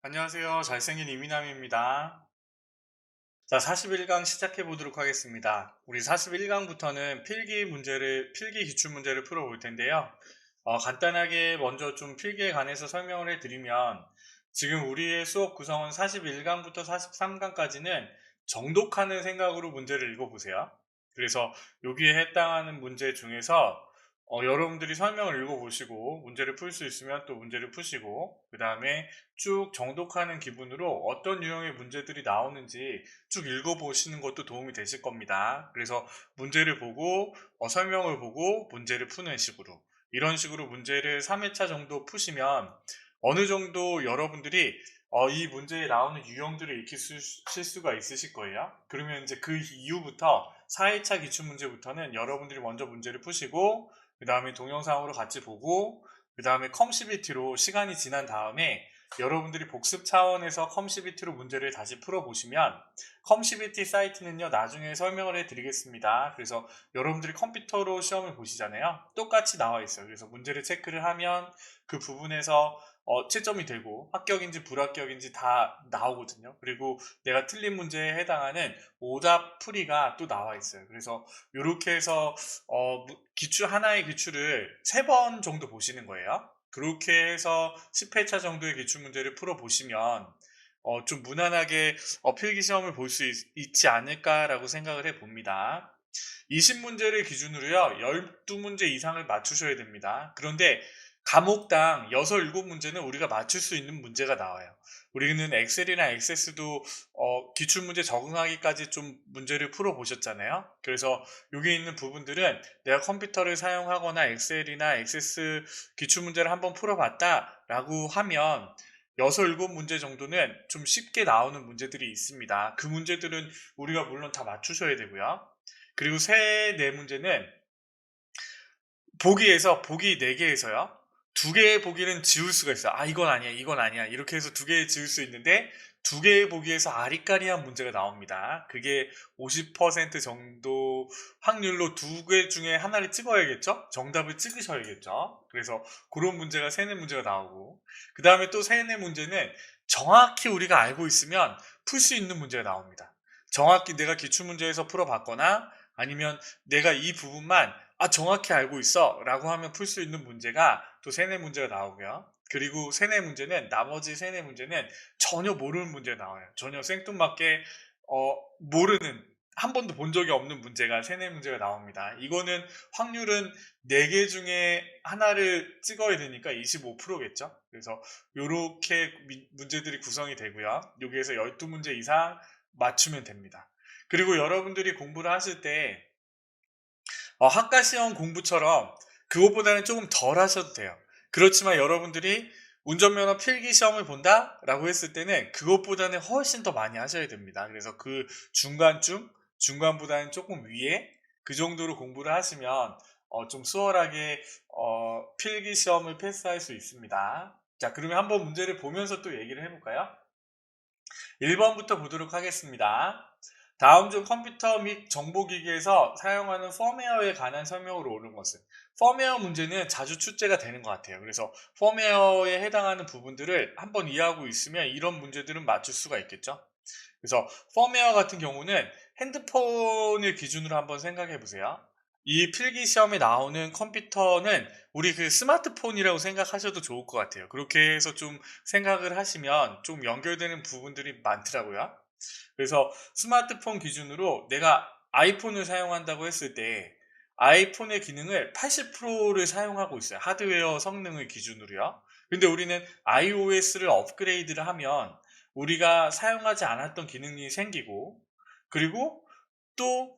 안녕하세요. 잘생긴 이민남입니다. 자, 41강 시작해 보도록 하겠습니다. 우리 41강부터는 필기 기출 문제를 풀어볼 텐데요. 간단하게 먼저 좀 필기에 관해서 설명을 해드리면, 지금 우리의 수업 구성은 41강부터 43강까지는 정독하는 생각으로 문제를 읽어보세요. 그래서 여기에 해당하는 문제 중에서 여러분들이 설명을 읽어보시고 문제를 풀 수 있으면 또 문제를 푸시고, 그 다음에 쭉 정독하는 기분으로 어떤 유형의 문제들이 나오는지 쭉 읽어보시는 것도 도움이 되실 겁니다. 그래서 문제를 보고 설명을 보고 문제를 푸는 식으로, 이런 식으로 문제를 3회차 정도 푸시면 어느 정도 여러분들이 이 문제에 나오는 유형들을 익히실 수가 있으실 거예요. 그러면 이제 그 이후부터 4회차 기출문제부터는 여러분들이 먼저 문제를 푸시고, 그 다음에 동영상으로 같이 보고, 그 다음에 컴시비티로 시간이 지난 다음에 여러분들이 복습 차원에서 컴시비티로 문제를 다시 풀어보시면, 컴시비티 사이트는요 나중에 설명을 해드리겠습니다. 그래서 여러분들이 컴퓨터로 시험을 보시잖아요. 똑같이 나와 있어요. 그래서 문제를 체크를 하면 그 부분에서 채점이 되고 합격인지 불합격인지 다 나오거든요. 그리고 내가 틀린 문제에 해당하는 오답 풀이가 또 나와 있어요. 그래서 이렇게 해서 하나의 기출을 3번 정도 보시는 거예요. 그렇게 해서 10회차 정도의 기출문제를 풀어보시면 좀 무난하게 필기시험을 볼 수 있지 않을까라고 생각을 해봅니다. 20문제를 기준으로요 12문제 이상을 맞추셔야 됩니다. 그런데 과목당 6, 7문제는 우리가 맞출 수 있는 문제가 나와요. 우리는 엑셀이나 액세스도 기출문제 적응하기까지 좀 문제를 풀어보셨잖아요. 그래서 여기 있는 부분들은 내가 컴퓨터를 사용하거나 엑셀이나 액세스 기출문제를 한번 풀어봤다 라고 하면 6, 7문제 정도는 좀 쉽게 나오는 문제들이 있습니다. 그 문제들은 우리가 물론 다 맞추셔야 되고요. 그리고 3, 4문제는 보기 4개에서요. 2개의 보기는 지울 수가 있어요. 이건 아니야, 이건 아니야. 이렇게 해서 2개 지울 수 있는데, 2개의 보기에서 아리까리한 문제가 나옵니다. 그게 50% 정도 확률로 2개 중에 하나를 찍어야겠죠? 정답을 찍으셔야겠죠? 그래서 그런 문제가 3, 4문제가 나오고, 그 다음에 또 3, 4문제는 정확히 우리가 알고 있으면 풀 수 있는 문제가 나옵니다. 정확히 내가 기출문제에서 풀어봤거나, 아니면 내가 이 부분만 정확히 알고 있어 라고 하면 풀 수 있는 문제가 또 3, 4문제가 나오고요. 그리고 나머지 3, 4문제는 전혀 모르는 문제가 나와요. 전혀 생뚱맞게 모르는, 한 번도 본 적이 없는 문제가 3, 4문제가 나옵니다. 이거는 확률은 4개 중에 하나를 찍어야 되니까 25%겠죠. 그래서 이렇게 문제들이 구성이 되고요. 여기에서 12문제 이상 맞추면 됩니다. 그리고 여러분들이 공부를 하실 때 학과 시험 공부처럼 그것보다는 조금 덜 하셔도 돼요. 그렇지만 여러분들이 운전면허 필기 시험을 본다? 라고 했을 때는 그것보다는 훨씬 더 많이 하셔야 됩니다. 그래서 그 중간보다는 조금 위에 그 정도로 공부를 하시면 좀 수월하게 필기 시험을 패스할 수 있습니다. 자, 그러면 한번 문제를 보면서 또 얘기를 해볼까요? 1번부터 보도록 하겠습니다. 다음 중 컴퓨터 및 정보기기에서 사용하는 펌웨어에 관한 설명으로 옳은 것은, 펌웨어 문제는 자주 출제가 되는 것 같아요. 그래서 펌웨어에 해당하는 부분들을 한번 이해하고 있으면 이런 문제들은 맞출 수가 있겠죠. 그래서 펌웨어 같은 경우는 핸드폰을 기준으로 한번 생각해 보세요. 이 필기 시험에 나오는 컴퓨터는 우리 그 스마트폰이라고 생각하셔도 좋을 것 같아요. 그렇게 해서 좀 생각을 하시면 좀 연결되는 부분들이 많더라고요. 그래서 스마트폰 기준으로 내가 아이폰을 사용한다고 했을 때 아이폰의 기능을 80%를 사용하고 있어요. 하드웨어 성능을 기준으로요. 근데 우리는 iOS를 업그레이드를 하면 우리가 사용하지 않았던 기능이 생기고, 그리고 또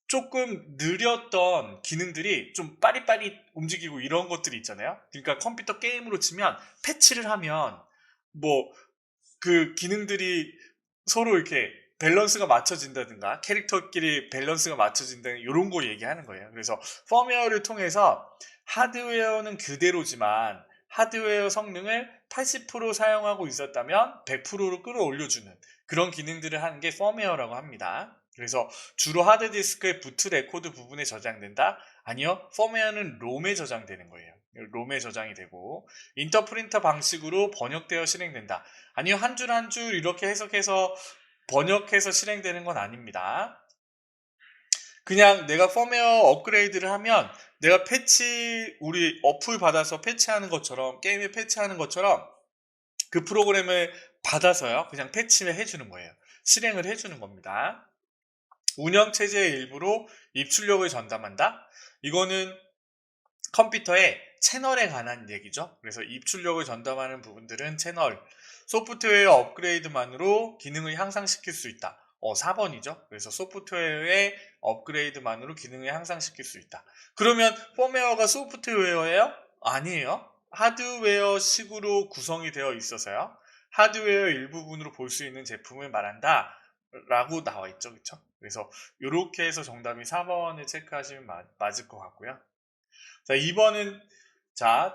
조금 느렸던 기능들이 좀 빠릿빠릿 움직이고 이런 것들이 있잖아요. 그러니까 컴퓨터 게임으로 치면 패치를 하면 뭐 그 기능들이 서로 이렇게 밸런스가 맞춰진다든가 캐릭터끼리 밸런스가 맞춰진다는 이런 거 얘기하는 거예요. 그래서 펌웨어를 통해서 하드웨어는 그대로지만 하드웨어 성능을 80% 사용하고 있었다면 100%로 끌어올려주는 그런 기능들을 하는 게 펌웨어라고 합니다. 그래서 주로 하드디스크의 부트 레코드 부분에 저장된다? 아니요. 펌웨어는 롬에 저장되는 거예요. 롬에 저장이 되고 인터프린터 방식으로 번역되어 실행된다. 아니요. 한 줄 한 줄 이렇게 해석해서 번역해서 실행되는 건 아닙니다. 그냥 내가 펌웨어 업그레이드를 하면 내가 패치 우리 어플 받아서 패치하는 것처럼 게임에 패치하는 것처럼 그 프로그램을 받아서요. 그냥 패치를 해주는 거예요. 실행을 해주는 겁니다. 운영체제의 일부로 입출력을 전담한다? 이거는 컴퓨터의 채널에 관한 얘기죠. 그래서 입출력을 전담하는 부분들은 채널, 소프트웨어 업그레이드만으로 기능을 향상시킬 수 있다. 4번이죠. 그래서 소프트웨어의 업그레이드만으로 기능을 향상시킬 수 있다. 그러면 펌웨어가 소프트웨어예요? 아니에요. 하드웨어 식으로 구성이 되어 있어서요. 하드웨어 일부분으로 볼 수 있는 제품을 말한다. 라고 나와 있죠. 그쵸? 그래서 이렇게 해서 정답이 4번을 체크하시면 맞을 것 같고요. 자, 2번은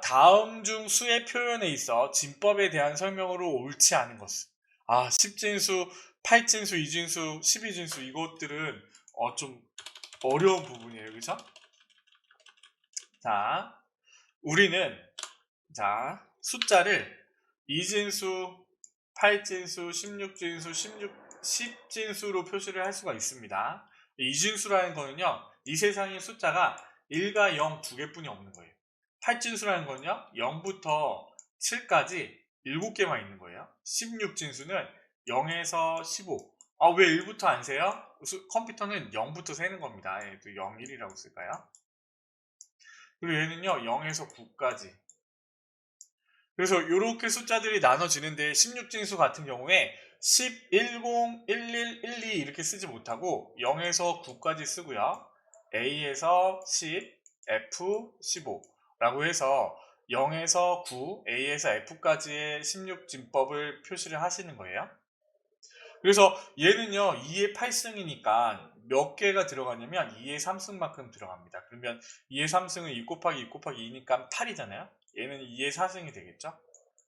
다음 중 수의 표현에 있어 진법에 대한 설명으로 옳지 않은 것은 10진수, 8진수, 2진수, 12진수 이것들은 좀 어려운 부분이에요. 그죠? 자, 우리는 숫자를 2진수, 8진수, 16진수, 10진수로 표시를 할 수가 있습니다. 2진수라는 거는요, 이 세상에 숫자가 1과 0 두 개뿐이 없는 거예요. 8진수라는 거는요, 0부터 7까지 7개만 있는 거예요. 16진수는 0에서 15. 왜 1부터 안 세요? 컴퓨터는 0부터 세는 겁니다. 또 0, 1이라고 쓸까요? 그리고 얘는요, 0에서 9까지. 그래서 이렇게 숫자들이 나눠지는데 16진수 같은 경우에 10, 10, 11, 12 이렇게 쓰지 못하고 0에서 9까지 쓰고요. A에서 10, F, 15 라고 해서 0에서 9, A에서 F까지의 16진법을 표시를 하시는 거예요. 그래서 얘는요 2의 8승이니까 몇 개가 들어가냐면 2의 3승만큼 들어갑니다. 그러면 2의 3승은 2 곱하기 2 곱하기 2니까 8이잖아요. 얘는 2의 4승이 되겠죠.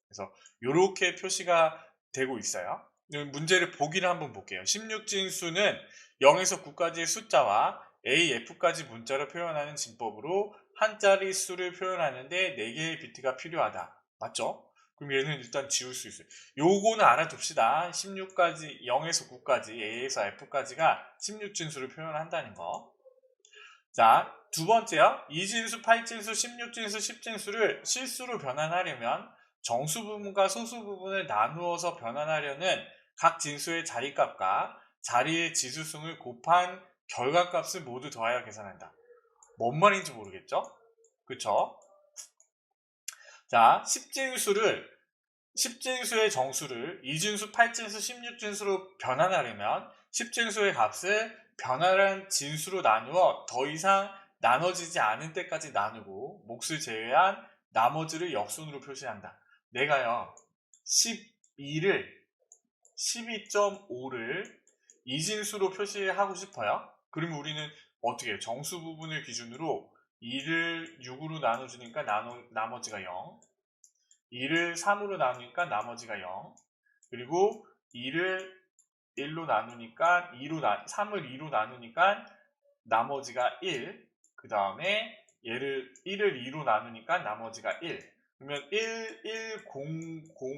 그래서 이렇게 표시가 되고 있어요. 문제를 보기를 한번 볼게요. 16진수는 0에서 9까지의 숫자와 A, F까지 문자로 표현하는 진법으로 한 자리 수를 표현하는데 4개의 비트가 필요하다. 맞죠? 그럼 얘는 일단 지울 수 있어요. 요거는 알아둡시다. 16까지, 0에서 9까지, A에서 F까지가 16진수를 표현한다는 거. 자, 두 번째요. 2진수, 8진수, 16진수, 10진수를 실수로 변환하려면 정수 부분과 소수 부분을 나누어서 변환하려는 각 진수의 자리값과 자리의 지수승을 곱한 결과값을 모두 더하여 계산한다. 뭔 말인지 모르겠죠? 그쵸? 자, 10진수의 정수를 2진수, 8진수, 16진수로 변환하려면 10진수의 값을 변환한 진수로 나누어 더 이상 나눠지지 않은 때까지 나누고 몫을 제외한 나머지를 역순으로 표시한다. 내가요 12.5를 2진수로 표시하고 싶어요. 그러면 우리는 어떻게 해요? 정수 부분을 기준으로 2를 6으로 나눠주니까 나머지가 0, 2를 3으로 나누니까 나머지가 0, 그리고 2를 1로 나누니까 3을 2로 나누니까 나머지가 1, 그 다음에 얘를 1을 2로 나누니까 나머지가 1. 그러면 1, 1, 0,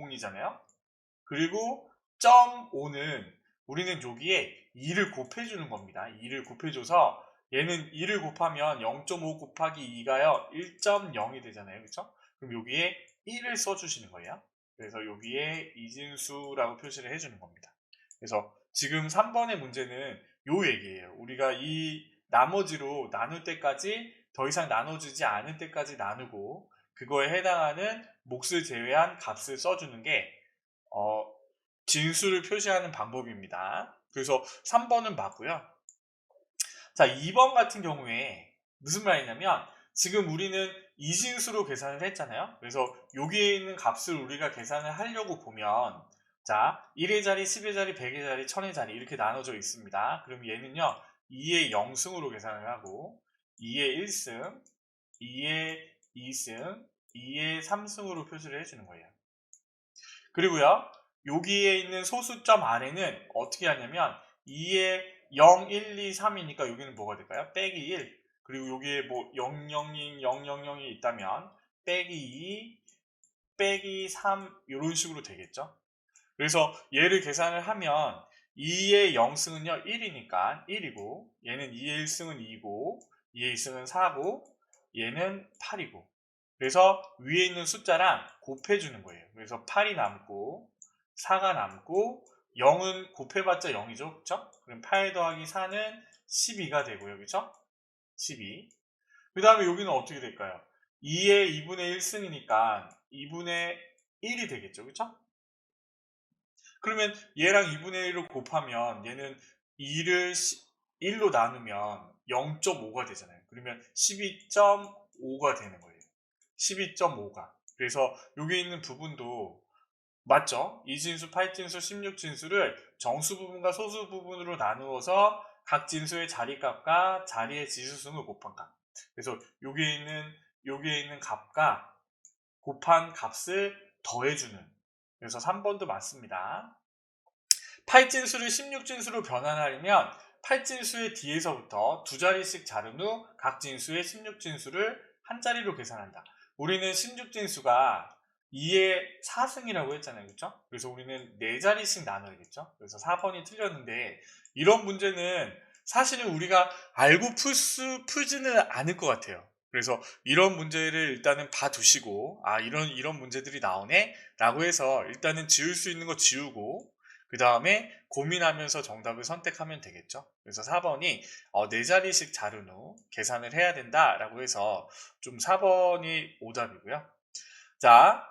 0이잖아요. 그리고 점 5는 우리는 여기에 2를 곱해주는 겁니다. 2를 곱해줘서 얘는 2를 곱하면 0.5 곱하기 2가요 1.0이 되잖아요. 그쵸? 그럼 여기에 1을 써주시는 거예요. 그래서 여기에 이진수라고 표시를 해주는 겁니다. 그래서 지금 3번의 문제는 요 얘기예요. 우리가 이 나머지로 나눌 때까지 더 이상 나눠주지 않을 때까지 나누고 그거에 해당하는 몫을 제외한 값을 써주는 게 진수를 표시하는 방법입니다. 그래서 3번은 맞고요. 자, 2번 같은 경우에 무슨 말이냐면 지금 우리는 이진수로 계산을 했잖아요. 그래서 여기에 있는 값을 우리가 계산을 하려고 보면 1의 자리, 10의 자리, 100의 자리, 1000의 자리 이렇게 나눠져 있습니다. 그럼 얘는요 2의 0승으로 계산을 하고 2의 1승, 2의 2승, 2의 3승으로 표시를 해주는 거예요. 그리고요 여기에 있는 소수점 아래는 어떻게 하냐면 2의 0, 1, 2, 3이니까 여기는 뭐가 될까요? 빼기 1. 그리고 여기에 뭐 0, 0, 0, 0, 0이 있다면 빼기 2, 빼기 3 이런 식으로 되겠죠. 그래서 얘를 계산을 하면 2의 0승은요 1이니까 1이고, 얘는 2의 1승은 2고, 2의 2승은 4고, 얘는 8이고, 그래서 위에 있는 숫자랑 곱해주는 거예요. 그래서 8이 남고 4가 남고 0은 곱해봤자 0이죠. 그쵸? 그럼 8 더하기 4는 12가 되고요. 그쵸? 12. 그 다음에 여기는 어떻게 될까요? 2의 2분의 1승이니까 2분의 1이 되겠죠. 그쵸? 그러면 얘랑 2분의 1을 곱하면 얘는 2를 1로 나누면 0.5가 되잖아요. 그러면 12.5가 되는 거예요. 12.5가. 그래서 여기 있는 부분도 맞죠? 이진수, 8진수, 16진수를 정수 부분과 소수 부분으로 나누어서 각 진수의 자리값과 자리의 지수승을 곱한 값. 그래서 여기에 있는 값과 곱한 값을 더해주는. 그래서 3번도 맞습니다. 8진수를 16진수로 변환하려면 8진수의 뒤에서부터 두 자리씩 자른 후 각 진수의 16진수를 한 자리로 계산한다. 우리는 16진수가 2의 4승이라고 했잖아요. 그렇죠? 그래서 우리는 4자리씩 나눠야겠죠? 그래서 4번이 틀렸는데, 이런 문제는 사실은 우리가 알고 풀지는 않을 것 같아요. 그래서 이런 문제를 일단은 봐두시고, 아, 이런 문제들이 나오네? 라고 해서 일단은 지울 수 있는 거 지우고, 그 다음에 고민하면서 정답을 선택하면 되겠죠. 그래서 4번이 4자리씩 자른 후 계산을 해야 된다라고 해서 좀 4번이 오답이고요. 자,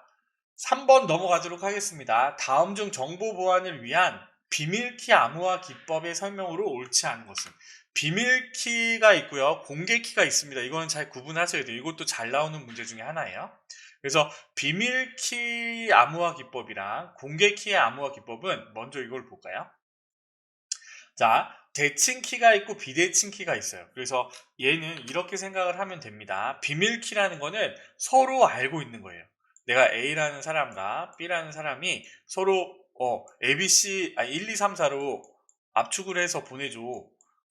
3번 넘어가도록 하겠습니다. 다음 중 정보 보안을 위한 비밀키 암호화 기법의 설명으로 옳지 않은 것은? 비밀키가 있고요. 공개키가 있습니다. 이거는 잘 구분하셔야 돼요. 이것도 잘 나오는 문제 중에 하나예요. 그래서 비밀키 암호화 기법이랑 공개키의 암호화 기법은 먼저 이걸 볼까요? 자, 대칭키가 있고 비대칭키가 있어요. 그래서 얘는 이렇게 생각을 하면 됩니다. 비밀키라는 거는 서로 알고 있는 거예요. 내가 A라는 사람과 B라는 사람이 서로 ABC, 1, 2, 3, 4로 압축을 해서 보내줘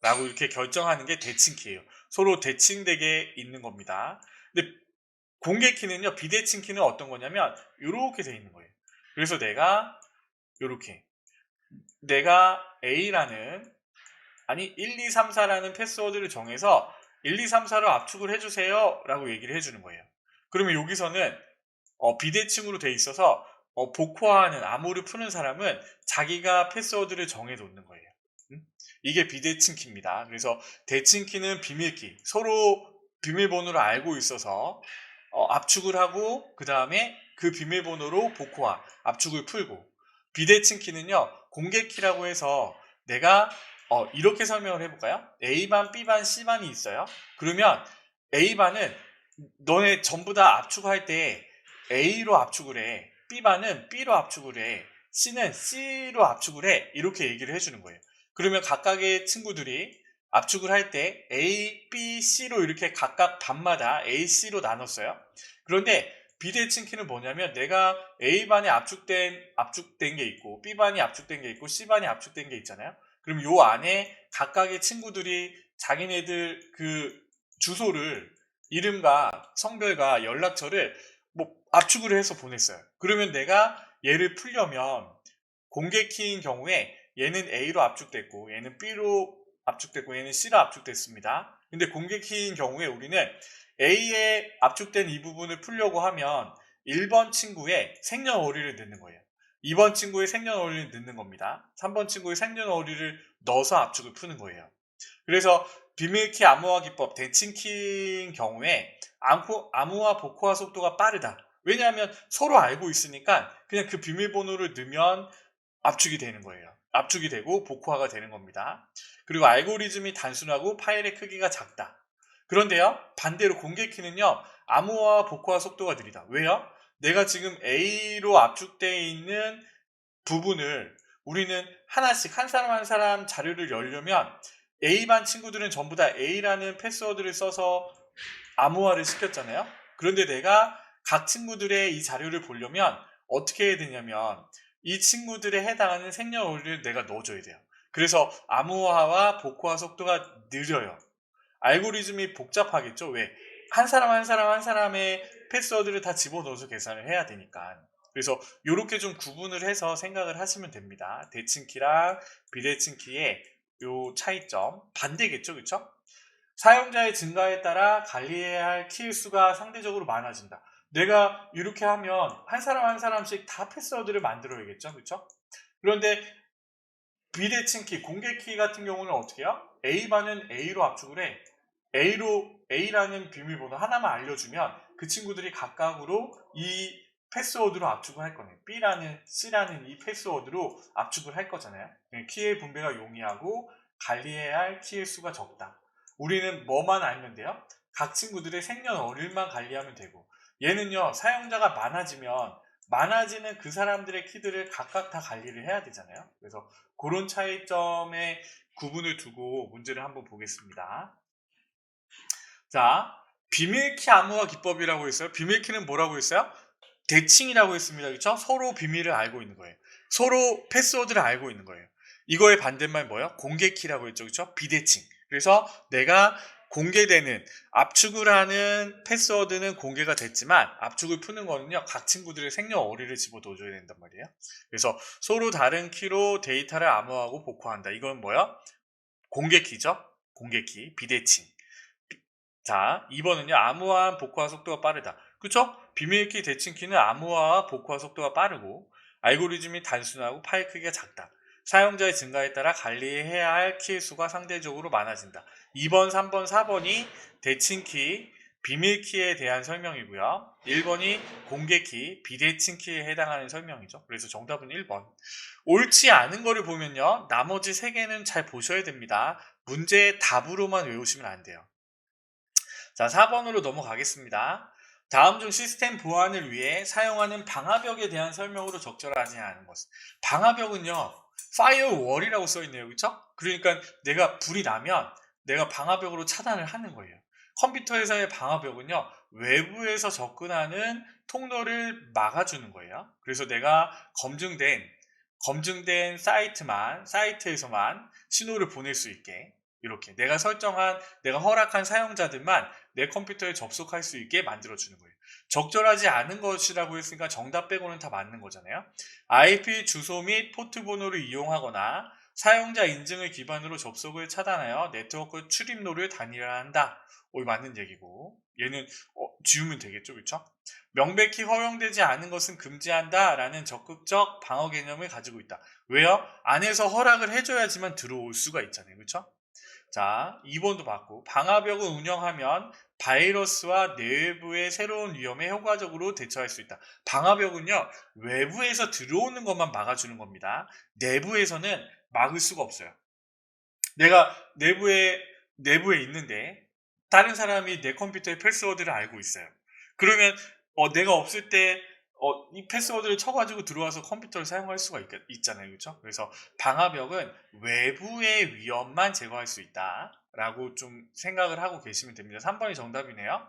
라고 이렇게 결정하는 게 대칭키예요. 서로 대칭되게 있는 겁니다. 근데 공개키는요, 비대칭키는 어떤 거냐면 이렇게 돼 있는 거예요. 그래서 내가 A라는 1, 2, 3, 4라는 패스워드를 정해서 1, 2, 3, 4로 압축을 해주세요 라고 얘기를 해주는 거예요. 그러면 여기서는 비대칭으로 돼 있어서 복호하는 암호를 푸는 사람은 자기가 패스워드를 정해 놓는 거예요. 이게 비대칭 키입니다. 그래서 대칭 키는 비밀키, 서로 비밀번호를 알고 있어서 압축을 하고 그 다음에 그 비밀번호로 복호화, 압축을 풀고, 비대칭 키는요 공개키라고 해서 내가 이렇게 설명을 해볼까요? A반, B반, C반이 있어요. 그러면 A반은 너네 전부 다 압축할 때 A로 압축을 해, B반은 B로 압축을 해, C는 C로 압축을 해, 이렇게 얘기를 해주는 거예요. 그러면 각각의 친구들이 압축을 할 때 A, B, C로 이렇게 각각 반마다 A, C로 나눴어요. 그런데 비대칭 키는 뭐냐면 내가 A반에 압축된 게 있고 B반이 압축된 게 있고 C반이 압축된 게 있잖아요. 그럼 요 안에 각각의 친구들이 자기네들 그 주소를, 이름과 성별과 연락처를 뭐 압축을 해서 보냈어요. 그러면 내가 얘를 풀려면 공개 키인 경우에 얘는 A로 압축됐고 얘는 B로 압축됐고 얘는 C로 압축됐습니다. 근데 공개 키인 경우에 우리는 A에 압축된 이 부분을 풀려고 하면 1번 친구의 생년월일을 넣는 거예요. 2번 친구의 생년월일을 넣는 겁니다. 3번 친구의 생년월일을 넣어서 압축을 푸는 거예요. 그래서 비밀키 암호화 기법 대칭키인 경우에 암호화 복호화 속도가 빠르다. 왜냐하면 서로 알고 있으니까 그냥 그 비밀번호를 넣으면 압축이 되는 거예요. 압축이 되고 복호화가 되는 겁니다. 그리고 알고리즘이 단순하고 파일의 크기가 작다. 그런데요, 반대로 공개키는요, 암호화 복호화 속도가 느리다. 왜요? 내가 지금 A로 압축되어 있는 부분을 우리는 하나씩 한 사람 한 사람 자료를 열려면 A반 친구들은 전부 다 A라는 패스워드를 써서 암호화를 시켰잖아요. 그런데 내가 각 친구들의 이 자료를 보려면 어떻게 해야 되냐면 이 친구들에 해당하는 생년월일을 내가 넣어줘야 돼요. 그래서 암호화와 복호화 속도가 느려요. 알고리즘이 복잡하겠죠. 왜? 한 사람 한 사람 한 사람의 패스워드를 다 집어넣어서 계산을 해야 되니까. 그래서 요렇게 좀 구분을 해서 생각을 하시면 됩니다. 대칭키랑 비대칭키의 요 차이점 반대겠죠. 그쵸? 사용자의 증가에 따라 관리해야 할 키의 수가 상대적으로 많아진다. 내가 이렇게 하면 한 사람 한 사람씩 다 패스워드를 만들어야겠죠. 그쵸? 그런데 비대칭키, 공개키 같은 경우는 어떻게 해요? A반은 A로 압축을 해. A라는 비밀번호 하나만 알려주면 그 친구들이 각각으로 이 패스워드로 압축을 할 거네요. B라는, C라는 이 패스워드로 압축을 할 거잖아요. 키의 분배가 용이하고 관리해야 할 키의 수가 적다. 우리는 뭐만 알면 돼요? 각 친구들의 생년월일만 관리하면 되고, 얘는요, 사용자가 많아지는 그 사람들의 키들을 각각 다 관리를 해야 되잖아요. 그래서 그런 차이점에 구분을 두고 문제를 한번 보겠습니다. 자, 비밀키 암호화 기법이라고 했어요. 비밀키는 뭐라고 했어요? 대칭이라고 했습니다. 그렇죠? 서로 비밀을 알고 있는 거예요. 서로 패스워드를 알고 있는 거예요. 이거의 반대말 뭐예요? 공개키라고 했죠. 그렇죠? 비대칭. 그래서 내가 공개되는 압축을 하는 패스워드는 공개가 됐지만 압축을 푸는 거는요. 각 친구들의 생년월일을 집어넣어줘야 된단 말이에요. 그래서 서로 다른 키로 데이터를 암호하고 복호한다. 이건 뭐야? 공개키죠? 공개키, 비대칭. 자, 2번은요. 암호화한 복호화 속도가 빠르다. 그쵸? 비밀키, 대칭키는 암호화와 복호화 속도가 빠르고 알고리즘이 단순하고 파일 크기가 작다. 사용자의 증가에 따라 관리해야 할 키의 수가 상대적으로 많아진다. 2번, 3번, 4번이 대칭키, 비밀키에 대한 설명이고요. 1번이 공개키, 비대칭키에 해당하는 설명이죠. 그래서 정답은 1번. 옳지 않은 거를 보면요. 나머지 3개는 잘 보셔야 됩니다. 문제의 답으로만 외우시면 안 돼요. 자, 4번으로 넘어가겠습니다. 다음 중 시스템 보안을 위해 사용하는 방화벽에 대한 설명으로 적절하지 않은 것은. 방화벽은요, 파이어월이라고 써있네요. 그쵸? 그러니까 내가 불이 나면 내가 방화벽으로 차단을 하는 거예요. 컴퓨터에서의 방화벽은요, 외부에서 접근하는 통로를 막아주는 거예요. 그래서 내가 검증된 사이트에서만 신호를 보낼 수 있게 이렇게 내가 허락한 사용자들만 내 컴퓨터에 접속할 수 있게 만들어주는 거예요. 적절하지 않은 것이라고 했으니까 정답 빼고는 다 맞는 거잖아요. IP 주소 및 포트 번호를 이용하거나 사용자 인증을 기반으로 접속을 차단하여 네트워크 출입로를 단일화한다. 맞는 얘기고 얘는 지우면 되겠죠. 그렇죠? 명백히 허용되지 않은 것은 금지한다 라는 적극적 방어 개념을 가지고 있다. 왜요? 안에서 허락을 해줘야지만 들어올 수가 있잖아요. 그렇죠? 자, 2번도 봤고 방화벽을 운영하면 바이러스와 내부의 새로운 위험에 효과적으로 대처할 수 있다. 방화벽은요, 외부에서 들어오는 것만 막아주는 겁니다. 내부에서는 막을 수가 없어요. 내가 내부에 있는데 다른 사람이 내 컴퓨터의 패스워드를 알고 있어요. 그러면 내가 없을 때 이 패스워드를 쳐가지고 들어와서 컴퓨터를 사용할 수가 있잖아요. 그렇죠? 그래서 방화벽은 외부의 위험만 제거할 수 있다 라고 좀 생각을 하고 계시면 됩니다. 3번이 정답이네요.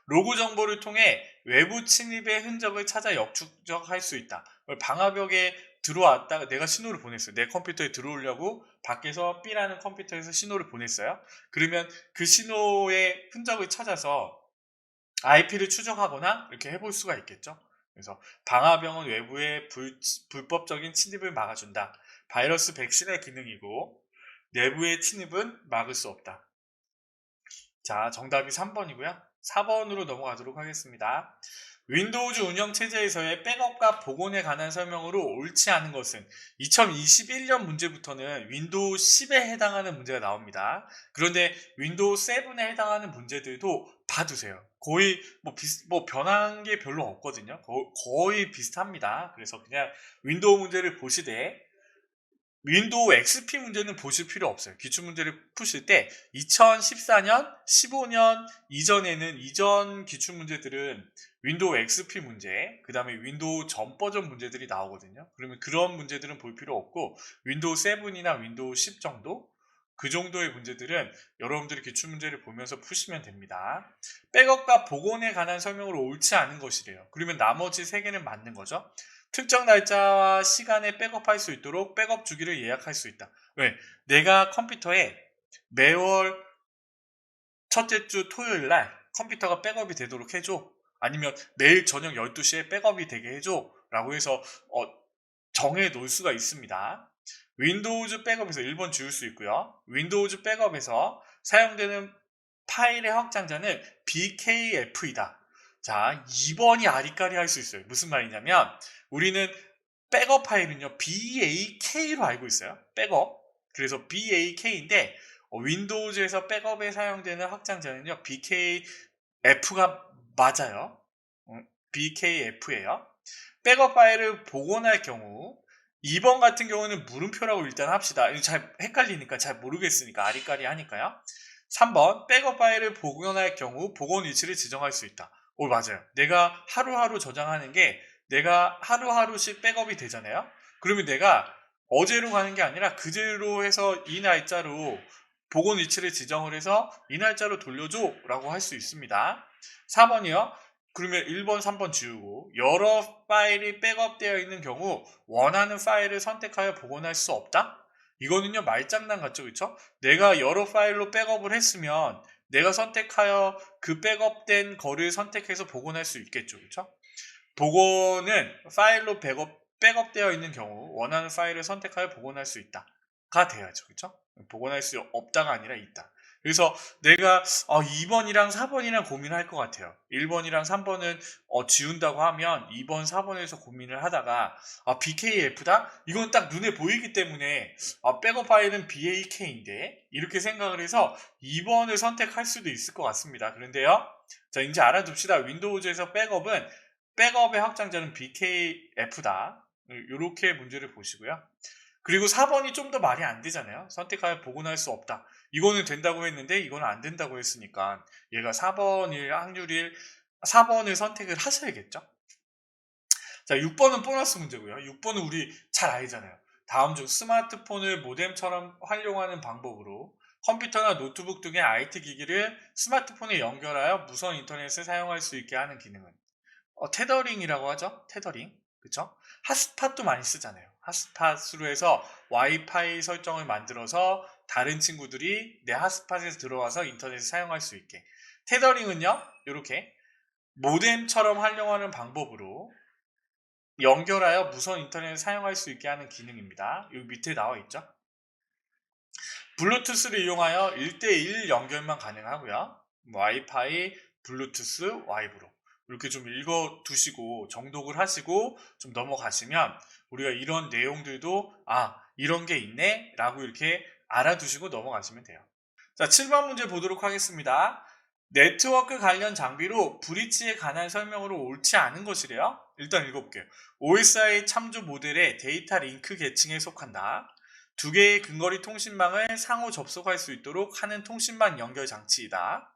로그 정보를 통해 외부 침입의 흔적을 찾아 역추적할 수 있다. 방화벽에 들어왔다가 내가 신호를 보냈어요. 내 컴퓨터에 들어오려고 밖에서 B라는 컴퓨터에서 신호를 보냈어요. 그러면 그 신호의 흔적을 찾아서 IP를 추적하거나 이렇게 해볼 수가 있겠죠. 그래서 방화벽은 외부의 불법적인 침입을 막아준다. 바이러스 백신의 기능이고 내부의 침입은 막을 수 없다. 자, 정답이 3번이고요. 4번으로 넘어가도록 하겠습니다. 윈도우즈 운영체제에서의 백업과 복원에 관한 설명으로 옳지 않은 것은 2021년 문제부터는 윈도우 10에 해당하는 문제가 나옵니다. 그런데 윈도우 7에 해당하는 문제들도 봐두세요. 거의 변한 게 별로 없거든요. 거의 비슷합니다. 그래서 그냥 윈도우 문제를 보시되 윈도우 XP 문제는 보실 필요 없어요. 기출문제를 푸실 때 2014년, 15년 이전에는 이전 기출문제들은 윈도우 XP 문제, 그 다음에 윈도우 전 버전 문제들이 나오거든요. 그러면 그런 문제들은 볼 필요 없고 윈도우 7이나 윈도우 10 정도? 그 정도의 문제들은 여러분들이 기출문제를 보면서 푸시면 됩니다. 백업과 복원에 관한 설명으로 옳지 않은 것이래요. 그러면 나머지 3개는 맞는 거죠. 특정 날짜와 시간에 백업할 수 있도록 백업 주기를 예약할 수 있다. 왜? 내가 컴퓨터에 매월 첫째 주 토요일 날 컴퓨터가 백업이 되도록 해줘. 아니면 매일 저녁 12시에 백업이 되게 해줘. 라고 해서 정해 놓을 수가 있습니다. 윈도우즈 백업에서 1번 지울 수 있고요. 윈도우즈 백업에서 사용되는 파일의 확장자는 BKF이다. 자, 2번이 아리까리 할 수 있어요. 무슨 말이냐면 우리는 백업 파일은요 BAK로 알고 있어요. 백업. 그래서 BAK인데 윈도우즈에서 백업에 사용되는 확장자는요 BKF가 맞아요. BKF예요. 백업 파일을 복원할 경우 2번 같은 경우는 물음표라고 일단 합시다. 이거 잘 헷갈리니까 잘 모르겠으니까 아리까리 하니까요. 3번 백업 파일을 복원할 경우 복원 위치를 지정할 수 있다. 오, 맞아요. 내가 하루하루 저장하는 게 내가 하루하루씩 백업이 되잖아요. 그러면 내가 어제로 가는 게 아니라 그제로 해서 이 날짜로 복원 위치를 지정을 해서 이 날짜로 돌려줘 라고 할 수 있습니다. 4번이요. 그러면 1번, 3번 지우고 여러 파일이 백업되어 있는 경우 원하는 파일을 선택하여 복원할 수 없다? 이거는요 말장난 같죠, 그렇죠? 내가 여러 파일로 백업을 했으면 내가 선택하여 그 백업된 거를 선택해서 복원할 수 있겠죠, 그렇죠? 복원은 파일로 백업되어 있는 경우 원하는 파일을 선택하여 복원할 수 있다가 돼야죠, 그렇죠? 복원할 수 없다가 아니라 있다. 그래서 내가 2번이랑 4번이랑 고민할 것 같아요. 1번이랑 3번은 지운다고 하면 2번, 4번에서 고민을 하다가 BKF다? 이건 딱 눈에 보이기 때문에 백업 파일은 BAK인데 이렇게 생각을 해서 2번을 선택할 수도 있을 것 같습니다. 그런데요. 자, 이제 알아둡시다. 윈도우즈에서 백업의 확장자는 BKF다. 이렇게 문제를 보시고요. 그리고 4번이 좀 더 말이 안 되잖아요. 선택하여 복원할 수 없다. 이거는 된다고 했는데 이거는 안 된다고 했으니까 얘가 4번일 확률일 4번을 선택을 하셔야겠죠. 자, 6번은 보너스 문제고요. 6번은 우리 잘 알잖아요. 다음 중 스마트폰을 모뎀처럼 활용하는 방법으로 컴퓨터나 노트북 등의 IT 기기를 스마트폰에 연결하여 무선 인터넷을 사용할 수 있게 하는 기능은 테더링이라고 하죠. 테더링. 그쵸? 핫스팟도 많이 쓰잖아요. 핫스팟으로 해서 와이파이 설정을 만들어서 다른 친구들이 내 핫스팟에서 들어와서 인터넷을 사용할 수 있게. 테더링은요, 이렇게 모뎀처럼 활용하는 방법으로 연결하여 무선 인터넷을 사용할 수 있게 하는 기능입니다. 여기 밑에 나와 있죠. 블루투스를 이용하여 1대1 연결만 가능하고요. 와이파이, 블루투스, 와이브로 이렇게 좀 읽어 두시고 정독을 하시고 좀 넘어가시면 우리가 이런 내용들도 이런 게 있네 라고 이렇게 알아두시고 넘어가시면 돼요. 자, 7번 문제 보도록 하겠습니다. 네트워크 관련 장비로 브릿지에 관한 설명으로 옳지 않은 것이래요. 일단 읽어볼게요. OSI 참조 모델의 데이터 링크 계층에 속한다. 두 개의 근거리 통신망을 상호 접속할 수 있도록 하는 통신망 연결 장치이다.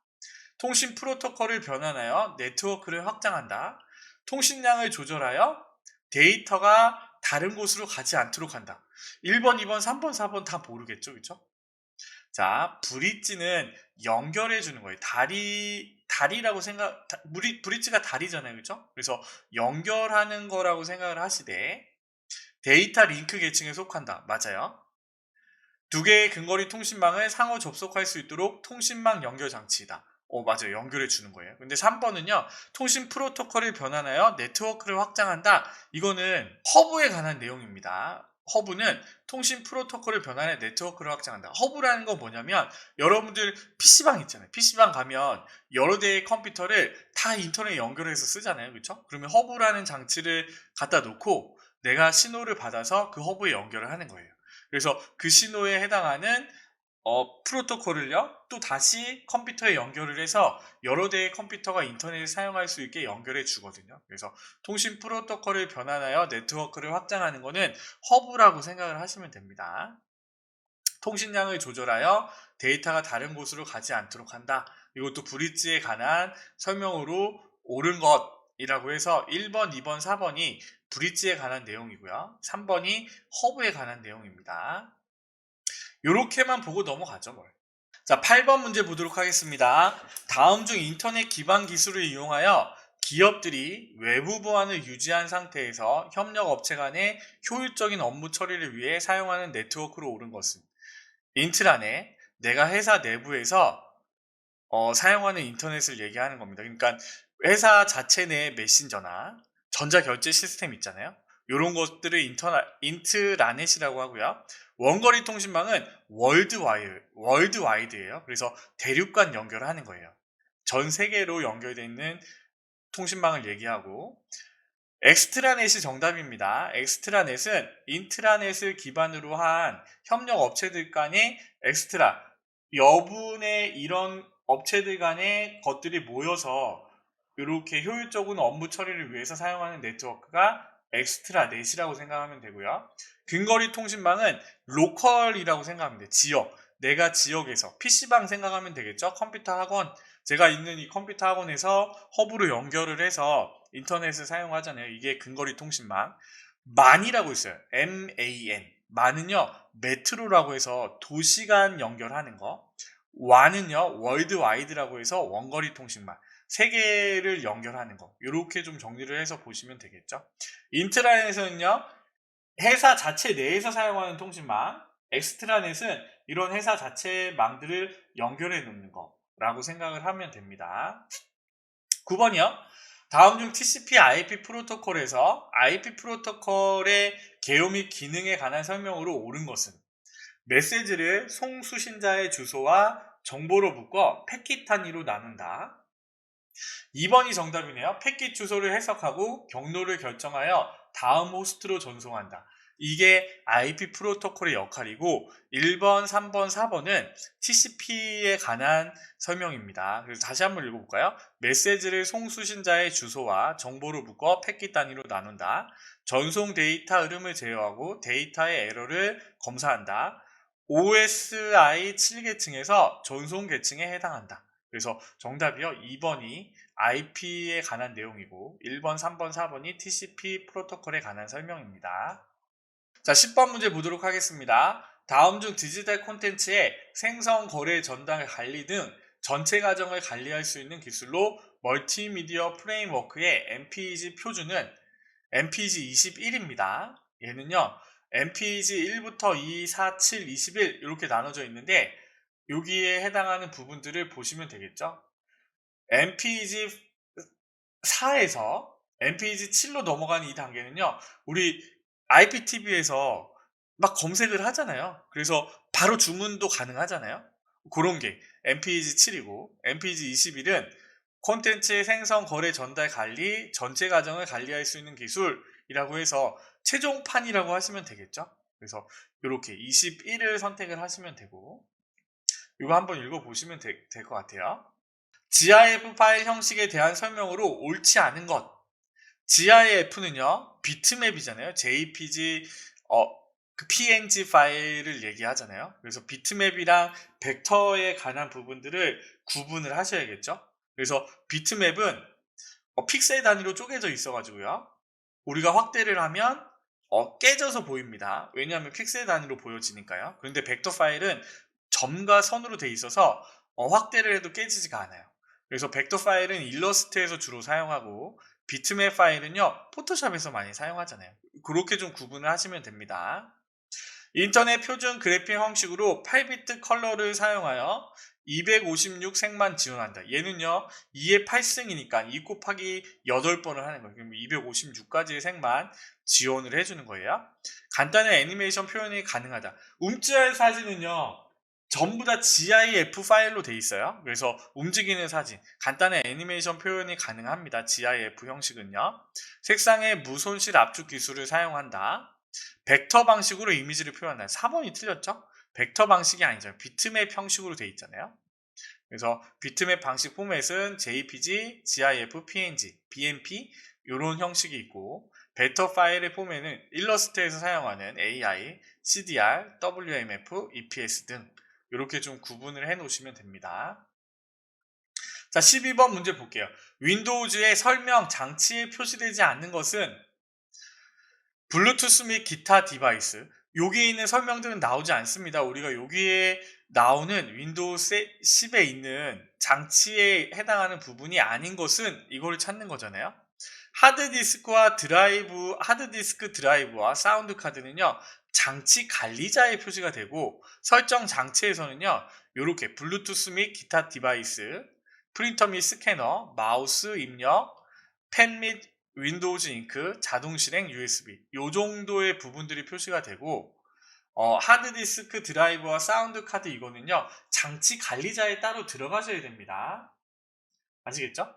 통신 프로토콜을 변환하여 네트워크를 확장한다. 통신량을 조절하여 데이터가 다른 곳으로 가지 않도록 한다. 1번, 2번, 3번, 4번 다 모르겠죠, 그렇죠? 자, 브릿지는 연결해 주는 거예요. 다리라고 브릿지가 다리잖아요, 그렇죠? 그래서 연결하는 거라고 생각을 하시되 데이터 링크 계층에 속한다. 맞아요. 두 개의 근거리 통신망을 상호 접속할 수 있도록 통신망 연결 장치이다. 맞아요. 연결해 주는 거예요. 근데 3번은요. 통신 프로토콜을 변환하여 네트워크를 확장한다. 이거는 허브에 관한 내용입니다. 허브는 통신 프로토콜을 변환해 네트워크를 확장한다. 허브라는 건 뭐냐면 여러분들 PC방 있잖아요. PC방 가면 여러 대의 컴퓨터를 다 인터넷 연결해서 쓰잖아요. 그렇죠? 그러면 허브라는 장치를 갖다 놓고 내가 신호를 받아서 그 허브에 연결을 하는 거예요. 그래서 그 신호에 해당하는 프로토콜을요 또 다시 컴퓨터에 연결을 해서 여러 대의 컴퓨터가 인터넷을 사용할 수 있게 연결해 주거든요. 그래서 통신 프로토콜을 변환하여 네트워크를 확장하는 것은 허브라고 생각을 하시면 됩니다. 통신량을 조절하여 데이터가 다른 곳으로 가지 않도록 한다. 이것도 브릿지에 관한 설명으로 옳은 것이라고 해서 1번, 2번, 4번이 브릿지에 관한 내용이고요. 3번이 허브에 관한 내용입니다. 이렇게만 보고 넘어가죠, 뭘. 자, 8번 문제 보도록 하겠습니다. 다음 중 인터넷 기반 기술을 이용하여 기업들이 외부 보안을 유지한 상태에서 협력 업체 간의 효율적인 업무 처리를 위해 사용하는 네트워크로 오른 것은 인트라넷, 내가 회사 내부에서 사용하는 인터넷을 얘기하는 겁니다. 그러니까 회사 자체 내 메신저나 전자결제 시스템 있잖아요. 요런 것들을 인트라넷이라고 하고요. 원거리 통신망은 월드와이드예요. 그래서 대륙간 연결하는 거예요. 전 세계로 연결되어 있는 통신망을 얘기하고, 엑스트라넷이 정답입니다. 엑스트라넷은 인트라넷을 기반으로 한 협력 업체들 간의 엑스트라, 여분의 이런 업체들 간의 것들이 모여서 이렇게 효율적인 업무 처리를 위해서 사용하는 네트워크가 엑스트라넷이라고 생각하면 되고요. 근거리 통신망은 로컬이라고 생각하면 돼요. 지역. 내가 지역에서 PC방 생각하면 되겠죠. 컴퓨터 학원. 제가 있는 이 컴퓨터 학원에서 허브로 연결을 해서 인터넷을 사용하잖아요. 이게 근거리 통신망. 만이라고 있어요. MAN. 만은요, 메트로라고 해서 도시간 연결하는 거. 와는요, 월드와이드라고 해서 원거리 통신망. 세계를 연결하는 거. 이렇게 좀 정리를 해서 보시면 되겠죠. 인트라넷은요, 회사 자체 내에서 사용하는 통신망. 엑스트라넷은 이런 회사 자체 망들을 연결해 놓는 거라고 생각을 하면 됩니다. 9번이요. 다음 중 TCP IP 프로토콜에서 IP 프로토콜의 개요 및 기능에 관한 설명으로 옳은 것은 메시지를 송수신자의 주소와 정보로 묶어 패킷 단위로 나눈다. 2번이 정답이네요. 패킷 주소를 해석하고 경로를 결정하여 다음 호스트로 전송한다. 이게 IP 프로토콜의 역할이고 1번, 3번, 4번은 TCP에 관한 설명입니다. 그래서 다시 한번 읽어볼까요? 메시지를 송수신자의 주소와 정보로 묶어 패킷 단위로 나눈다. 전송 데이터 흐름을 제어하고 데이터의 에러를 검사한다. OSI 7계층에서 전송 계층에 해당한다. 그래서 정답이요. 2번이 IP에 관한 내용이고 1번, 3번, 4번이 TCP 프로토콜에 관한 설명입니다. 자, 10번 문제 보도록 하겠습니다. 다음 중 디지털 콘텐츠의 생성, 거래, 전달, 관리 등 전체 과정을 관리할 수 있는 기술로 멀티미디어 프레임워크의 MPEG 표준은 MPEG 21입니다. 얘는요, MPEG 1부터 2, 4, 7, 21 이렇게 나눠져 있는데 여기에 해당하는 부분들을 보시면 되겠죠. MPEG 4에서 MPEG 7로 넘어가는 이 단계는요, 우리 IPTV에서 막 검색을 하잖아요. 그래서 바로 주문도 가능하잖아요. 그런 게 MPEG 7이고, MPEG 21은 콘텐츠의 생성, 거래, 전달, 관리, 전체 과정을 관리할 수 있는 기술이라고 해서 최종판이라고 하시면 되겠죠. 그래서 이렇게 21을 선택을 하시면 되고, 이거 한번 읽어보시면 될 것 같아요. GIF 파일 형식에 대한 설명으로 옳지 않은 것. GIF는요, 비트맵이잖아요. JPG, 그 PNG 파일을 얘기하잖아요. 그래서 비트맵이랑 벡터에 관한 부분들을 구분을 하셔야겠죠. 그래서 비트맵은 픽셀 단위로 쪼개져 있어가지고요. 우리가 확대를 하면 깨져서 보입니다. 왜냐하면 픽셀 단위로 보여지니까요. 그런데 벡터 파일은 점과 선으로 돼 있어서 확대를 해도 깨지지가 않아요. 그래서 벡터 파일은 일러스트에서 주로 사용하고 비트맵 파일은요, 포토샵에서 많이 사용하잖아요. 그렇게 좀 구분을 하시면 됩니다. 인터넷 표준 그래픽 형식으로 8비트 컬러를 사용하여 256색만 지원한다. 얘는요, 2의 8승이니까 2 곱하기 8번을 하는 거예요. 그럼 256가지의 색만 지원을 해주는 거예요. 간단한 애니메이션 표현이 가능하다. 움찔할 사진은요, 전부 다 GIF 파일로 돼 있어요. 그래서 움직이는 사진, 간단한 애니메이션 표현이 가능합니다. GIF 형식은요. 색상의 무손실 압축 기술을 사용한다. 벡터 방식으로 이미지를 표현한다. 4번이 틀렸죠? 벡터 방식이 아니죠. 비트맵 형식으로 돼 있잖아요. 그래서 비트맵 방식 포맷은 JPG, GIF, PNG, BMP 이런 형식이 있고, 벡터 파일의 포맷은 일러스트에서 사용하는 AI, CDR, WMF, EPS 등 이렇게 좀 구분을 해 놓으시면 됩니다. 자, 12번 문제 볼게요. 윈도우즈의 설명 장치에 표시되지 않는 것은 블루투스 및 기타 디바이스. 여기에 있는 설명들은 나오지 않습니다. 우리가 여기에 나오는 윈도우 10에 있는 장치에 해당하는 부분이 아닌 것은 이거를 찾는 거잖아요. 하드디스크 드라이브와 사운드 카드는요, 장치 관리자의 표시가 되고, 설정 장치에서는요, 이렇게 블루투스 및 기타 디바이스, 프린터 및 스캐너, 마우스 입력, 펜 및 윈도우즈 잉크, 자동 실행 USB, 요 정도의 부분들이 표시가 되고, 하드디스크 드라이브와 사운드 카드 이거는요, 장치 관리자에 따로 들어가셔야 됩니다. 아시겠죠?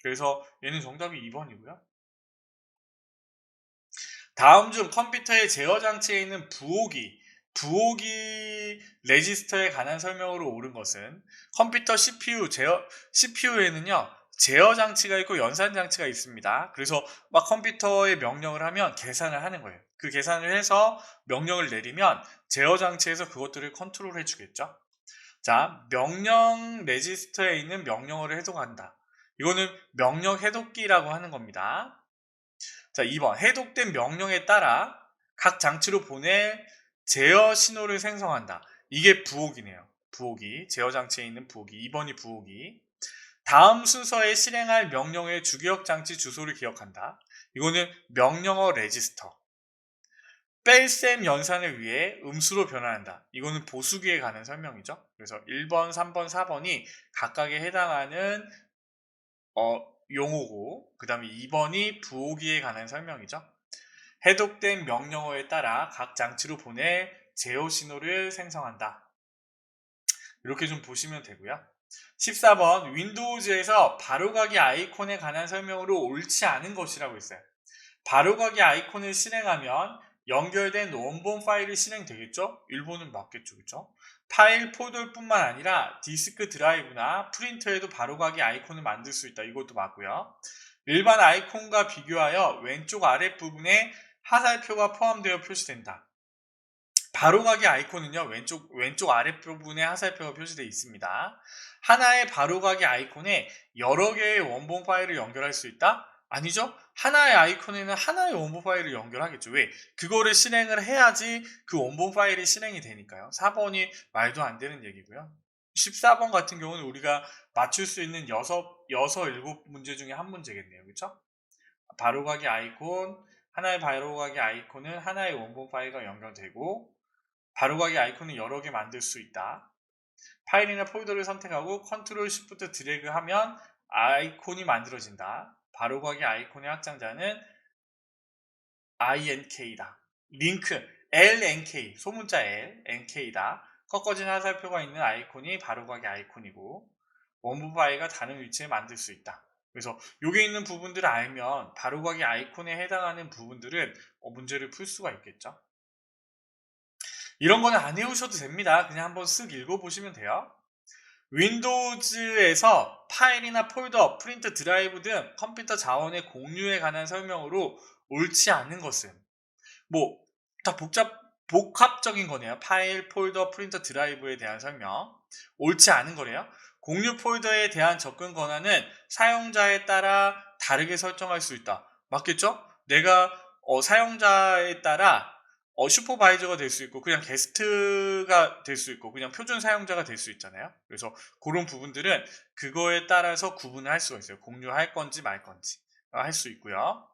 그래서 얘는 정답이 2번이고요. 다음 중 컴퓨터의 제어 장치에 있는 부호기 레지스터에 관한 설명으로 옳은 것은 컴퓨터 CPU에는요, 제어 장치가 있고 연산 장치가 있습니다. 그래서 막 컴퓨터에 명령을 하면 계산을 하는 거예요. 그 계산을 해서 명령을 내리면 제어 장치에서 그것들을 컨트롤 해주겠죠. 자, 명령 레지스터에 있는 명령어를 해독한다. 이거는 명령 해독기라고 하는 겁니다. 자, 2번. 해독된 명령에 따라 각 장치로 보낼 제어 신호를 생성한다. 이게 부호기네요. 부호기. 제어 장치에 있는 부호기. 2번이 부호기. 다음 순서에 실행할 명령의 주기억 장치 주소를 기억한다. 이거는 명령어 레지스터. 뺄셈 연산을 위해 음수로 변환한다. 이거는 보수기에 관한 설명이죠. 그래서 1번, 3번, 4번이 각각에 해당하는 용어고, 그 다음에 2번이 부호기에 관한 설명이죠. 해독된 명령어에 따라 각 장치로 보낼 제어 신호를 생성한다. 이렇게 좀 보시면 되고요. 14번 윈도우즈에서 바로가기 아이콘에 관한 설명으로 옳지 않은 것이라고 있어요. 바로가기 아이콘을 실행하면 연결된 원본 파일이 실행되겠죠? 1번은 맞겠죠, 그렇죠? 파일 폴더뿐만 아니라 디스크 드라이브나 프린터에도 바로가기 아이콘을 만들 수 있다. 이것도 맞고요. 일반 아이콘과 비교하여 왼쪽 아랫부분에 화살표가 포함되어 표시된다. 바로가기 아이콘은요, 왼쪽 아랫부분에 화살표가 표시되어 있습니다. 하나의 바로가기 아이콘에 여러 개의 원본 파일을 연결할 수 있다? 아니죠? 하나의 아이콘에는 하나의 원본 파일을 연결하겠죠. 왜? 그거를 실행을 해야지 그 원본 파일이 실행이 되니까요. 4번이 말도 안 되는 얘기고요. 14번 같은 경우는 우리가 맞출 수 있는 7문제 중에 한 문제겠네요. 그렇죠? 바로가기 아이콘, 하나의 바로가기 아이콘은 하나의 원본 파일과 연결되고, 바로가기 아이콘은 여러 개 만들 수 있다. 파일이나 폴더를 선택하고 컨트롤 시프트 드래그 하면 아이콘이 만들어진다. 바로가기 아이콘의 확장자는 INK다. 링크 LNK, 소문자 L, NK다. 꺾어진 화살표가 있는 아이콘이 바로가기 아이콘이고, 원본 파일과 다른 위치에 만들 수 있다. 그래서 여기 있는 부분들을 알면 바로가기 아이콘에 해당하는 부분들은 문제를 풀 수가 있겠죠. 이런 거는 안 외우셔도 됩니다. 그냥 한번 쓱 읽어보시면 돼요. 윈도우즈에서 파일이나 폴더, 프린트 드라이브 등 컴퓨터 자원의 공유에 관한 설명으로 옳지 않은 것은 다 복합적인 거네요. 파일, 폴더, 프린터 드라이브에 대한 설명. 옳지 않은 거래요. 공유 폴더에 대한 접근 권한은 사용자에 따라 다르게 설정할 수 있다. 맞겠죠? 내가 사용자에 따라 슈퍼바이저가 될 수 있고 그냥 게스트가 될 수 있고 그냥 표준 사용자가 될 수 있잖아요. 그래서 그런 부분들은 그거에 따라서 구분을 할 수가 있어요. 공유할 건지 말 건지 할 수 있고요.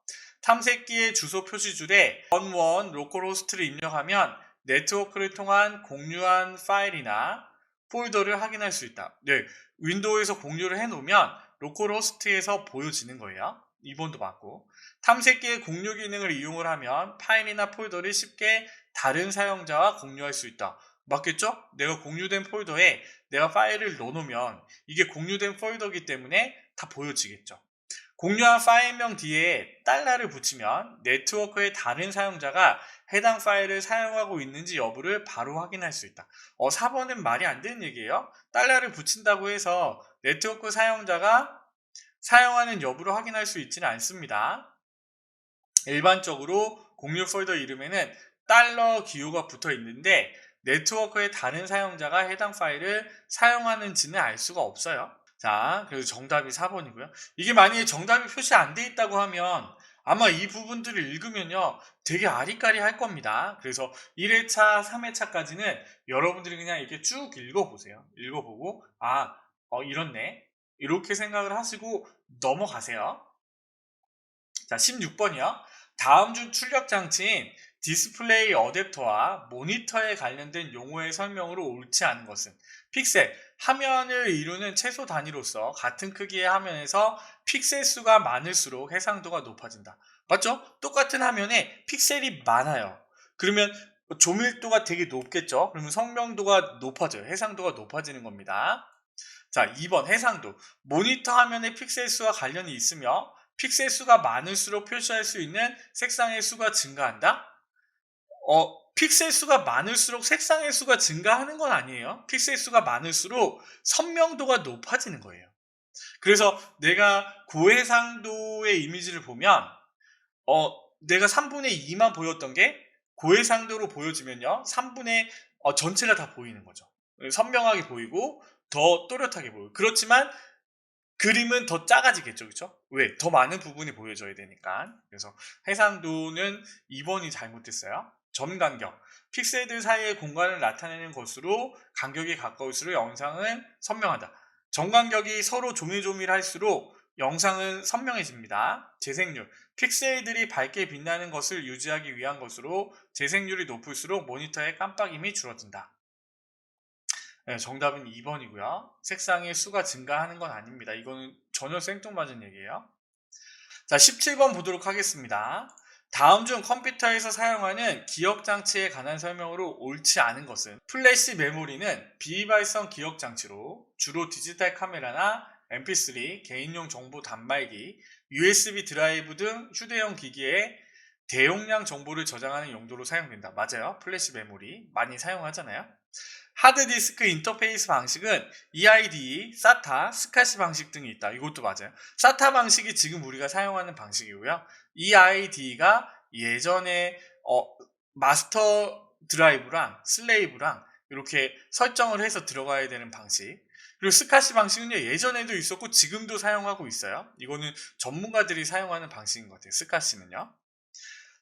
탐색기의 주소 표시줄에 원원 로컬호스트를 입력하면 네트워크를 통한 공유한 파일이나 폴더를 확인할 수 있다. 네, 윈도우에서 공유를 해놓으면 로컬호스트에서 보여지는 거예요. 2번도 맞고, 탐색기의 공유 기능을 이용을 하면 파일이나 폴더를 쉽게 다른 사용자와 공유할 수 있다. 맞겠죠? 내가 공유된 폴더에 내가 파일을 넣어놓으면 이게 공유된 폴더이기 때문에 다 보여지겠죠. 공유한 파일명 뒤에 달러를 붙이면 네트워크의 다른 사용자가 해당 파일을 사용하고 있는지 여부를 바로 확인할 수 있다. 4번은 말이 안 되는 얘기예요. 달러를 붙인다고 해서 네트워크 사용자가 사용하는 여부를 확인할 수 있지는 않습니다. 일반적으로 공유 폴더 이름에는 달러 기호가 붙어 있는데 네트워크의 다른 사용자가 해당 파일을 사용하는지는 알 수가 없어요. 자, 그래서 정답이 4번이고요. 이게 만약에 정답이 표시 안 돼 있다고 하면 아마 이 부분들을 읽으면요, 되게 아리까리할 겁니다. 그래서 1회차, 3회차까지는 여러분들이 그냥 이렇게 쭉 읽어보세요. 읽어보고, 이렇네. 이렇게 생각을 하시고 넘어가세요. 자, 16번이요. 다음 중 출력 장치인 디스플레이 어댑터와 모니터에 관련된 용어의 설명으로 옳지 않은 것은 픽셀, 화면을 이루는 최소 단위로서 같은 크기의 화면에서 픽셀 수가 많을수록 해상도가 높아진다. 맞죠? 똑같은 화면에 픽셀이 많아요. 그러면 조밀도가 되게 높겠죠? 그러면 선명도가 높아져요. 해상도가 높아지는 겁니다. 자, 2번 해상도. 모니터 화면의 픽셀 수와 관련이 있으며 픽셀 수가 많을수록 표시할 수 있는 색상의 수가 증가한다? 픽셀 수가 많을수록 색상의 수가 증가하는 건 아니에요. 픽셀 수가 많을수록 선명도가 높아지는 거예요. 그래서 내가 고해상도의 이미지를 보면 내가 3분의 2만 보였던 게 고해상도로 보여지면요, 3분의 전체가 다 보이는 거죠. 선명하게 보이고 더 또렷하게 보이고. 그렇지만 그림은 더 작아지겠죠, 그렇죠? 왜? 더 많은 부분이 보여져야 되니까. 그래서 해상도는 2번이 잘못됐어요. 점 간격. 픽셀들 사이의 공간을 나타내는 것으로 간격이 가까울수록 영상은 선명하다. 점 간격이 서로 조밀조밀할수록 영상은 선명해집니다. 재생률. 픽셀들이 밝게 빛나는 것을 유지하기 위한 것으로 재생률이 높을수록 모니터의 깜빡임이 줄어든다. 네, 정답은 2번이고요. 색상의 수가 증가하는 건 아닙니다. 이거는 전혀 생뚱맞은 얘기예요. 자, 17번 보도록 하겠습니다. 다음 중 컴퓨터에서 사용하는 기억장치에 관한 설명으로 옳지 않은 것은 플래시 메모리는 비이발성 기억장치로 주로 디지털 카메라나 mp3, 개인용 정보 단말기, USB 드라이브 등 휴대용 기기에 대용량 정보를 저장하는 용도로 사용된다. 맞아요. 플래시 메모리 많이 사용하잖아요. 하드디스크 인터페이스 방식은 EIDE, SATA, 스카시 방식 등이 있다. 이것도 맞아요. SATA 방식이 지금 우리가 사용하는 방식이고요. EIDE가 예전에 마스터 드라이브랑 슬레이브랑 이렇게 설정을 해서 들어가야 되는 방식. 그리고 스카시 방식은요, 예전에도 있었고 지금도 사용하고 있어요. 이거는 전문가들이 사용하는 방식인 것 같아요. 스카시는요.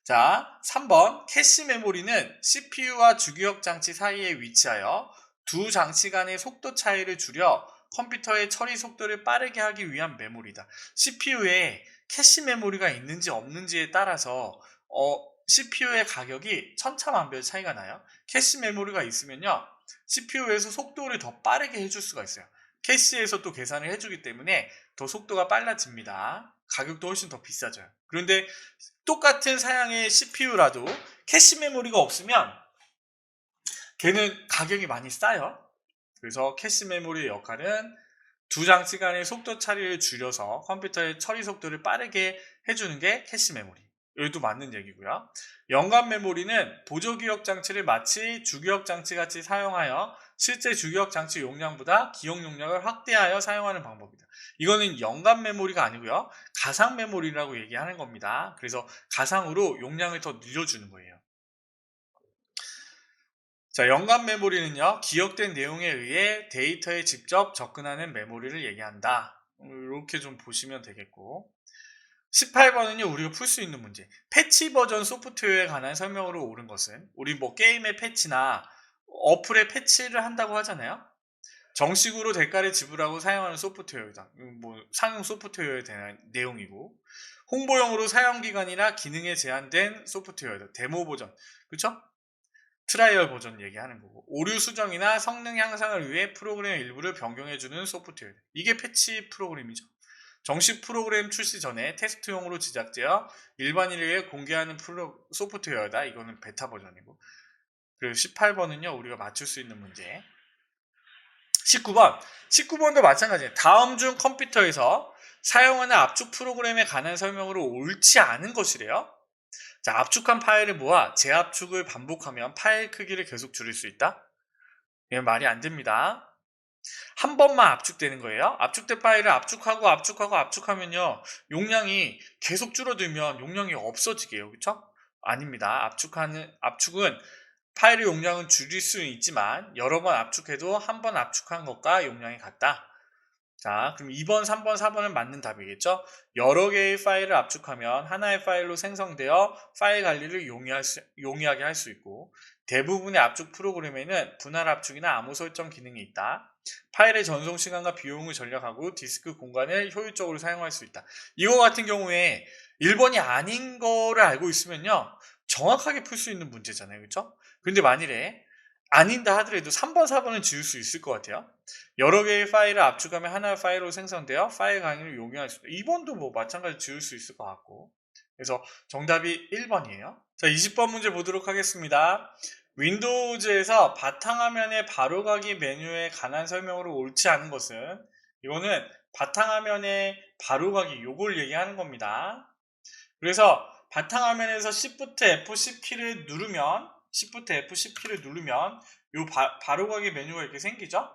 자, 3번 캐시 메모리는 CPU와 주기억 장치 사이에 위치하여 두 장치 간의 속도 차이를 줄여 컴퓨터의 처리 속도를 빠르게 하기 위한 메모리다. CPU에 캐시 메모리가 있는지 없는지에 따라서 CPU의 가격이 천차만별 차이가 나요. 캐시 메모리가 있으면요, CPU에서 속도를 더 빠르게 해줄 수가 있어요. 캐시에서 또 계산을 해주기 때문에 더 속도가 빨라집니다. 가격도 훨씬 더 비싸져요. 그런데 똑같은 사양의 CPU라도 캐시 메모리가 없으면 걔는 가격이 많이 싸요. 그래서 캐시 메모리의 역할은 두 장치 간의 속도 차이를 줄여서 컴퓨터의 처리 속도를 빠르게 해주는 게 캐시 메모리. 여기도 맞는 얘기고요. 연관 메모리는 보조기억 장치를 마치 주기억 장치 같이 사용하여 실제 주기억 장치 용량보다 기억 용량을 확대하여 사용하는 방법이다. 이거는 연관 메모리가 아니고요, 가상 메모리라고 얘기하는 겁니다. 그래서 가상으로 용량을 더 늘려주는 거예요. 자, 연관 메모리는요, 기억된 내용에 의해 데이터에 직접 접근하는 메모리를 얘기한다. 이렇게 좀 보시면 되겠고, 18번은요, 우리가 풀 수 있는 문제. 패치 버전 소프트웨어에 관한 설명으로 옳은 것은, 우리 뭐 게임의 패치나 어플의 패치를 한다고 하잖아요. 정식으로 대가를 지불하고 사용하는 소프트웨어이다. 뭐 상용 소프트웨어에 대한 내용이고, 홍보용으로 사용기간이나 기능에 제한된 소프트웨어이다. 데모 버전, 그쵸? 트라이얼 버전 얘기하는 거고, 오류 수정이나 성능 향상을 위해 프로그램 일부를 변경해주는 소프트웨어, 이게 패치 프로그램이죠. 정식 프로그램 출시 전에 테스트용으로 제작되어 일반인에게 공개하는 소프트웨어다. 이거는 베타 버전이고. 그리고 18번은요, 우리가 맞출 수 있는 문제. 19번도 마찬가지예요. 다음 중 컴퓨터에서 사용하는 압축 프로그램에 관한 설명으로 옳지 않은 것이래요. 자, 압축한 파일을 모아 재압축을 반복하면 파일 크기를 계속 줄일 수 있다? 이건 말이 안 됩니다. 한 번만 압축되는 거예요. 압축된 파일을 압축하면요, 용량이 계속 줄어들면 용량이 없어지게요. 그쵸? 아닙니다. 압축은 파일의 용량은 줄일 수는 있지만 여러 번 압축해도 한 번 압축한 것과 용량이 같다. 자, 그럼 2번, 3번, 4번은 맞는 답이겠죠? 여러 개의 파일을 압축하면 하나의 파일로 생성되어 파일 관리를 용이하게 할 수 있고, 대부분의 압축 프로그램에는 분할 압축이나 암호 설정 기능이 있다. 파일의 전송 시간과 비용을 절약하고 디스크 공간을 효율적으로 사용할 수 있다. 이거 같은 경우에 1번이 아닌 거를 알고 있으면요, 정확하게 풀 수 있는 문제잖아요. 그렇죠? 근데 만일에 아닌다 하더라도 3번, 4번은 지울 수 있을 것 같아요. 여러 개의 파일을 압축하면 하나의 파일로 생성되어 파일 강의를 용이할 수 있다. 2번도 뭐 마찬가지로 지울 수 있을 것 같고. 그래서 정답이 1번이에요. 자, 20번 문제 보도록 하겠습니다. 윈도우즈에서 바탕화면의 바로가기 메뉴에 관한 설명으로 옳지 않은 것은, 이거는 바탕화면의 바로가기 요걸 얘기하는 겁니다. 그래서 바탕화면에서 Shift F10 키를 누르면 Shift F10 키를 누르면 요 바로가기 메뉴가 이렇게 생기죠.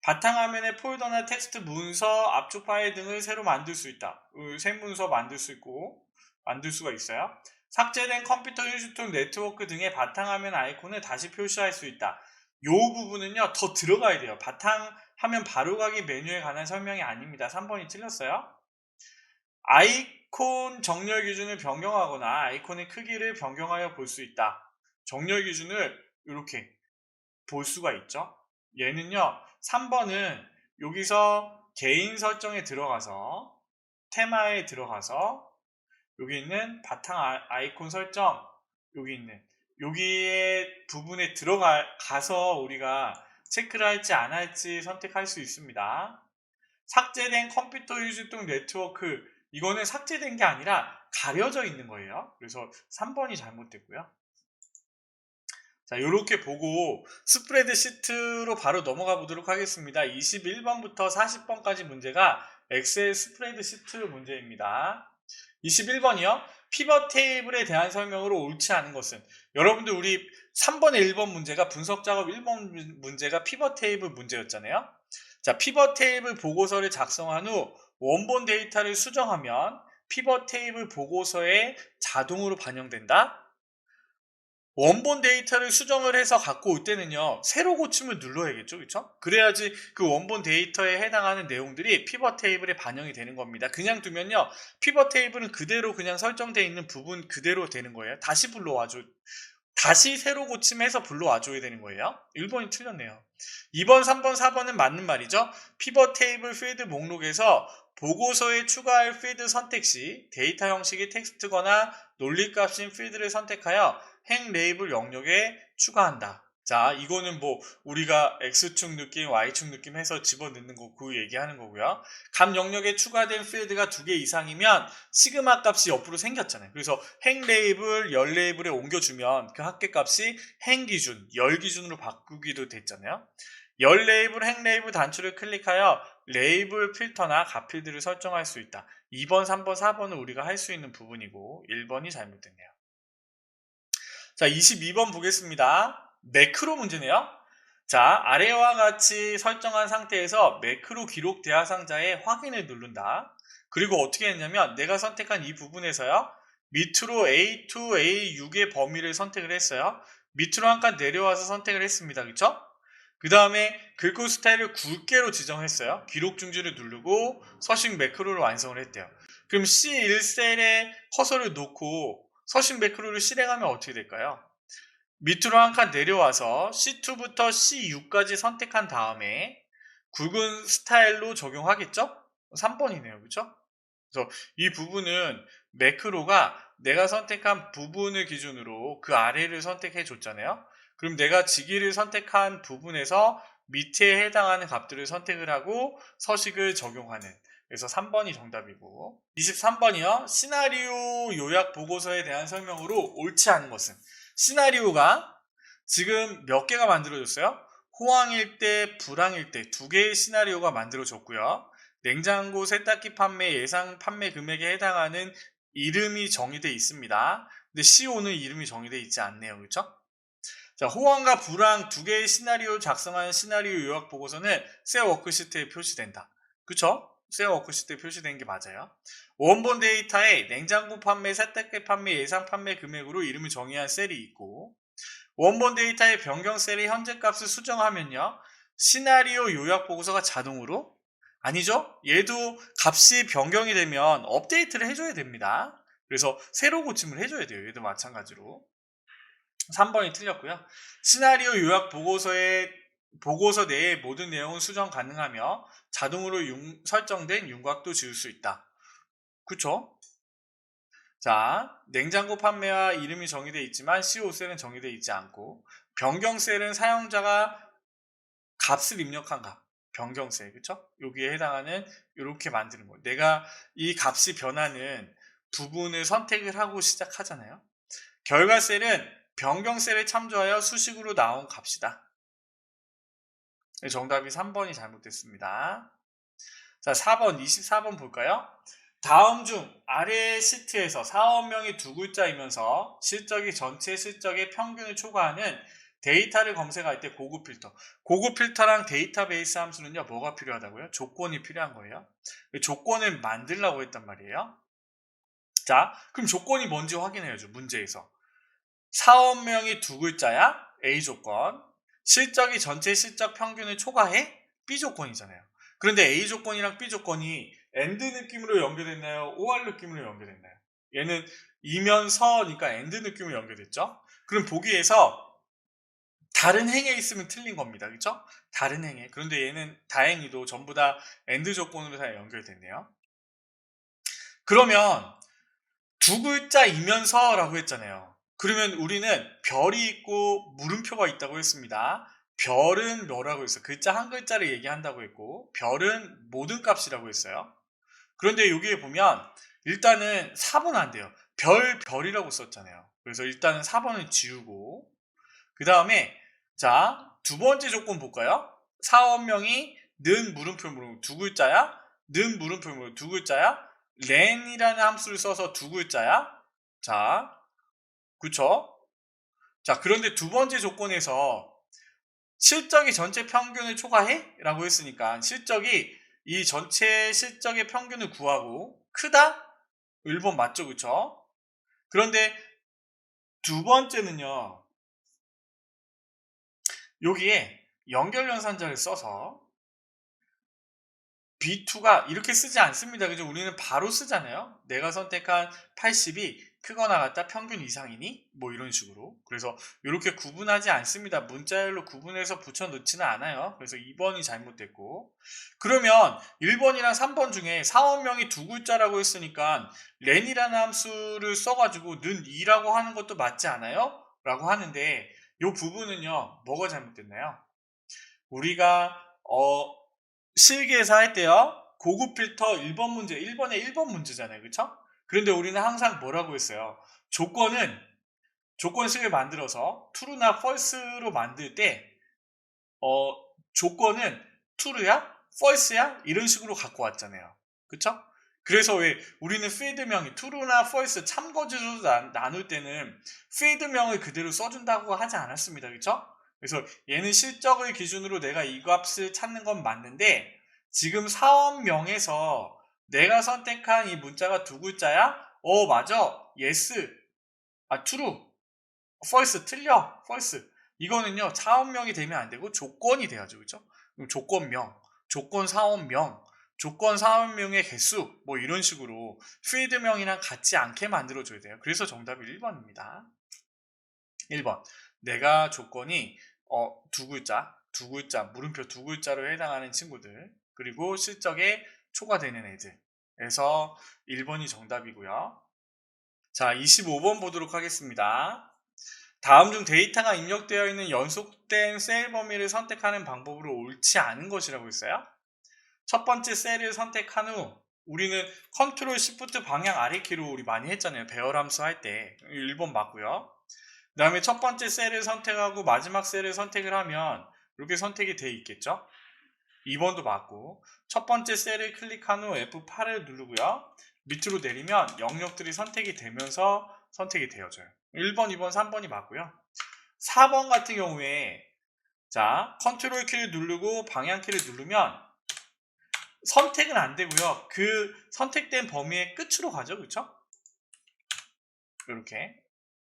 바탕화면에 폴더나 텍스트, 문서, 압축 파일 등을 새로 만들 수 있다. 새 문서 만들 수 있고 만들 수가 있어요. 삭제된 컴퓨터 휴대폰 네트워크 등의 바탕화면 아이콘을 다시 표시할 수 있다. 요 부분은요 더 들어가야 돼요. 바탕화면 바로가기 메뉴에 관한 설명이 아닙니다. 3번이 틀렸어요. 아이콘 정렬 기준을 변경하거나 아이콘의 크기를 변경하여 볼 수 있다. 정렬 기준을 이렇게 볼 수가 있죠. 얘는요 3번은 여기서 개인 설정에 들어가서 테마에 들어가서 여기 있는 바탕 아이콘 설정, 여기 있는 여기에 부분에 들어가서 우리가 체크를 할지 안 할지 선택할 수 있습니다. 삭제된 컴퓨터 휴대용 네트워크, 이거는 삭제된 게 아니라 가려져 있는 거예요. 그래서 3번이 잘못됐고요. 자, 이렇게 보고 스프레드 시트로 바로 넘어가 보도록 하겠습니다. 21번부터 40번까지 문제가 엑셀 스프레드 시트 문제입니다. 21번이요. 피벗 테이블에 대한 설명으로 옳지 않은 것은, 여러분들 우리 3번의 1번 문제가 분석 작업 1번 문제가 피벗 테이블 문제였잖아요. 자, 피벗 테이블 보고서를 작성한 후 원본 데이터를 수정하면 피벗 테이블 보고서에 자동으로 반영된다. 원본 데이터를 수정을 해서 갖고 올 때는요 새로 고침을 눌러야겠죠, 그렇죠? 그래야지 그 원본 데이터에 해당하는 내용들이 피벗 테이블에 반영이 되는 겁니다. 그냥 두면요 피벗 테이블은 그대로 그냥 설정되어 있는 부분 그대로 되는 거예요. 다시 불러와줘, 다시 새로 고침해서 불러와줘야 되는 거예요. 1번이 틀렸네요. 2번, 3번, 4번은 맞는 말이죠. 피벗 테이블 필드 목록에서 보고서에 추가할 필드 선택 시 데이터 형식이 텍스트거나 논리값인 필드를 선택하여 행 레이블 영역에 추가한다. 자, 이거는 뭐 우리가 X축 느낌, Y축 느낌 해서 집어넣는 거 그 얘기하는 거고요. 감 영역에 추가된 필드가 2개 이상이면 시그마 값이 옆으로 생겼잖아요. 그래서 행 레이블, 열 레이블에 옮겨주면 그 합계 값이 행 기준, 열 기준으로 바꾸기도 됐잖아요. 열 레이블, 행 레이블 단추를 클릭하여 레이블 필터나 값필드를 설정할 수 있다. 2번, 3번, 4번은 우리가 할 수 있는 부분이고 1번이 잘못됐네요. 자, 22번 보겠습니다. 매크로 문제네요. 자, 아래와 같이 설정한 상태에서 매크로 기록 대화 상자에 확인을 누른다. 그리고 어떻게 했냐면 내가 선택한 이 부분에서요. 밑으로 A2, A6의 범위를 선택을 했어요. 밑으로 한 칸 내려와서 선택을 했습니다. 그쵸? 그 다음에 글꼴 스타일을 굵게로 지정했어요. 기록 중지를 누르고 서식 매크로를 완성을 했대요. 그럼 C1셀에 커서를 놓고 서식 매크로를 실행하면 어떻게 될까요? 밑으로 한 칸 내려와서 C2부터 C6까지 선택한 다음에 굵은 스타일로 적용하겠죠? 3번이네요. 그렇죠? 그래서 이 부분은 매크로가 내가 선택한 부분을 기준으로 그 아래를 선택해 줬잖아요. 그럼 내가 지기를 선택한 부분에서 밑에 해당하는 값들을 선택을 하고 서식을 적용하는, 그래서 3번이 정답이고, 23번이요. 시나리오 요약 보고서에 대한 설명으로 옳지 않은 것은, 시나리오가 지금 몇 개가 만들어졌어요? 호황일 때, 불황일 때 2개의 시나리오가 만들어졌고요. 냉장고 세탁기 판매 예상 판매 금액에 해당하는 이름이 정의되어 있습니다. 근데 CO는 이름이 정의되어 있지 않네요. 그렇죠? 자, 호황과 불황 2개의 시나리오 작성한 시나리오 요약 보고서는 셀 워크시트에 표시된다. 그쵸? 셀 워크시트에 표시된 게 맞아요. 원본 데이터에 냉장고 판매, 세탁기 판매, 예상 판매 금액으로 이름을 정의한 셀이 있고, 원본 데이터의 변경 셀의 현재 값을 수정하면요 시나리오 요약 보고서가 자동으로 아니죠? 얘도 값이 변경이 되면 업데이트를 해줘야 됩니다. 그래서 새로 고침을 해줘야 돼요. 얘도 마찬가지로. 3번이 틀렸고요. 시나리오 요약 보고서 내의 모든 내용은 수정 가능하며 자동으로 설정된 윤곽도 지울 수 있다. 그쵸? 자, 냉장고 판매와 이름이 정의되어 있지만 CO셀은 정의되어 있지 않고, 변경셀은 사용자가 값을 입력한 값, 변경셀, 그쵸? 여기에 해당하는 이렇게 만드는 거예요. 내가 이 값이 변하는 부분을 선택을 하고 시작하잖아요. 결과셀은 변경셀을 참조하여 수식으로 나온 값이다. 정답이 3번이 잘못됐습니다. 자, 4번, 24번 볼까요? 다음 중 아래 시트에서 사업명이 두 글자이면서 실적이 전체 실적의 평균을 초과하는 데이터를 검색할 때 고급 필터. 고급 필터랑 데이터베이스 함수는요, 뭐가 필요하다고요? 조건이 필요한 거예요. 조건을 만들라고 했단 말이에요. 자, 그럼 조건이 뭔지 확인해야죠, 문제에서. 사업명이 두 글자야? A 조건. 실적이 전체 실적 평균을 초과해? B 조건이잖아요. 그런데 A 조건이랑 B 조건이 AND 느낌으로 연결됐나요? OR 느낌으로 연결됐나요? 얘는 이면서니까 AND 느낌으로 연결됐죠? 그럼 보기에서 다른 행에 있으면 틀린 겁니다. 그렇죠? 다른 행에. 그런데 얘는 다행히도 전부 다 AND 조건으로 다 연결됐네요. 그러면 두 글자이면서라고 했잖아요. 그러면 우리는 별이 있고 물음표가 있다고 했습니다. 별은 뭐라고 했어요? 글자 한 글자를 얘기한다고 했고, 별은 모든 값이라고 했어요. 그런데 여기에 보면 일단은 4번 안 돼요. 별이라고 썼잖아요. 그래서 일단은 4번을 지우고, 그 다음에 자, 두 번째 조건 볼까요? 사업명이 는 물음표 두 글자야? 는 물음표 두 글자야? 렌이라는 함수를 써서 두 글자야? 자, 그쵸? 자, 그런데 두 번째 조건에서 실적이 전체 평균을 초과해? 라고 했으니까 실적이 이 전체 실적의 평균을 구하고 크다? 1번 맞죠? 그쵸? 그런데 두 번째는요, 여기에 연결연산자를 써서 B2가 이렇게 쓰지 않습니다. 그죠? 우리는 바로 쓰잖아요. 내가 선택한 80이 크거나 같다 평균 이상이니? 뭐 이런 식으로. 그래서 이렇게 구분하지 않습니다. 문자열로 구분해서 붙여 넣지는 않아요. 그래서 2번이 잘못됐고. 그러면 1번이랑 3번 중에 사업명이 두 글자라고 했으니까 렌이라는 함수를 써가지고 는 2라고 하는 것도 맞지 않아요? 라고 하는데 이 부분은요. 뭐가 잘못됐나요? 우리가 실기에서 할 때요. 고급 필터 1번 문제, 1번에 1번 문제잖아요. 그쵸? 그런데 우리는 항상 뭐라고 했어요? 조건식을 만들어서 true나 false로 만들 때 조건은 true야? false야? 이런 식으로 갖고 왔잖아요. 그쵸? 그래서 왜 우리는 필드명이 true나 false 참고지수 나눌 때는 필드명을 그대로 써준다고 하지 않았습니다. 그쵸? 그래서 얘는 실적을 기준으로 내가 이 값을 찾는 건 맞는데 지금 사업명에서 내가 선택한 이 문자가 두 글자야? 맞아. yes. true. false. 틀려. false. 이거는요, 사업명이 되면 안 되고 조건이 돼야죠. 그죠? 그럼 조건명, 조건 사업명, 조건 사업명의 개수, 뭐 이런 식으로 필드명이랑 같지 않게 만들어줘야 돼요. 그래서 정답이 1번입니다. 1번. 내가 조건이 두 글자, 물음표 두 글자로 해당하는 친구들, 그리고 실적에 초과되는 애들. 그래서 1번이 정답이고요. 자, 25번 보도록 하겠습니다. 다음 중 데이터가 입력되어 있는 연속된 셀 범위를 선택하는 방법으로 옳지 않은 것이라고 했어요. 첫 번째 셀을 선택한 후 우리는 컨트롤 시프트 방향 아래키로 우리 많이 했잖아요. 배열 함수 할 때. 1번 맞고요. 그 다음에 첫 번째 셀을 선택하고 마지막 셀을 선택을 하면 이렇게 선택이 돼 있겠죠. 2번도 맞고 첫 번째 셀을 클릭한 후 F8을 누르고요. 밑으로 내리면 영역들이 선택이 되면서 선택이 되어져요. 1번, 2번, 3번이 맞고요. 4번 같은 경우에 자, 컨트롤 키를 누르고 방향 키를 누르면 선택은 안 되고요. 그 선택된 범위의 끝으로 가죠. 그렇죠? 이렇게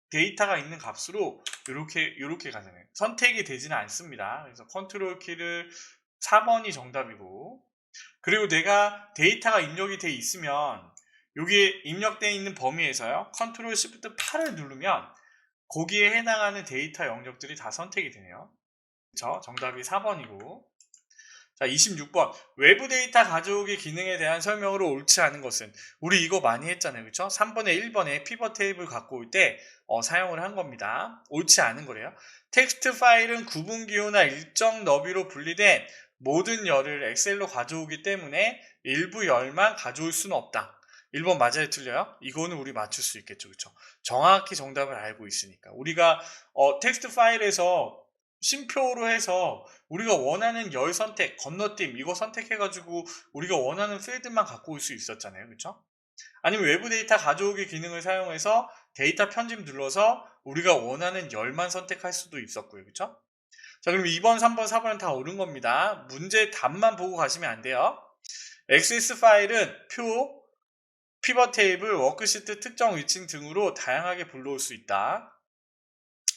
데이터가 있는 값으로 이렇게 가잖아요. 선택이 되지는 않습니다. 그래서 컨트롤 키를 4번이 정답이고 그리고 내가 데이터가 입력이 돼 있으면 여기에 입력되어 있는 범위에서요, 컨트롤 시프트 8을 누르면 거기에 해당하는 데이터 영역들이 다 선택이 되네요. 그쵸? 정답이 4번이고. 자, 26번. 외부 데이터 가져오기 기능에 대한 설명으로 옳지 않은 것은, 우리 이거 많이 했잖아요. 그쵸? 3번에 1번에 피벗 테이블 갖고 올 때 사용을 한 겁니다. 옳지 않은 거래요. 텍스트 파일은 구분 기호나 일정 너비로 분리된 모든 열을 엑셀로 가져오기 때문에 일부 열만 가져올 수는 없다. 1번 맞아요, 틀려요? 이거는 우리 맞출 수 있겠죠. 그쵸? 정확히 정답을 알고 있으니까. 우리가 텍스트 파일에서 쉼표로 해서 우리가 원하는 열 선택, 건너뛰기 이거 선택해가지고 우리가 원하는 필드만 갖고 올 수 있었잖아요. 그쵸? 아니면 외부 데이터 가져오기 기능을 사용해서 데이터 편집 눌러서 우리가 원하는 열만 선택할 수도 있었고요. 그쵸? 자, 그럼 2번, 3번, 4번은 다 옳은 겁니다. 문제 답만 보고 가시면 안 돼요. XS 파일은 표, 피벗 테이블, 워크시트, 특정 위치 등으로 다양하게 불러올 수 있다.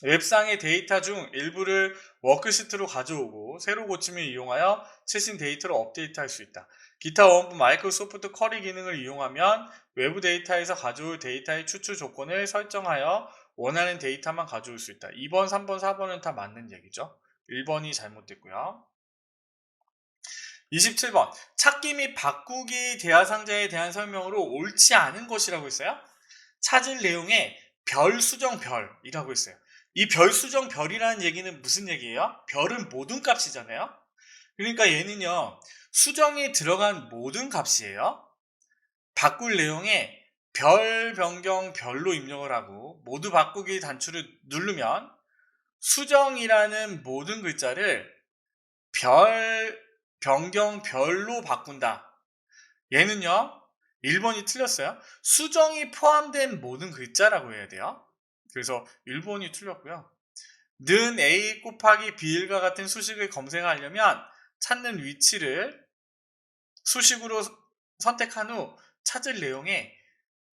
웹상의 데이터 중 일부를 워크시트로 가져오고 새로 고침을 이용하여 최신 데이터로 업데이트할 수 있다. 기타 원본 마이크로소프트 쿼리 기능을 이용하면 외부 데이터에서 가져올 데이터의 추출 조건을 설정하여 원하는 데이터만 가져올 수 있다. 2번, 3번, 4번은 다 맞는 얘기죠. 1번이 잘못됐고요. 27번. 찾기 및 바꾸기 대화 상자에 대한 설명으로 옳지 않은 것이라고 했어요. 찾을 내용에 별 수정 별이라고 했어요. 이 별 수정 별이라는 얘기는 무슨 얘기예요? 별은 모든 값이잖아요. 그러니까 얘는요, 수정이 들어간 모든 값이에요. 바꿀 내용에 별 변경 별로 입력을 하고 모두 바꾸기 단추를 누르면 수정이라는 모든 글자를 별 변경 별로 바꾼다. 얘는요, 1번이 틀렸어요. 수정이 포함된 모든 글자라고 해야 돼요. 그래서 1번이 틀렸고요. 는 A 곱하기 B일과 같은 수식을 검색하려면 찾는 위치를 수식으로 선택한 후 찾을 내용에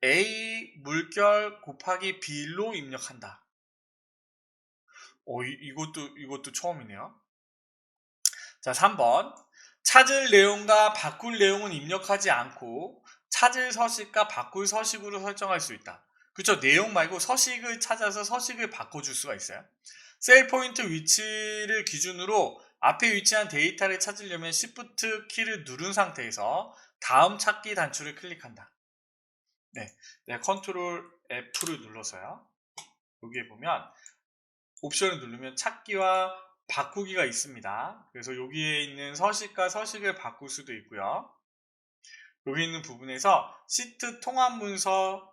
A 물결 곱하기 B로 입력한다. 이것도 처음이네요. 자, 3번. 찾을 내용과 바꿀 내용은 입력하지 않고 찾을 서식과 바꿀 서식으로 설정할 수 있다. 그렇죠? 내용 말고 서식을 찾아서 서식을 바꿔줄 수가 있어요. 셀 포인트 위치를 기준으로 앞에 위치한 데이터를 찾으려면 Shift 키를 누른 상태에서 다음 찾기 단추를 클릭한다. 네, 컨트롤 F를 눌러서요. 여기에 보면 옵션을 누르면 찾기와 바꾸기가 있습니다. 그래서 여기에 있는 서식과 서식을 바꿀 수도 있고요. 여기 있는 부분에서 시트 통합 문서,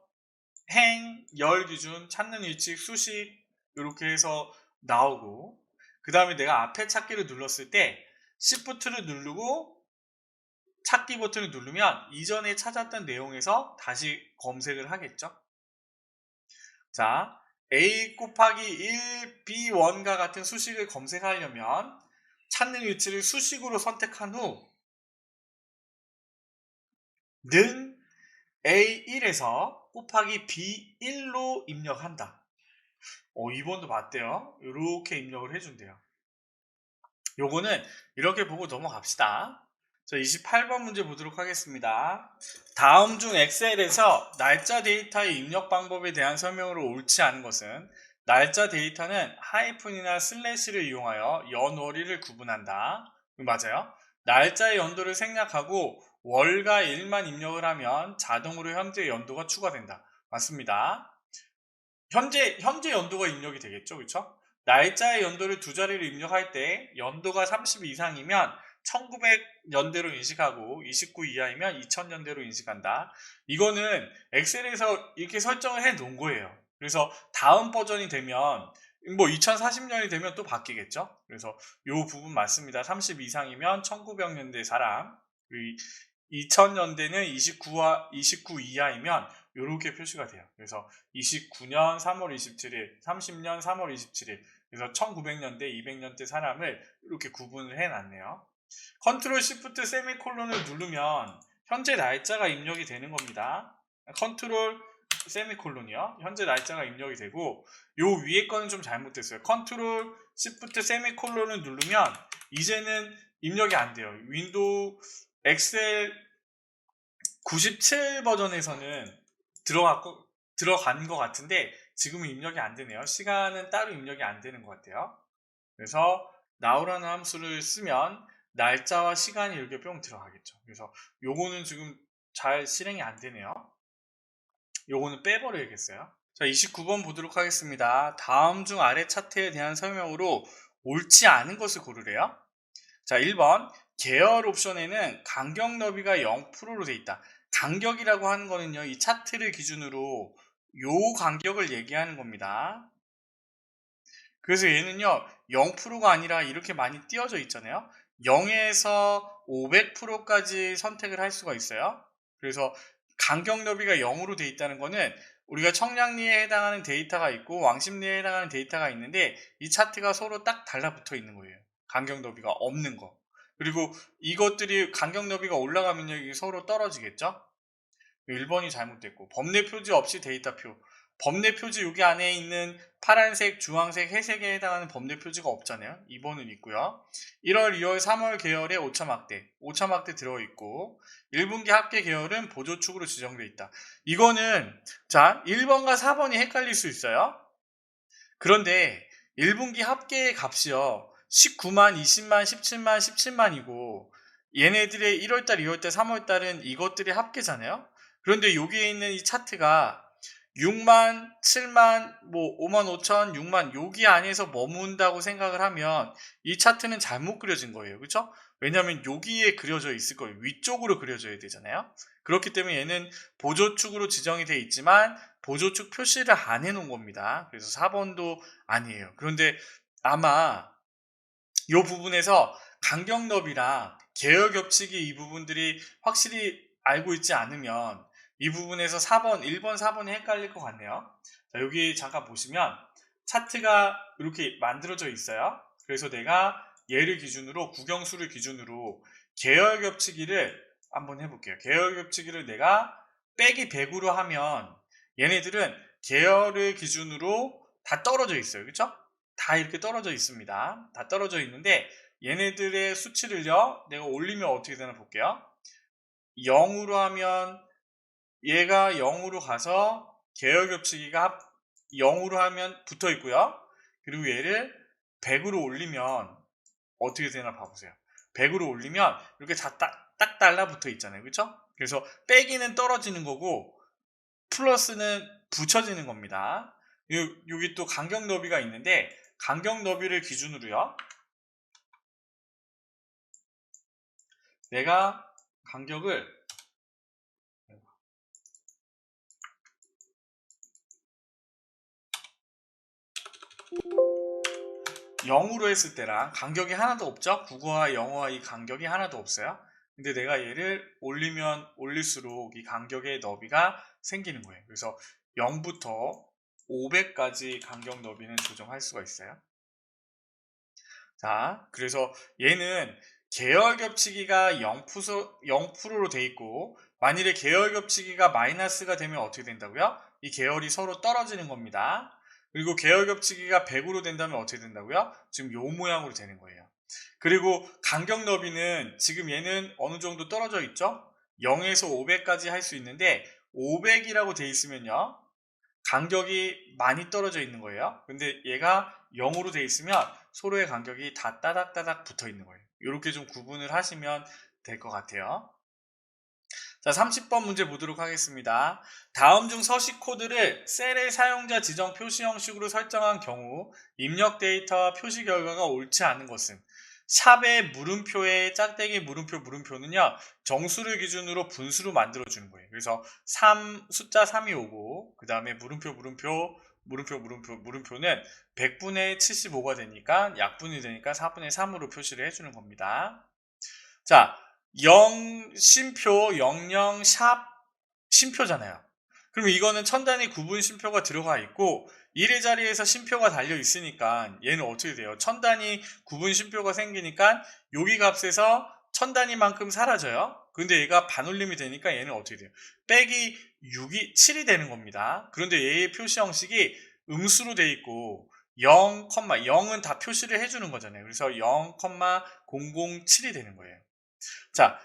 행, 열 기준, 찾는 위치, 수식 이렇게 해서 나오고, 그 다음에 내가 앞에 찾기를 눌렀을 때 Shift를 누르고 찾기 버튼을 누르면 이전에 찾았던 내용에서 다시 검색을 하겠죠. 자, A 곱하기 1, B1과 같은 수식을 검색하려면 찾는 위치를 수식으로 선택한 후 는 A1에서 곱하기 B1로 입력한다. 2번도 맞대요. 이렇게 입력을 해준대요. 요거는 이렇게 보고 넘어갑시다. 자, 28번 문제 보도록 하겠습니다. 다음 중 엑셀에서 날짜 데이터의 입력 방법에 대한 설명으로 옳지 않은 것은 날짜 데이터는 하이픈이나 슬래시를 이용하여 연월일을 구분한다. 맞아요. 날짜의 연도를 생략하고 월과 일만 입력을 하면 자동으로 현재 연도가 추가된다. 맞습니다. 현재 연도가 입력이 되겠죠. 그렇죠? 날짜의 연도를 두 자리를 입력할 때 연도가 30 이상이면 1900년대로 인식하고 29 이하이면 2000년대로 인식한다. 이거는 엑셀에서 이렇게 설정을 해 놓은 거예요. 그래서 다음 버전이 되면 뭐 2040년이 되면 또 바뀌겠죠. 그래서 요 부분 맞습니다. 30 이상이면 1900년대 사람, 2000년대는 29 이하이면 이렇게 표시가 돼요. 그래서 29년 3월 27일, 30년 3월 27일, 그래서 1900년대, 200년대 사람을 이렇게 구분을 해놨네요. 컨트롤 시프트 세미콜론을 누르면 현재 날짜가 입력이 되는 겁니다. 컨트롤 세미콜론이요. 현재 날짜가 입력이 되고, 요 위에 거는 좀 잘못됐어요. 컨트롤 시프트 세미콜론을 누르면 이제는 입력이 안 돼요. 윈도우 엑셀 97 버전에서는 들어간 것 같은데 지금은 입력이 안 되네요. 시간은 따로 입력이 안 되는 것 같아요. 그래서 now라는 함수를 쓰면 날짜와 시간이 이렇게 뿅 들어가겠죠. 그래서 요거는 지금 잘 실행이 안 되네요. 요거는 빼버려야겠어요. 자, 29번 보도록 하겠습니다. 다음 중 아래 차트에 대한 설명으로 옳지 않은 것을 고르래요. 자, 1번 계열 옵션에는 간격 너비가 0%로 돼 있다. 간격이라고 하는 거는요, 이 차트를 기준으로 요 간격을 얘기하는 겁니다. 그래서 얘는요 0%가 아니라 이렇게 많이 띄어져 있잖아요. 0에서 500%까지 선택을 할 수가 있어요. 그래서 간격 너비가 0으로 돼 있다는 거는 우리가 청량리에 해당하는 데이터가 있고 왕십리에 해당하는 데이터가 있는데 이 차트가 서로 딱 달라붙어 있는 거예요. 간격 너비가 없는 거. 그리고 이것들이 간격 너비가 올라가면요 이게 서로 떨어지겠죠. 1번이 잘못됐고 법내 표지 없이 데이터표. 법내 표지 여기 안에 있는 파란색, 주황색, 회색에 해당하는 법내 표지가 없잖아요. 2번은 있고요. 1월, 2월, 3월 계열에 오차 막대 들어있고 1분기 합계 계열은 보조축으로 지정되어 있다. 이거는 자 1번과 4번이 헷갈릴 수 있어요. 그런데 1분기 합계의 값이요 19만, 20만, 17만, 17만이고 얘네들의 1월달, 2월달, 3월달은 이것들이 합계잖아요. 그런데 여기에 있는 이 차트가 6만, 7만, 뭐 5만 5천, 6만 여기 안에서 머문다고 생각을 하면 이 차트는 잘못 그려진 거예요. 그렇죠? 왜냐하면 여기에 그려져 있을 거예요. 위쪽으로 그려져야 되잖아요. 그렇기 때문에 얘는 보조축으로 지정이 되어 있지만 보조축 표시를 안 해놓은 겁니다. 그래서 4번도 아니에요. 그런데 아마 이 부분에서 간격너비랑 계열 겹치기 이 부분들이 확실히 알고 있지 않으면 이 부분에서 4번, 1번, 4번이 헷갈릴 것 같네요. 자, 여기 잠깐 보시면 차트가 이렇게 만들어져 있어요. 그래서 내가 얘를 기준으로 국영수를 기준으로 계열 겹치기를 한번 해볼게요. 계열 겹치기를 내가 빼기 100으로 하면 얘네들은 계열을 기준으로 다 떨어져 있어요. 그렇죠? 다 이렇게 떨어져 있습니다. 다 떨어져 있는데 얘네들의 수치를요 내가 올리면 어떻게 되나 볼게요. 0으로 하면 얘가 0으로 가서 계열 겹치기가 0으로 하면 붙어 있고요. 그리고 얘를 100으로 올리면 어떻게 되나 봐보세요. 100으로 올리면 이렇게 딱 달라붙어 있잖아요. 그렇죠? 그래서 빼기는 떨어지는 거고 플러스는 붙여지는 겁니다. 여기 또 간격 너비가 있는데 간격 너비를 기준으로요. 내가 간격을 0으로 했을 때랑 간격이 하나도 없죠? 국어와 영어와 이 간격이 하나도 없어요. 근데 내가 얘를 올리면 올릴수록 이 간격의 너비가 생기는 거예요. 그래서 0부터 500까지 간격 너비는 조정할 수가 있어요. 자, 그래서 얘는 계열 겹치기가 0%로 돼 있고 만일에 계열 겹치기가 마이너스가 되면 어떻게 된다고요? 이 계열이 서로 떨어지는 겁니다. 그리고 계열 겹치기가 100으로 된다면 어떻게 된다고요? 지금 요 모양으로 되는 거예요. 그리고 간격 너비는 지금 얘는 어느 정도 떨어져 있죠? 0에서 500까지 할 수 있는데 500이라고 돼 있으면요. 간격이 많이 떨어져 있는 거예요. 근데 얘가 0으로 돼 있으면 서로의 간격이 다 따닥따닥 붙어 있는 거예요. 이렇게 좀 구분을 하시면 될 것 같아요. 자, 30번 문제 보도록 하겠습니다. 다음 중 서식 코드를 셀의 사용자 지정 표시 형식으로 설정한 경우 입력 데이터와 표시 결과가 옳지 않은 것은 샵의 물음표의 짝대기 물음표는요 정수를 기준으로 분수로 만들어 주는 거예요. 그래서 숫자 3이 오고 그 다음에 물음표는 100분의 75가 되니까 약분이 되니까 4분의 3으로 표시를 해주는 겁니다. 자, 0 쉼표 00 샵 쉼표잖아요. 그럼 이거는 천단위 구분 쉼표가 들어가 있고 1의 자리에서 쉼표가 달려 있으니까 얘는 어떻게 돼요? 천단위 구분 쉼표가 생기니까 여기 값에서 천단위만큼 사라져요. 근데 얘가 반올림이 되니까 얘는 어떻게 돼요? 빼기 6이 7이 되는 겁니다. 그런데 얘의 표시 형식이 음수로 돼 있고 0은 다 표시를 해주는 거잖아요. 그래서 0,007이 되는 거예요. 자,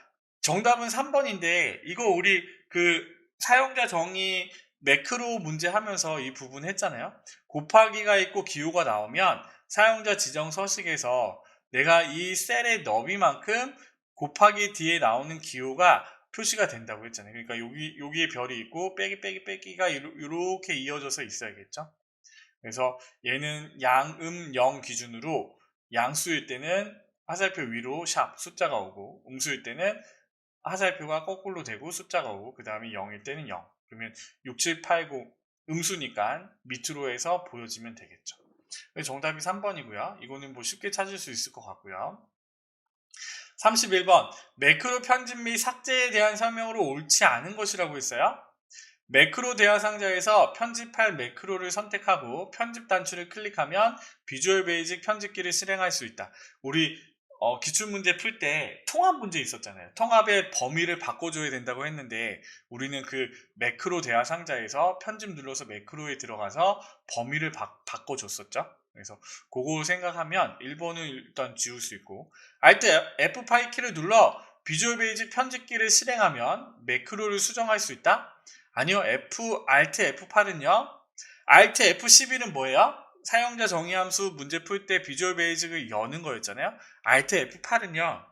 정답은 3번인데 이거 우리 그 사용자 정의 매크로 문제 하면서 이 부분 했잖아요. 곱하기가 있고 기호가 나오면 사용자 지정 서식에서 내가 이 셀의 너비만큼 곱하기 뒤에 나오는 기호가 표시가 된다고 했잖아요. 그러니까 여기에 별이 있고 빼기가 이렇게 이어져서 있어야겠죠. 그래서 얘는 양음 0 기준으로 양수일 때는 화살표 위로 샵 숫자가 오고 음수일 때는 화살표가 거꾸로 되고 숫자가 오고 그 다음에 0일 때는 0. 그러면 6, 7, 8, 9 음수니까 밑으로 해서 보여지면 되겠죠. 정답이 3번이고요. 이거는 뭐 쉽게 찾을 수 있을 것 같고요. 31번 매크로 편집 및 삭제에 대한 설명으로 옳지 않은 것이라고 했어요. 매크로 대화 상자에서 편집할 매크로를 선택하고 편집 단추를 클릭하면 비주얼 베이직 편집기를 실행할 수 있다. 우리 기출문제 풀 때 통합 문제 있었잖아요. 통합의 범위를 바꿔줘야 된다고 했는데 우리는 그 매크로 대화 상자에서 편집 눌러서 매크로에 들어가서 범위를 바꿔줬었죠. 그래서 그거 생각하면 1번은 일단 지울 수 있고 Alt F8 키를 눌러 비주얼 베이직 편집기를 실행하면 매크로를 수정할 수 있다? 아니요. Alt F8은요. Alt F11은 뭐예요? 사용자 정의함수 문제 풀 때 비주얼 베이직을 여는 거였잖아요. Alt F8은요.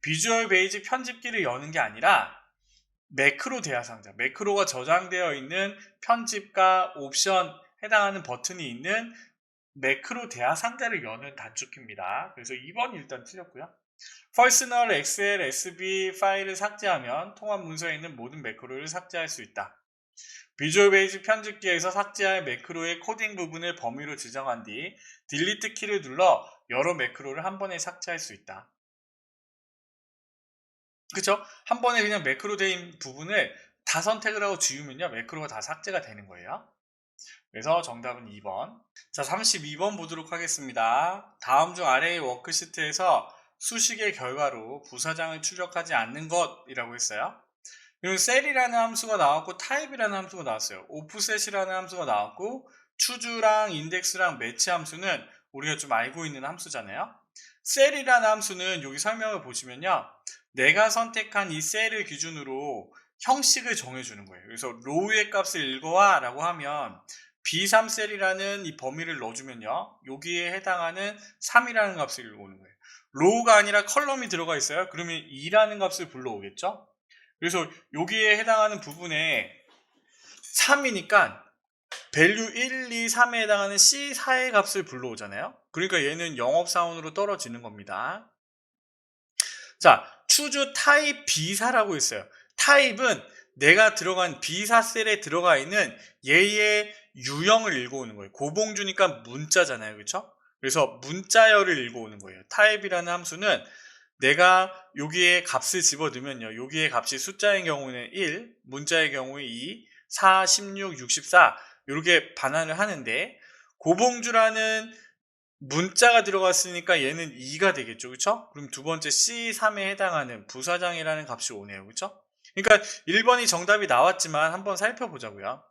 비주얼 베이직 편집기를 여는 게 아니라 매크로 대화 상자, 매크로가 저장되어 있는 편집과 옵션 해당하는 버튼이 있는 매크로 대화 상자를 여는 단축키입니다. 그래서 2번이 일단 틀렸고요. 퍼스널 엑셀 SB 파일을 삭제하면 통합 문서에 있는 모든 매크로를 삭제할 수 있다. 비주얼 베이직 편집기에서 삭제할 매크로의 코딩 부분을 범위로 지정한 뒤 딜리트 키를 눌러 여러 매크로를 한 번에 삭제할 수 있다. 그쵸? 한 번에 그냥 매크로 된 부분을 다 선택을 하고 지우면요 매크로가 다 삭제가 되는 거예요. 그래서 정답은 2번. 자, 32번 보도록 하겠습니다. 다음 중 아래의 워크시트에서 수식의 결과로 부사장을 출력하지 않는 것이라고 했어요. 그리고 셀이라는 함수가 나왔고 타입이라는 함수가 나왔어요. 오프셋이라는 함수가 나왔고 추주랑 인덱스랑 매치 함수는 우리가 좀 알고 있는 함수잖아요. 셀이라는 함수는 여기 설명을 보시면요. 내가 선택한 이 셀을 기준으로 형식을 정해주는 거예요. 그래서 로우의 값을 읽어와 라고 하면 B3셀이라는 이 범위를 넣어주면요. 여기에 해당하는 3이라는 값을 읽어오는 거예요. 로우가 아니라 컬럼이 들어가 있어요. 그러면 2라는 값을 불러오겠죠. 그래서 여기에 해당하는 부분에 3이니까 value 1, 2, 3에 해당하는 C4의 값을 불러오잖아요. 그러니까 얘는 영업사원으로 떨어지는 겁니다. 자, choose type B사라고 있어요. 타입은 내가 들어간 B사 셀에 들어가 있는 얘의 유형을 읽어오는 거예요. 고봉주니까 문자잖아요. 그렇죠? 그래서 문자열을 읽어오는 거예요. 타입이라는 함수는 내가 여기에 값을 집어넣으면요. 여기에 값이 숫자의 경우는 1, 문자의 경우에 2, 4, 16, 64 이렇게 반환을 하는데 고봉주라는 문자가 들어갔으니까 얘는 2가 되겠죠. 그쵸? 그럼 두 번째 C3에 해당하는 부사장이라는 값이 오네요. 그쵸? 그러니까 1번이 정답이 나왔지만 한번 살펴보자고요.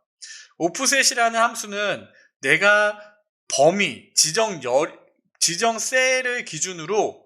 오프셋이라는 함수는 내가 범위, 지정 셀을 기준으로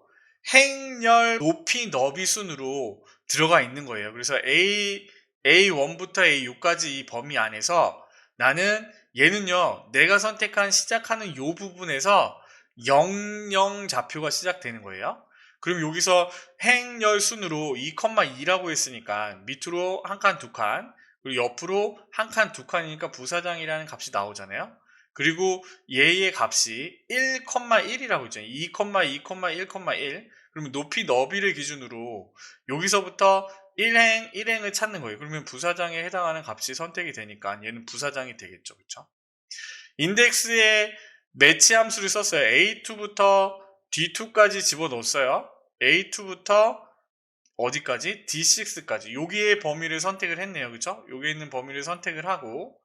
행렬, 높이, 너비 순으로 들어가 있는 거예요. 그래서 A1부터 A6까지 이 범위 안에서 나는 얘는요, 내가 선택한 시작하는 요 부분에서 00 좌표가 시작되는 거예요. 그럼 여기서 행렬 순으로 2,2라고 했으니까 밑으로 한 칸, 두 칸, 그리고 옆으로 한 칸, 두 칸이니까 부사장이라는 값이 나오잖아요. 그리고 얘의 값이 1,1이라고 했잖아요. 2, 2, 1,1. 그러면 높이, 너비를 기준으로 여기서부터 1행을 찾는 거예요. 그러면 부사장에 해당하는 값이 선택이 되니까 얘는 부사장이 되겠죠. 그쵸? 인덱스에 매치 함수를 썼어요. A2부터 D2까지 집어넣었어요. A2부터 어디까지? D6까지. 여기에 범위를 선택을 했네요. 그쵸? 여기에 있는 범위를 선택을 하고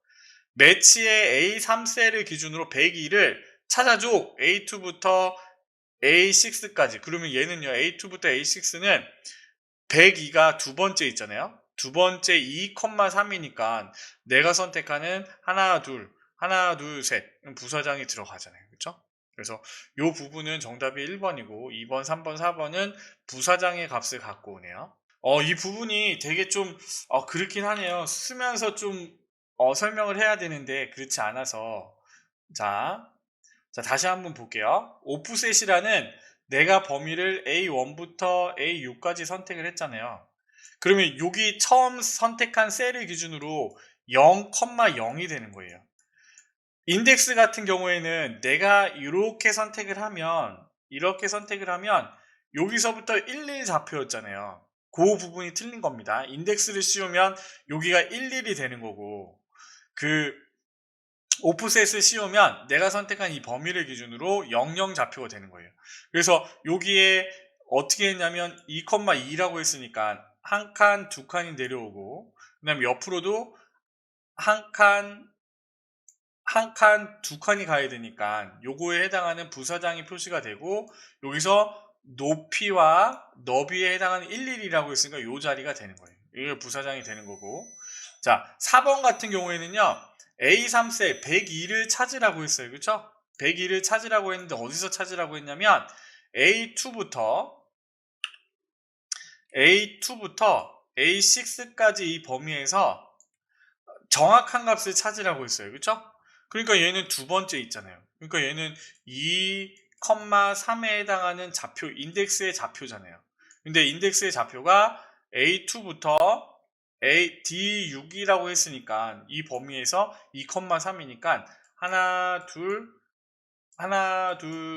매치의 A3셀을 기준으로 102를 찾아줘. A2부터 A6까지. 그러면 얘는요. A2부터 A6는 102가 두 번째 있잖아요. 두 번째 2,3이니까 내가 선택하는 하나, 둘, 셋 부사장이 들어가잖아요. 그렇죠? 그래서 이 부분은 정답이 1번이고 2번, 3번, 4번은 부사장의 값을 갖고 오네요. 이 부분이 되게 좀 그렇긴 하네요. 쓰면서 좀 설명을 해야 되는데 그렇지 않아서. 자, 다시 한번 볼게요. 오프셋이라는 내가 범위를 A1부터 A6까지 선택을 했잖아요. 그러면 여기 처음 선택한 셀을 기준으로 0,0이 되는 거예요. 인덱스 같은 경우에는 내가 이렇게 선택을 하면 여기서부터 11 좌표였잖아요. 그 부분이 틀린 겁니다. 인덱스를 씌우면 여기가 11이 되는 거고, 그 오프셋을 씌우면 내가 선택한 이 범위를 기준으로 00 좌표가 되는 거예요. 그래서 여기에 어떻게 했냐면 2,2라고 했으니까 한 칸, 두 칸이 내려오고, 그 다음에 옆으로도 한 칸, 두 칸이 가야 되니까 요거에 해당하는 부사장이 표시가 되고, 여기서 높이와 너비에 해당하는 11이라고 했으니까 요 자리가 되는 거예요. 이게 부사장이 되는 거고. 자, 4번 같은 경우에는요, A3셀 102를 찾으라고 했어요. 그쵸? 102를 찾으라고 했는데 어디서 찾으라고 했냐면 A2부터 A6까지 이 범위에서 정확한 값을 찾으라고 했어요. 그쵸? 그러니까 얘는 두 번째 있잖아요. 그러니까 얘는 2,3에 해당하는 좌표, 인덱스의 좌표잖아요. 근데 인덱스의 좌표가 A2부터 D6이라고 했으니까 이 범위에서 2,3이니까 하나, 둘,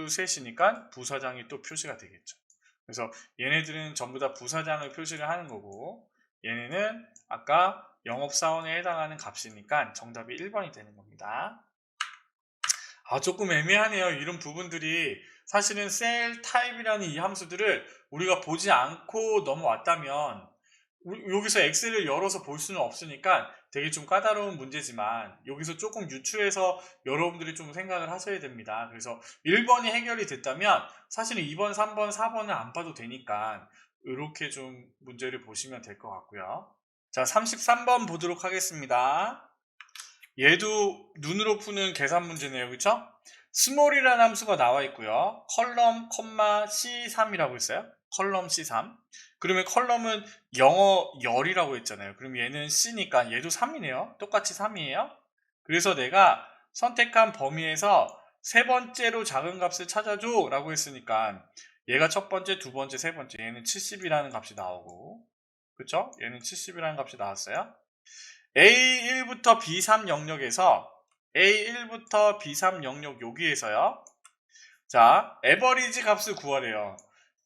셋이니까 부사장이 또 표시가 되겠죠. 그래서 얘네들은 전부 다 부사장을 표시를 하는 거고, 얘네는 아까 영업사원에 해당하는 값이니까 정답이 1번이 되는 겁니다. 조금 애매하네요. 이런 부분들이 사실은 셀 타입이라는 이 함수들을 우리가 보지 않고 넘어왔다면 여기서 엑셀을 열어서 볼 수는 없으니까 되게 좀 까다로운 문제지만 여기서 조금 유추해서 여러분들이 좀 생각을 하셔야 됩니다. 그래서 1번이 해결이 됐다면 사실은 2번, 3번, 4번은 안 봐도 되니까 이렇게 좀 문제를 보시면 될 것 같고요. 자, 33번 보도록 하겠습니다. 얘도 눈으로 푸는 계산 문제네요. 그쵸? 스몰이라는 함수가 나와 있고요. 컬럼, C3이라고 했어요. 컬럼 C3. 그러면 컬럼은 영어 열이라고 했잖아요. 그럼 얘는 C니까 얘도 3이네요. 똑같이 3이에요. 그래서 내가 선택한 범위에서 세 번째로 작은 값을 찾아줘 라고 했으니까 얘가 첫 번째, 두 번째, 세 번째. 얘는 70이라는 값이 나오고, 그쵸? 얘는 70이라는 값이 나왔어요. A1부터 B3 영역에서 A1부터 B3 영역 여기에서요. 자, 에버리지 값을 구하래요.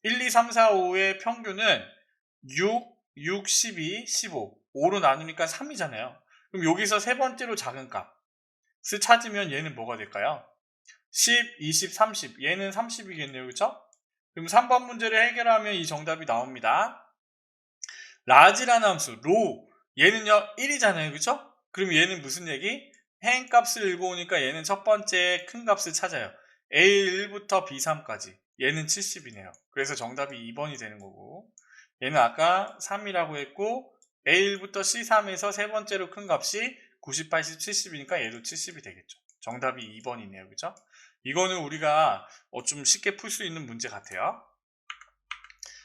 1, 2, 3, 4, 5의 평균은 6, 12, 15. 5로 나누니까 3이잖아요. 그럼 여기서 세 번째로 작은 값을 찾으면 얘는 뭐가 될까요? 10, 20, 30. 얘는 30이겠네요. 그쵸? 그럼 3번 문제를 해결하면 이 정답이 나옵니다. 라지라는 함수, 로. 얘는요, 1이잖아요. 그쵸? 그럼 얘는 무슨 얘기? 행 값을 읽어오니까 얘는 첫 번째 큰 값을 찾아요. A1부터 B3까지. 얘는 70이네요. 그래서 정답이 2번이 되는 거고. 얘는 아까 3이라고 했고, A1부터 C3에서 세 번째로 큰 값이 90, 80, 70이니까 얘도 70이 되겠죠. 정답이 2번이네요. 그쵸? 이거는 우리가 좀 쉽게 풀 수 있는 문제 같아요.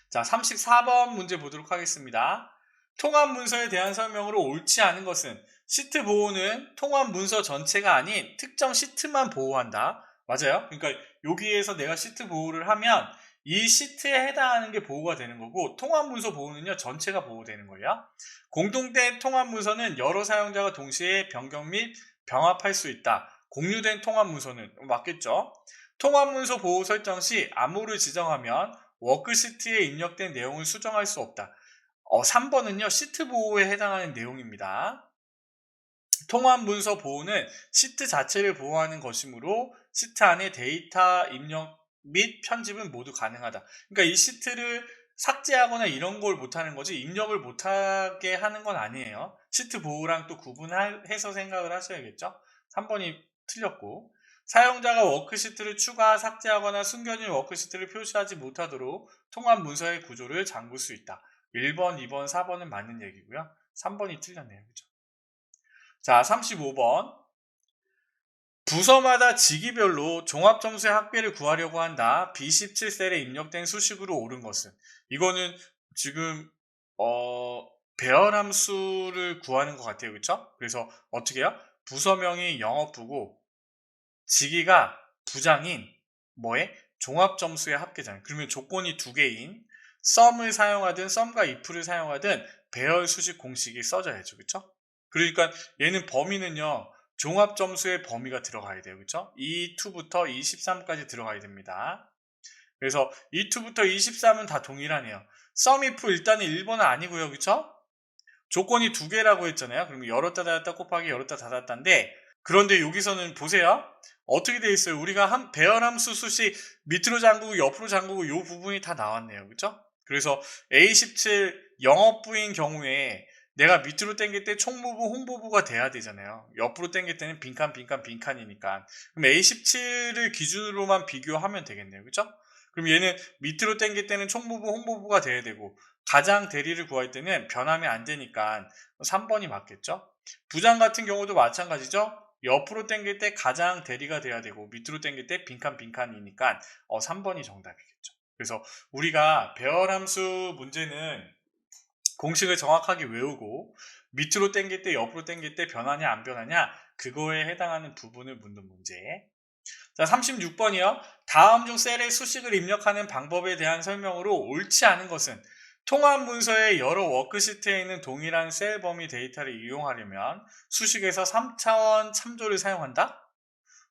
자, 34번 문제 보도록 하겠습니다. 통합 문서에 대한 설명으로 옳지 않은 것은 시트 보호는 통합 문서 전체가 아닌 특정 시트만 보호한다. 맞아요. 그러니까 여기에서 내가 시트 보호를 하면 이 시트에 해당하는 게 보호가 되는 거고, 통합 문서 보호는요 전체가 보호되는 거예요. 공동된 통합 문서는 여러 사용자가 동시에 변경 및 병합할 수 있다. 공유된 통합 문서는 맞겠죠. 통합 문서 보호 설정 시 암호를 지정하면 워크시트에 입력된 내용을 수정할 수 없다. 3번은요, 시트 보호에 해당하는 내용입니다. 통합 문서 보호는 시트 자체를 보호하는 것이므로 시트 안에 데이터 입력 및 편집은 모두 가능하다. 그러니까 이 시트를 삭제하거나 이런 걸 못하는 거지 입력을 못하게 하는 건 아니에요. 시트 보호랑 또 구분해서 생각을 하셔야겠죠. 3번이 틀렸고, 사용자가 워크시트를 추가, 삭제하거나 숨겨진 워크시트를 표시하지 못하도록 통합 문서의 구조를 잠글 수 있다. 1번, 2번, 4번은 맞는 얘기고요. 3번이 틀렸네요. 그죠? 자, 35번. 부서마다 직위별로 종합점수의 합계를 구하려고 한다. B17셀에 입력된 수식으로 옳은 것은. 이거는 지금 배열함수를 구하는 것 같아요. 그쵸? 그래서 어떻게 해요? 부서명이 영업부고 직위가 부장인 뭐에? 종합점수의 합계잖아요. 그러면 조건이 두 개인 썸을 사용하든 썸과 if를 사용하든 배열 수식 공식이 써져야죠. 그쵸? 그러니까 얘는 범위는요. 종합점수의 범위가 들어가야 돼요. 그쵸? 2부터 23까지 들어가야 됩니다. 그래서 2부터 23은 다 동일하네요. 썸 if 일단은 1번은 아니고요. 그쵸? 조건이 두 개라고 했잖아요. 그러면 열었다 닫았다 곱하기 열었다 닫았다인데 그런데 여기서는 보세요. 어떻게 되어 있어요? 우리가 한 배열함수 수식 밑으로 잠그고 옆으로 잠그고 이 부분이 다 나왔네요. 그쵸? 그래서 A17 영업부인 경우에 내가 밑으로 당길 때 총무부, 홍보부가 돼야 되잖아요. 옆으로 당길 때는 빈칸, 빈칸, 빈칸이니까. 그럼 A17을 기준으로만 비교하면 되겠네요. 그쵸? 그럼 얘는 밑으로 당길 때는 총무부, 홍보부가 돼야 되고 가장 대리를 구할 때는 변하면 안 되니까 3번이 맞겠죠? 부장 같은 경우도 마찬가지죠? 옆으로 당길 때 가장 대리가 돼야 되고 밑으로 당길 때 빈칸 빈칸이니까 3번이 정답이겠죠. 그래서 우리가 배열함수 문제는 공식을 정확하게 외우고 밑으로 당길 때 옆으로 당길 때 변하냐 안 변하냐 그거에 해당하는 부분을 묻는 문제. 자, 36번이요. 다음 중 셀에 수식을 입력하는 방법에 대한 설명으로 옳지 않은 것은 통합 문서의 여러 워크시트에 있는 동일한 셀 범위 데이터를 이용하려면 수식에서 3차원 참조를 사용한다?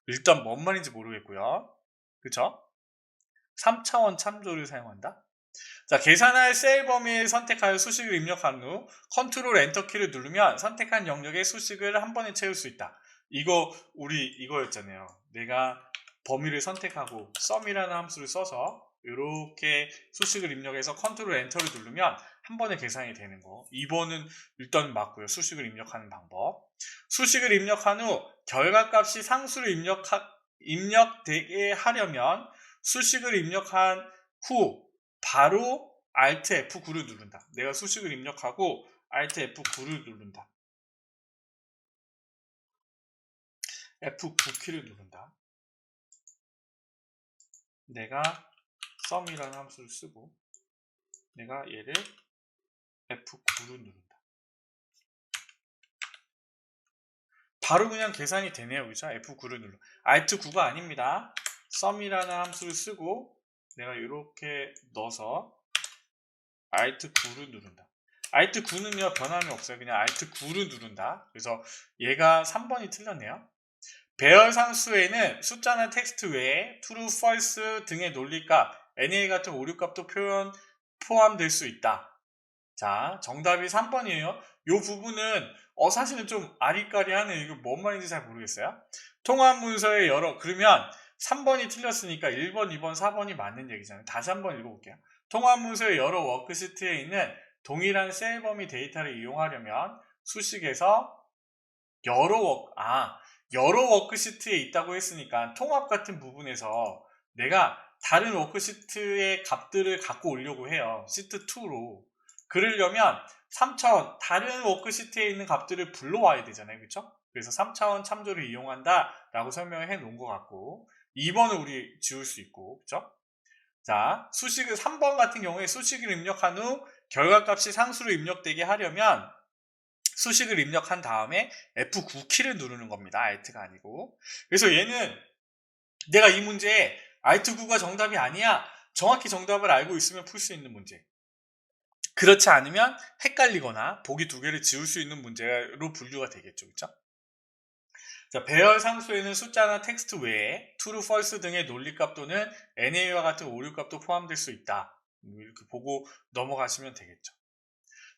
일단 뭔 말인지 모르겠고요. 그쵸? 3차원 참조를 사용한다? 자, 계산할 셀 범위를 선택하여 수식을 입력한 후 컨트롤 엔터 키를 누르면 선택한 영역의 수식을 한 번에 채울 수 있다. 우리 이거였잖아요. 내가 범위를 선택하고 sum이라는 함수를 써서 이렇게 수식을 입력해서 컨트롤 엔터를 누르면 한 번에 계산이 되는 거. 2번은 일단 맞고요. 수식을 입력하는 방법. 수식을 입력한 후 결과값이 상수를 입력되게 하려면 수식을 입력한 후 바로 Alt F9를 누른다. 내가 수식을 입력하고 Alt F9를 누른다. F9 키를 누른다. 내가 sum이라는 함수를 쓰고 내가 얘를 F9를 누른다. 바로 그냥 계산이 되네요. 그죠? F9를 눌러. Alt9가 아닙니다. sum이라는 함수를 쓰고 내가 이렇게 넣어서 Alt9를 누른다. Alt9는요 변함이 없어요. 그냥 Alt9를 누른다. 그래서 얘가 3번이 틀렸네요. 배열 상수에는 숫자나 텍스트 외에 true, false 등의 논리값, NA 같은 오류값도 포함될 수 있다. 자, 정답이 3번이에요. 이 부분은 사실은 좀 아리까리하네. 이거 뭔 말인지 잘 모르겠어요. 통합 문서의 그러면 3번이 틀렸으니까 1번, 2번, 4번이 맞는 얘기잖아요. 다시 한번 읽어볼게요. 통합 문서의 여러 워크시트에 있는 동일한 셀 범위 데이터를 이용하려면 수식에서 여러 워크시트에 있다고 했으니까 통합 같은 부분에서 내가 다른 워크시트의 값들을 갖고 오려고 해요. 시트2로. 그러려면 3차원 다른 워크시트에 있는 값들을 불러와야 되잖아요. 그쵸? 그래서 3차원 참조를 이용한다 라고 설명을 해 놓은 것 같고 2번은 우리 지울 수 있고 그쵸? 자, 3번 같은 경우에 수식을 입력한 후 결과값이 상수로 입력되게 하려면 수식을 입력한 다음에 F9 키를 누르는 겁니다. Alt가 아니고. 그래서 얘는 내가 이 문제에 Alt9가 정답이 아니야. 정확히 정답을 알고 있으면 풀 수 있는 문제. 그렇지 않으면 헷갈리거나 보기 두 개를 지울 수 있는 문제로 분류가 되겠죠. 그렇죠? 자, 배열 상수에는 숫자나 텍스트 외에 true, false 등의 논리값 또는 NA와 같은 오류값도 포함될 수 있다. 이렇게 보고 넘어가시면 되겠죠.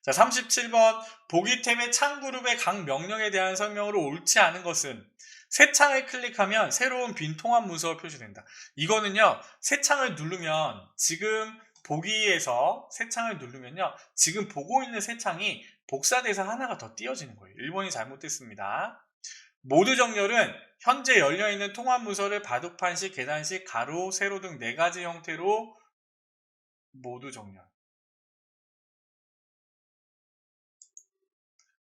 자, 37번 보기 탭의 창 그룹의 각 명령에 대한 설명으로 옳지 않은 것은 새 창을 클릭하면 새로운 빈 통합 문서가 표시된다. 이거는요. 새 창을 누르면 지금 보기에서 새 창을 누르면요. 지금 보고 있는 새 창이 복사돼서 하나가 더 띄어지는 거예요. 1번이 잘못됐습니다. 모두 정렬은 현재 열려있는 통합 문서를 바둑판식, 계단식, 가로, 세로 등 4가지 형태로 모두 정렬.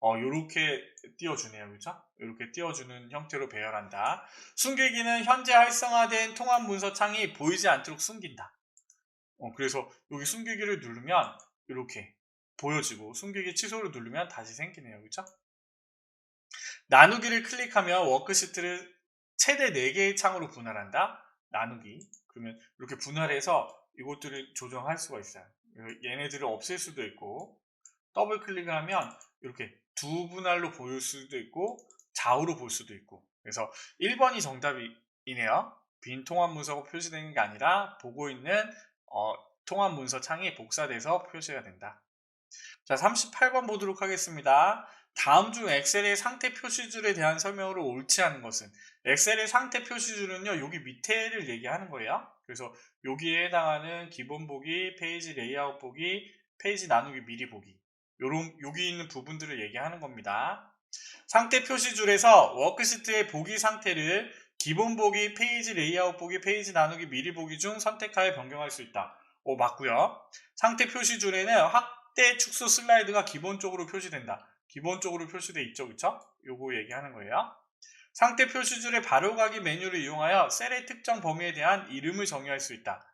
요렇게 띄워주네요. 그죠? 이렇게 띄워주는 형태로 배열한다. 숨기기는 현재 활성화된 통합 문서 창이 보이지 않도록 숨긴다. 그래서 여기 숨기기를 누르면 이렇게 보여지고 숨기기 취소를 누르면 다시 생기네요. 그쵸? 나누기를 클릭하면 워크시트를 최대 4개의 창으로 분할한다. 나누기. 그러면 이렇게 분할해서 이것들을 조정할 수가 있어요. 얘네들을 없앨 수도 있고, 더블 클릭을 하면 이렇게 두 분할로 보일 수도 있고 좌우로 볼 수도 있고. 그래서 1번이 정답이네요. 빈 통합 문서가 표시되는 게 아니라 보고 있는 통합 문서 창이 복사돼서 표시가 된다. 자, 38번 보도록 하겠습니다. 다음 중 엑셀의 상태 표시줄에 대한 설명으로 옳지 않은 것은? 엑셀의 상태 표시줄은요, 여기 밑에를 얘기하는 거예요. 그래서 여기에 해당하는 기본 보기, 페이지 레이아웃 보기, 페이지 나누기 미리 보기, 여기 있는 부분들을 얘기하는 겁니다. 상태 표시줄에서 워크시트의 보기 상태를 기본 보기, 페이지 레이아웃 보기, 페이지 나누기 미리 보기 중 선택하여 변경할 수 있다. 맞고요. 상태 표시줄에는 확대 축소 슬라이드가 기본적으로 표시된다. 기본적으로 표시돼 있죠, 그쵸? 요거 얘기하는 거예요. 상태 표시줄의 바로가기 메뉴를 이용하여 셀의 특정 범위에 대한 이름을 정의할 수 있다.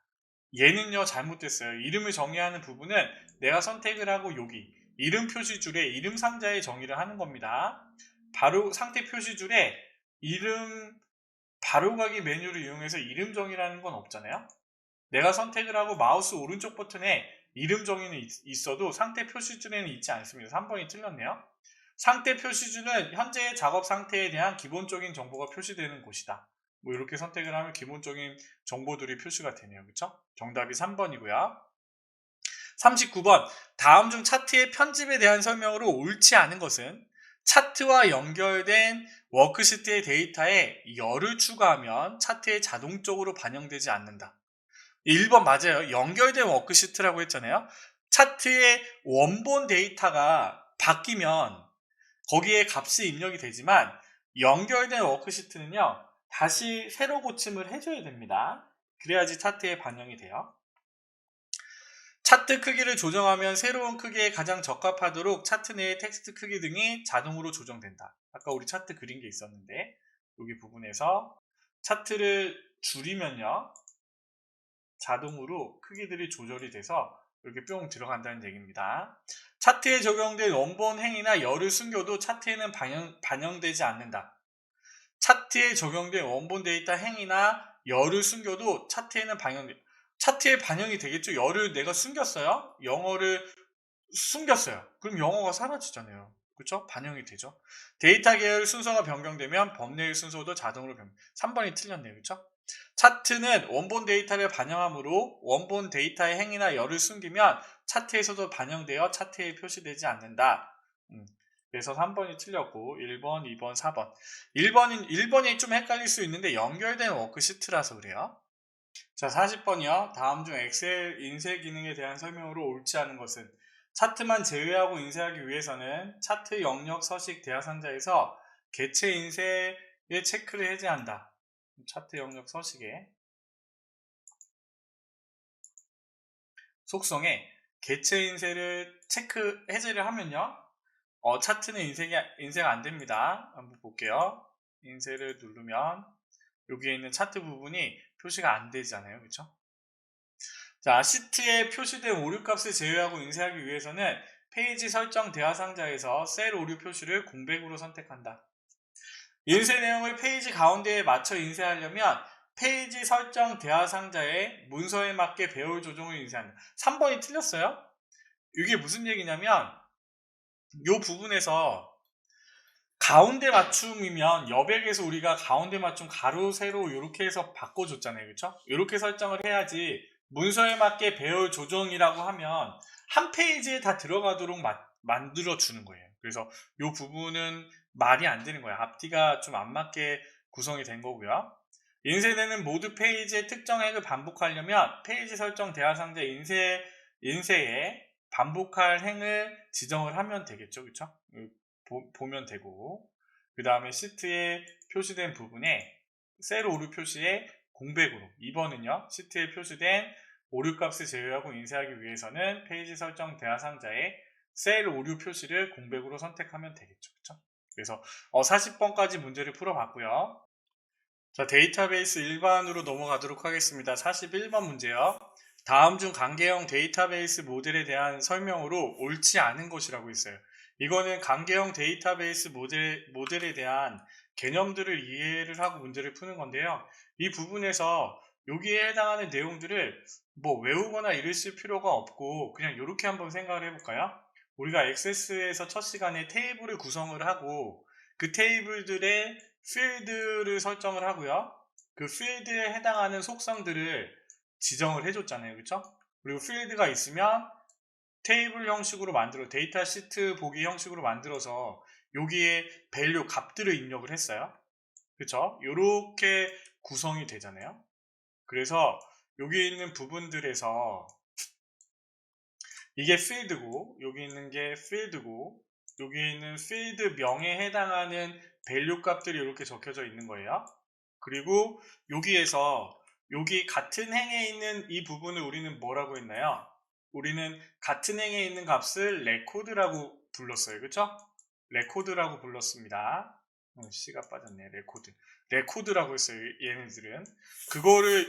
얘는요, 잘못됐어요. 이름을 정의하는 부분은 내가 선택을 하고 여기 이름 표시줄에 이름 상자에 정의를 하는 겁니다. 바로 상태 표시줄에 이름 바로가기 메뉴를 이용해서 이름 정의라는 건 없잖아요. 내가 선택을 하고 마우스 오른쪽 버튼에 이름 정의는 있어도 상태 표시줄에는 있지 않습니다. 3번이 틀렸네요. 상태 표시줄은 현재의 작업 상태에 대한 기본적인 정보가 표시되는 곳이다. 뭐 이렇게 선택을 하면 기본적인 정보들이 표시가 되네요. 그쵸? 정답이 3번이고요. 39번. 다음 중 차트의 편집에 대한 설명으로 옳지 않은 것은? 차트와 연결된 워크시트의 데이터에 열을 추가하면 차트에 자동적으로 반영되지 않는다. 1번 맞아요. 연결된 워크시트라고 했잖아요. 차트의 원본 데이터가 바뀌면 거기에 값이 입력이 되지만 연결된 워크시트는요, 다시 새로 고침을 해줘야 됩니다. 그래야지 차트에 반영이 돼요. 차트 크기를 조정하면 새로운 크기에 가장 적합하도록 차트 내의 텍스트 크기 등이 자동으로 조정된다. 아까 우리 차트 그린 게 있었는데 여기 부분에서 차트를 줄이면요, 자동으로 크기들이 조절이 돼서 이렇게 뿅 들어간다는 얘기입니다. 차트에 적용된 원본 행위나 열을 숨겨도 차트에는 반영되지 않는다. 차트에 적용된 원본 데이터 행위나 열을 숨겨도 차트에 반영이 되겠죠. 열을 내가 숨겼어요. 영어를 숨겼어요. 그럼 영어가 사라지잖아요. 그렇죠? 반영이 되죠. 데이터 계열 순서가 변경되면 범례의 순서도 자동으로 3번이 틀렸네요. 그렇죠? 차트는 원본 데이터를 반영하므로 원본 데이터의 행위나 열을 숨기면 차트에서도 반영되어 차트에 표시되지 않는다. 그래서 3번이 틀렸고 1번, 2번, 4번. 1번이 좀 헷갈릴 수 있는데 연결된 워크시트라서 그래요. 자, 40번이요. 다음 중 엑셀 인쇄 기능에 대한 설명으로 옳지 않은 것은? 차트만 제외하고 인쇄하기 위해서는 차트 영역 서식 대하상자에서 개체 인쇄에 체크를 해제한다. 차트 영역 서식에 속성에 개체 인쇄를 해제를 하면요, 차트는 인쇄가 안 됩니다. 한번 볼게요. 인쇄를 누르면 여기에 있는 차트 부분이 표시가 안 되잖아요. 그쵸? 자, 시트에 표시된 오류값을 제외하고 인쇄하기 위해서는 페이지 설정 대하상자에서 셀 오류 표시를 공백으로 선택한다. 인쇄 내용을 페이지 가운데에 맞춰 인쇄하려면 페이지 설정 대하상자에 문서에 맞게 배열 조정을 인쇄한다. 3번이 틀렸어요. 이게 무슨 얘기냐면 이 부분에서 가운데 맞춤이면 여백에서 우리가 가운데 맞춤 가로 세로 이렇게 해서 바꿔줬잖아요. 그렇죠? 이렇게 설정을 해야지 문서에 맞게 배열 조정이라고 하면 한 페이지에 다 들어가도록 만들어 주는 거예요. 그래서 이 부분은 말이 안 되는 거예요. 앞뒤가 좀 안 맞게 구성이 된 거고요. 인쇄되는 모두 페이지의 특정 행을 반복하려면 페이지 설정 대하상자 인쇄에 반복할 행을 지정을 하면 되겠죠. 그쵸? 보면 되고, 그 다음에 시트에 표시된 부분에 셀 오류 표시에 공백으로, 2번은요 시트에 표시된 오류 값을 제외하고 인쇄하기 위해서는 페이지 설정 대하상자에 셀 오류 표시를 공백으로 선택하면 되겠죠. 그쵸? 그래서 40번까지 문제를 풀어봤고요. 자, 데이터베이스 일반으로 넘어가도록 하겠습니다. 41번 문제요. 다음 중 관계형 데이터베이스 모델에 대한 설명으로 옳지 않은 것이라고 있어요. 이거는 관계형 데이터베이스 모델에 대한 개념들을 이해를 하고 문제를 푸는 건데요. 이 부분에서 여기에 해당하는 내용들을 뭐 외우거나 이랬을 필요가 없고 그냥 이렇게 한번 생각을 해볼까요? 우리가 액세스에서 첫 시간에 테이블을 구성을 하고 그 테이블들의 필드를 설정을 하고요. 그 필드에 해당하는 속성들을 지정을 해줬잖아요. 그쵸? 그리고 필드가 있으면 테이블 형식으로 만들어 데이터 시트 보기 형식으로 만들어서 여기에 밸류 값들을 입력을 했어요. 그쵸? 요렇게 구성이 되잖아요. 그래서 여기 있는 부분들에서 이게 필드고 여기 있는 게 필드고 여기 있는 필드 명에 해당하는 밸류 값들이 이렇게 적혀져 있는 거예요. 그리고 여기에서 여기 같은 행에 있는 이 부분을 우리는 뭐라고 했나요? 우리는 같은 행에 있는 값을 레코드라고 불렀어요. 그쵸? 레코드라고 불렀습니다. C가 빠졌네. 레코드라고 했어요. 얘네들은.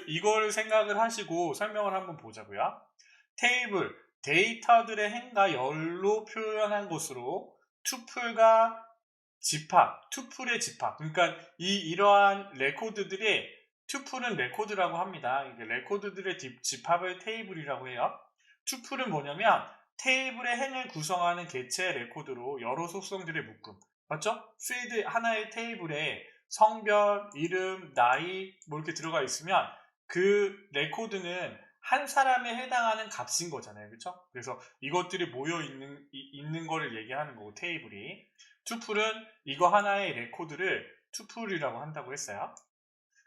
이거를 생각을 하시고 설명을 한번 보자고요. 테이블, 데이터들의 행과 열로 표현한 것으로 투플과 투플의 집합. 그러니까 이러한 레코드들의 투플은 레코드라고 합니다. 레코드들의 집합을 테이블이라고 해요. 투플은 뭐냐면 테이블의 행을 구성하는 개체의 레코드로 여러 속성들의 묶음. 맞죠? 필드 하나의 테이블에 성별, 이름, 나이 뭐 이렇게 들어가 있으면 그 레코드는 한 사람에 해당하는 값인 거잖아요. 그렇죠? 그래서 이것들이 모여 있는 거를 얘기하는 거고 테이블이. 투플은 이거 하나의 레코드를 투플이라고 한다고 했어요.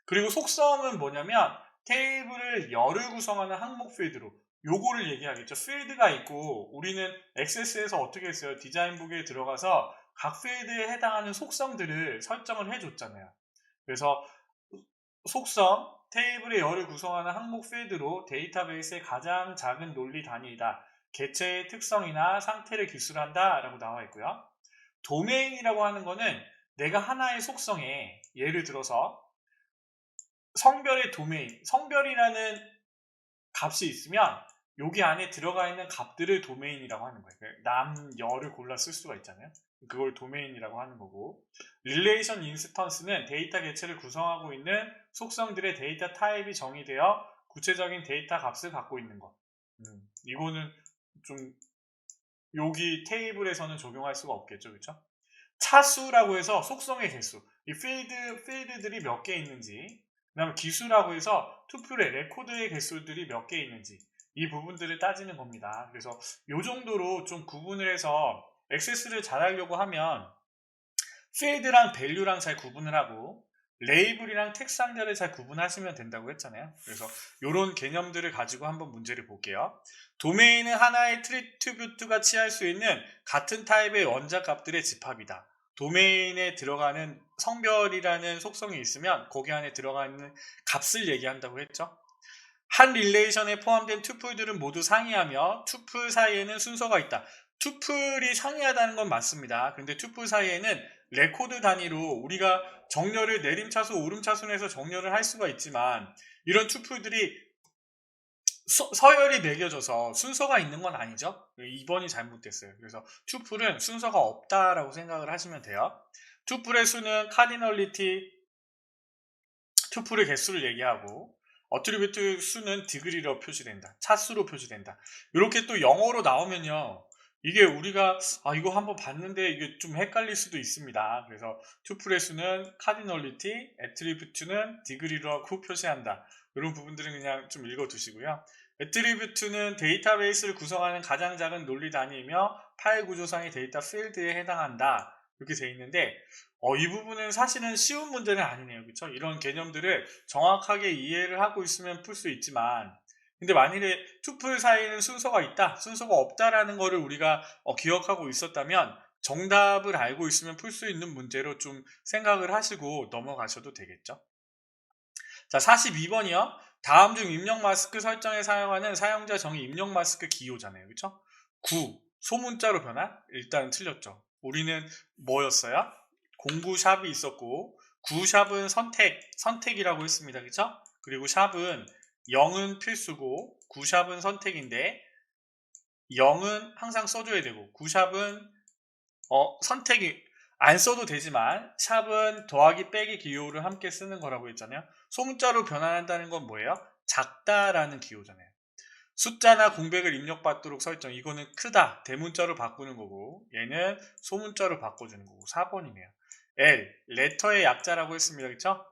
그리고 속성은 뭐냐면 테이블을 열을 구성하는 항목 필드로 요거를 얘기하겠죠. 필드가 있고 우리는 액세스에서 어떻게 했어요? 디자인북에 들어가서 각 필드에 해당하는 속성들을 설정을 해줬잖아요. 그래서 속성, 테이블의 열을 구성하는 항목 필드로 데이터베이스의 가장 작은 논리 단위이다. 개체의 특성이나 상태를 기술한다 라고 나와 있고요. 도메인이라고 하는 거는 내가 하나의 속성에 예를 들어서 성별의 도메인, 성별이라는 값이 있으면 여기 안에 들어가 있는 값들을 도메인이라고 하는 거예요. 남, 여를 골라 쓸 수가 있잖아요. 그걸 도메인이라고 하는 거고, 릴레이션 인스턴스는 데이터 개체를 구성하고 있는 속성들의 데이터 타입이 정의되어 구체적인 데이터 값을 갖고 있는 것. 이거는 좀 여기 테이블에서는 적용할 수가 없겠죠, 그렇죠? 차수라고 해서 속성의 개수, 이 필드들이 몇 개 있는지, 그 다음에 기수라고 해서 투플의 레코드의 개수들이 몇 개 있는지, 이 부분들을 따지는 겁니다. 그래서 이 정도로 좀 구분을 해서 액세스를 잘하려고 하면 필드랑 밸류랑 잘 구분을 하고 레이블이랑 텍상자를 잘 구분하시면 된다고 했잖아요. 그래서 이런 개념들을 가지고 한번 문제를 볼게요. 도메인은 하나의 트리뷰트가 취할 수 있는 같은 타입의 원자 값들의 집합이다. 도메인에 들어가는 성별이라는 속성이 있으면 거기 안에 들어가 있는 값을 얘기한다고 했죠. 한 릴레이션에 포함된 투플들은 모두 상이하며 투플 사이에는 순서가 있다. 투플이 상이하다는 건 맞습니다. 근데 투플 사이에는 레코드 단위로 우리가 정렬을 내림차수, 오름차순에서 정렬을 할 수가 있지만 이런 투플들이 서열이 매겨져서 순서가 있는 건 아니죠. 2번이 잘못됐어요. 그래서 투플은 순서가 없다라고 생각을 하시면 돼요. 투플의 수는 카디널리티, 투플의 개수를 얘기하고 어트리뷰트 수는 디그리로 표시된다. 차수로 표시된다. 이렇게 또 영어로 나오면요. 이게 우리가 이거 한번 봤는데 이게 좀 헷갈릴 수도 있습니다. 그래서 투플의 수는 카디널리티, 애트리뷰트는 디그리로 표시한다. 이런 부분들은 그냥 좀 읽어두시고요. 애트리뷰트는 데이터베이스를 구성하는 가장 작은 논리 단위이며 파일 구조상의 데이터 필드에 해당한다. 이렇게 돼 있는데 이 부분은 사실은 쉬운 문제는 아니네요. 그렇죠? 이런 개념들을 정확하게 이해를 하고 있으면 풀 수 있지만 근데 만일에 투플 사이에는 순서가 있다, 순서가 없다라는 거를 우리가 기억하고 있었다면 정답을 알고 있으면 풀 수 있는 문제로 좀 생각을 하시고 넘어가셔도 되겠죠. 자, 42번이요. 다음 중 입력 마스크 설정에 사용하는 사용자 정의 입력 마스크 기호잖아요. 그렇죠? 9. 소문자로 변환? 일단 틀렸죠. 우리는 뭐였어요? 공구 샵이 있었고 9 샵은 선택이라고 했습니다. 그렇죠? 그리고 샵은 0은 필수고 굿샵은 선택인데 0은 항상 써줘야 되고 굿샵은 선택이 안 써도 되지만 샵은 더하기 빼기 기호를 함께 쓰는 거라고 했잖아요. 소문자로 변환한다는 건 뭐예요? 작다라는 기호잖아요. 숫자나 공백을 입력받도록 설정. 이거는 크다 대문자로 바꾸는 거고 얘는 소문자로 바꿔주는 거고 4번이네요. L 레터의 약자라고 했습니다. 그렇죠?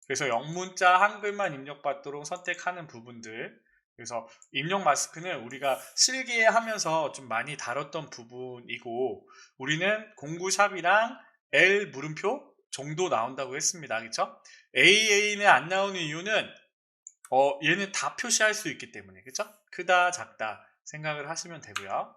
그래서 영문자 한글만 입력받도록 선택하는 부분들. 그래서 입력 마스크는 우리가 실기에 하면서 좀 많이 다뤘던 부분이고 우리는 공구샵이랑 L 물음표 정도 나온다고 했습니다. 그렇죠? AA는 안 나오는 이유는 얘는 다 표시할 수 있기 때문에 그렇죠? 크다 작다 생각을 하시면 되고요.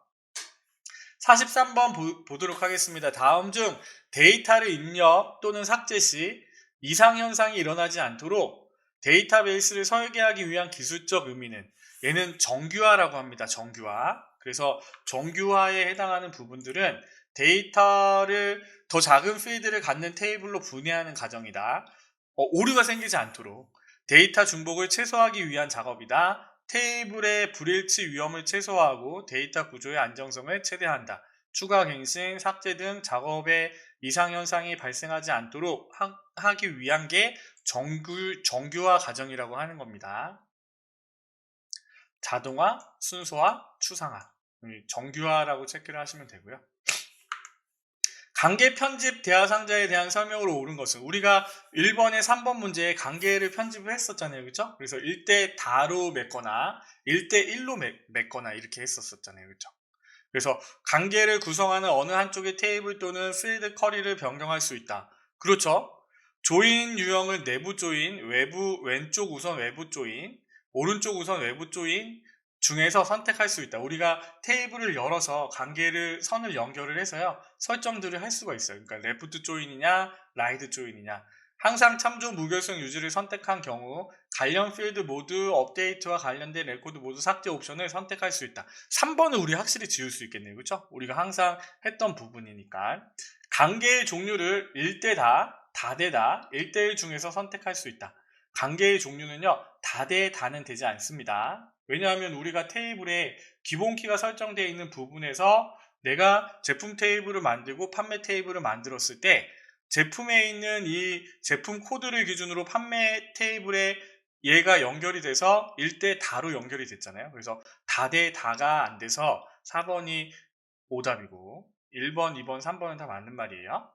43번 보도록 하겠습니다. 다음 중 데이터를 입력 또는 삭제 시 이상현상이 일어나지 않도록 데이터베이스를 설계하기 위한 기술적 의미는 얘는 정규화라고 합니다. 정규화. 그래서 정규화에 해당하는 부분들은 데이터를 더 작은 필드를 갖는 테이블로 분해하는 과정이다. 오류가 생기지 않도록 데이터 중복을 최소화하기 위한 작업이다. 테이블의 불일치 위험을 최소화하고 데이터 구조의 안정성을 최대화한다. 추가 갱신, 삭제 등 작업에 이상현상이 발생하지 않도록 하기 위한 게 정규화 과정이라고 하는 겁니다. 자동화, 순서화, 추상화. 정규화라고 체크를 하시면 되고요. 관계 편집 대화상자에 대한 설명으로 옳은 것은 우리가 1번에 3번 문제에 관계를 편집을 했었잖아요. 그렇죠? 그래서 1대 다로 맺거나 1대 1로 맺거나 이렇게 했었잖아요. 그렇죠? 그래서 관계를 구성하는 어느 한쪽의 테이블 또는 필드 커리를 변경할 수 있다. 그렇죠? 조인 유형을 내부 조인, 왼쪽 우선 외부 조인, 오른쪽 우선 외부 조인 중에서 선택할 수 있다. 우리가 테이블을 열어서 선을 연결을 해서요. 설정들을 할 수가 있어요. 그러니까 레프트 조인이냐, 라이트 조인이냐. 항상 참조 무결성 유지를 선택한 경우 관련 필드 모두 업데이트와 관련된 레코드 모두 삭제 옵션을 선택할 수 있다. 3번은 우리 확실히 지울 수 있겠네요. 그렇죠? 우리가 항상 했던 부분이니까. 관계의 종류를 1대 다대다, 1대1 중에서 선택할 수 있다. 관계의 종류는요. 다대 다는 되지 않습니다. 왜냐하면 우리가 테이블에 기본키가 설정되어 있는 부분에서 내가 제품 테이블을 만들고 판매 테이블을 만들었을 때 제품에 있는 이 제품 코드를 기준으로 판매 테이블에 얘가 연결이 돼서 1대 다로 연결이 됐잖아요. 그래서 다대 다가 안 돼서 4번이 오답이고 1번, 2번, 3번은 다 맞는 말이에요.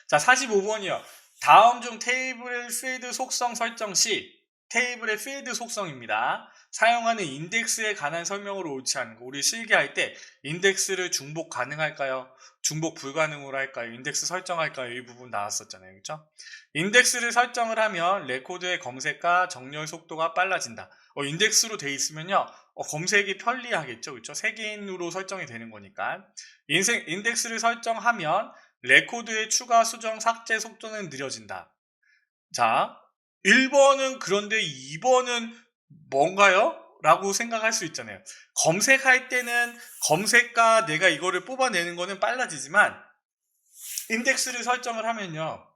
자, 45번이요. 다음 중 테이블 필드 속성 설정 시 테이블의 필드 속성입니다. 사용하는 인덱스에 관한 설명으로 옳지 않은 거. 우리 실기할 때 인덱스를 중복 가능할까요? 중복 불가능으로 할까요? 인덱스 설정할까요? 이 부분 나왔었잖아요. 그렇죠? 인덱스를 설정을 하면 레코드의 검색과 정렬 속도가 빨라진다. 인덱스로 돼 있으면요. 검색이 편리하겠죠. 그렇죠? 3개인으로 설정이 되는 거니까. 인덱스를 설정하면 레코드의 추가, 수정, 삭제 속도는 느려진다. 자, 1번은 그런데 2번은 뭔가요? 라고 생각할 수 있잖아요. 검색할 때는 검색과 내가 이거를 뽑아내는 거는 빨라지지만 인덱스를 설정을 하면요.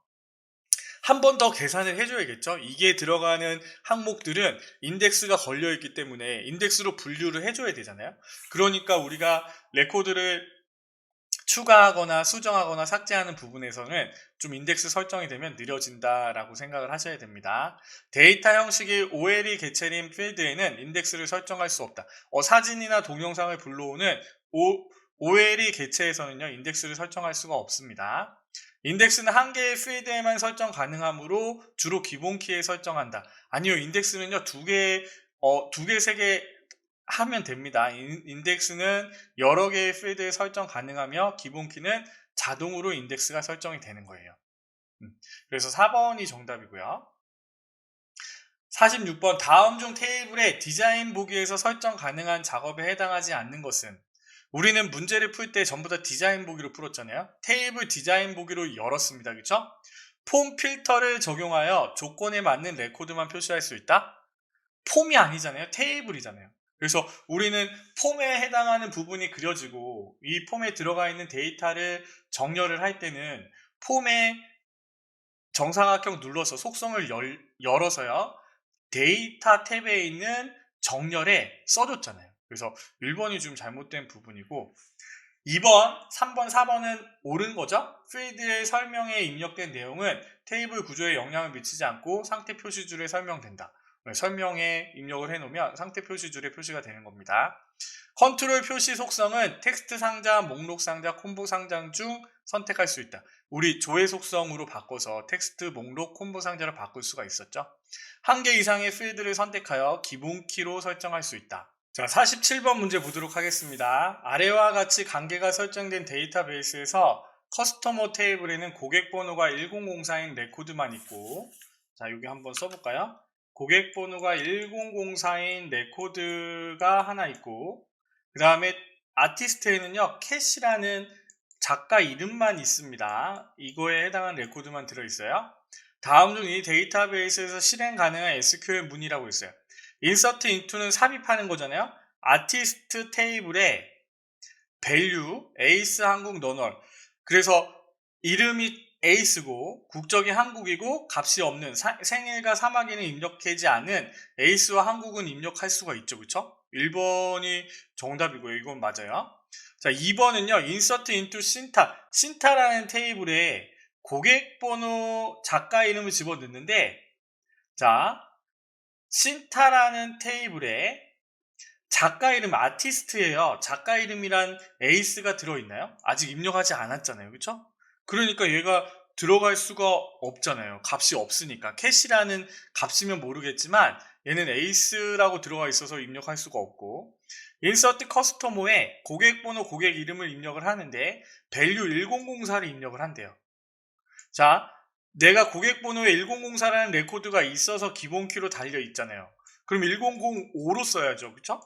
한 번 더 계산을 해줘야겠죠. 이게 들어가는 항목들은 인덱스가 걸려있기 때문에 인덱스로 분류를 해줘야 되잖아요. 그러니까 우리가 레코드를 추가하거나 수정하거나 삭제하는 부분에서는 좀 인덱스 설정이 되면 느려진다라고 생각을 하셔야 됩니다. 데이터 형식이 OLE 개체인 필드에는 인덱스를 설정할 수 없다. 사진이나 동영상을 불러오는 OLE 개체에서는요, 인덱스를 설정할 수가 없습니다. 인덱스는 한 개의 필드에만 설정 가능하므로 주로 기본키에 설정한다. 아니요, 인덱스는요, 두 개, 세 개 하면 됩니다. 인덱스는 여러 개의 필드에 설정 가능하며 기본키는 자동으로 인덱스가 설정이 되는 거예요. 그래서 4번이 정답이고요. 46번 다음 중 테이블의 디자인 보기에서 설정 가능한 작업에 해당하지 않는 것은 우리는 문제를 풀 때 전부 다 디자인 보기로 풀었잖아요. 테이블 디자인 보기로 열었습니다. 그렇죠? 폼 필터를 적용하여 조건에 맞는 레코드만 표시할 수 있다? 폼이 아니잖아요. 테이블이잖아요. 그래서 우리는 폼에 해당하는 부분이 그려지고 이 폼에 들어가 있는 데이터를 정렬을 할 때는 폼에 정사각형 눌러서 속성을 열어서요. 데이터 탭에 있는 정렬에 써줬잖아요. 그래서 1번이 좀 잘못된 부분이고 2번, 3번, 4번은 옳은 거죠. 필드의 설명에 입력된 내용은 테이블 구조에 영향을 미치지 않고 상태 표시줄에 설명된다. 설명에 입력을 해놓으면 상태 표시줄에 표시가 되는 겁니다. 컨트롤 표시 속성은 텍스트 상자, 목록 상자, 콤보 상자 중 선택할 수 있다. 우리 조회 속성으로 바꿔서 텍스트, 목록, 콤보 상자로 바꿀 수가 있었죠. 한 개 이상의 필드를 선택하여 기본 키로 설정할 수 있다. 자, 47번 문제 보도록 하겠습니다. 아래와 같이 관계가 설정된 데이터베이스에서 커스터머 테이블에는 고객 번호가 1004인 레코드만 있고, 자, 여기 한번 써볼까요? 고객 번호가 1004인 레코드가 하나 있고, 그 다음에 아티스트에는요, 캐시라는 작가 이름만 있습니다. 이거에 해당하는 레코드만 들어있어요. 다음 중 이 데이터베이스에서 실행 가능한 SQL 문이라고 있어요. 인서트 인투는 삽입하는 거잖아요. 아티스트 테이블에 value 에이스 한국 너널, 그래서 이름이 에이스고 국적이 한국이고 값이 없는 생일과 사마귀는 입력하지 않은 에이스와 한국은 입력할 수가 있죠. 그쵸? 1번이 정답이고요. 이건 맞아요. 자, 2번은요. 인서트 인투 신타라는 테이블에 고객 번호 작가 이름을 집어넣는데, 자, 신타라는 테이블에 작가 이름 아티스트예요. 작가 이름이란 에이스가 들어있나요? 아직 입력하지 않았잖아요. 그쵸? 그러니까 얘가 들어갈 수가 없잖아요. 값이 없으니까. 캐시라는 값이면 모르겠지만 얘는 에이스라고 들어가 있어서 입력할 수가 없고, 인서트 커스터머에 고객 번호, 고객 이름을 입력을 하는데 value 1004를 입력을 한대요. 자, 내가 고객 번호에 1004라는 레코드가 있어서 기본 키로 달려 있잖아요. 그럼 1005로 써야죠. 그쵸?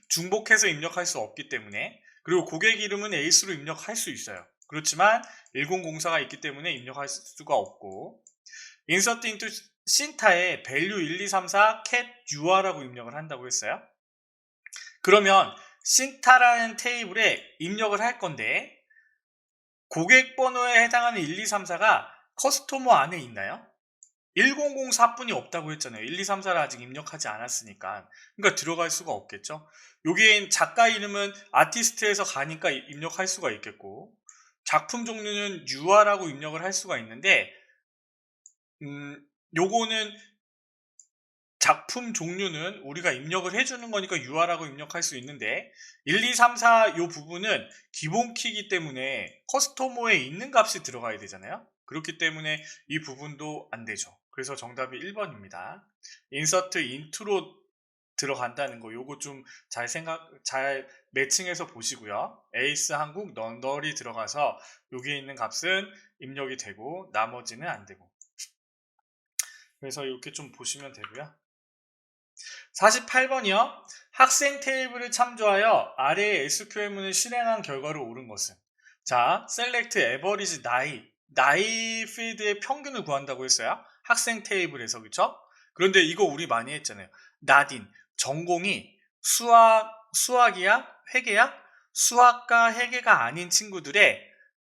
중복해서 입력할 수 없기 때문에. 그리고 고객 이름은 에이스로 입력할 수 있어요. 그렇지만 1004가 있기 때문에 입력할 수가 없고, insert into 신타에 value 1234 cat u라고 입력을 한다고 했어요. 그러면 신타라는 테이블에 입력을 할 건데 고객 번호에 해당하는 1234가 커스터머 안에 있나요? 1004뿐이 없다고 했잖아요. 1234를 아직 입력하지 않았으니까. 그러니까 들어갈 수가 없겠죠. 여기엔 작가 이름은 아티스트에서 가니까 입력할 수가 있겠고, 작품 종류는 유아라고 입력을 할 수가 있는데, 요거는 작품 종류는 우리가 입력을 해주는 거니까 유아라고 입력할 수 있는데 1, 2, 3, 4 요 부분은 기본 키이기 때문에 커스터머에 있는 값이 들어가야 되잖아요. 그렇기 때문에 이 부분도 안 되죠. 그래서 정답이 1번입니다. 인서트 인트로 들어간다는 거 요거 좀 잘 매칭해서 보시고요. 에이스 한국 널이 들어가서 여기에 있는 값은 입력이 되고 나머지는 안 되고, 그래서 이렇게 좀 보시면 되고요. 48번이요. 학생 테이블을 참조하여 아래의 SQL문을 실행한 결과로 옳은 것은? 자, select average 나이 필드의 평균을 구한다고 했어요. 학생 테이블에서. 그쵸? 그런데 이거 우리 많이 했잖아요. 나딘 전공이 수학이야? 회계야? 수학과 회계가 아닌 친구들의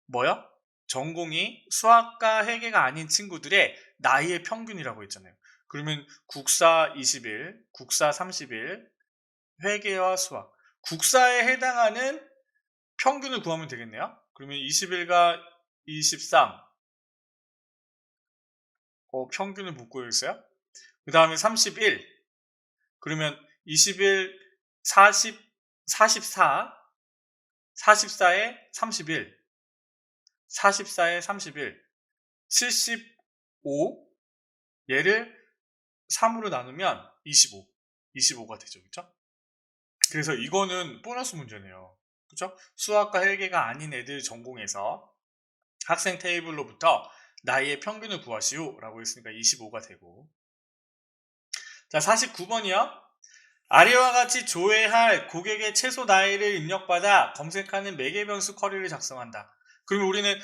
뭐요? 전공이 수학과 회계가 아닌 친구들의 나이의 평균이라고 했잖아요. 그러면 국사 20일, 국사 30일, 회계와 수학. 국사에 해당하는 평균을 구하면 되겠네요. 그러면 20일과 23, 평균을 묻고 있어요. 그 다음에 31, 그러면 21, 40, 44, 44에 31, 44에 31, 75, 얘를 3으로 나누면 25가 되죠. 그쵸? 그래서 이거는 보너스 문제네요. 그쵸? 수학과 회계가 아닌 애들 전공에서 학생 테이블로부터 나이의 평균을 구하시오 라고 했으니까 25가 되고, 자 49번이요. 아래와 같이 조회할 고객의 최소 나이를 입력받아 검색하는 매개변수 쿼리를 작성한다. 그러면 우리는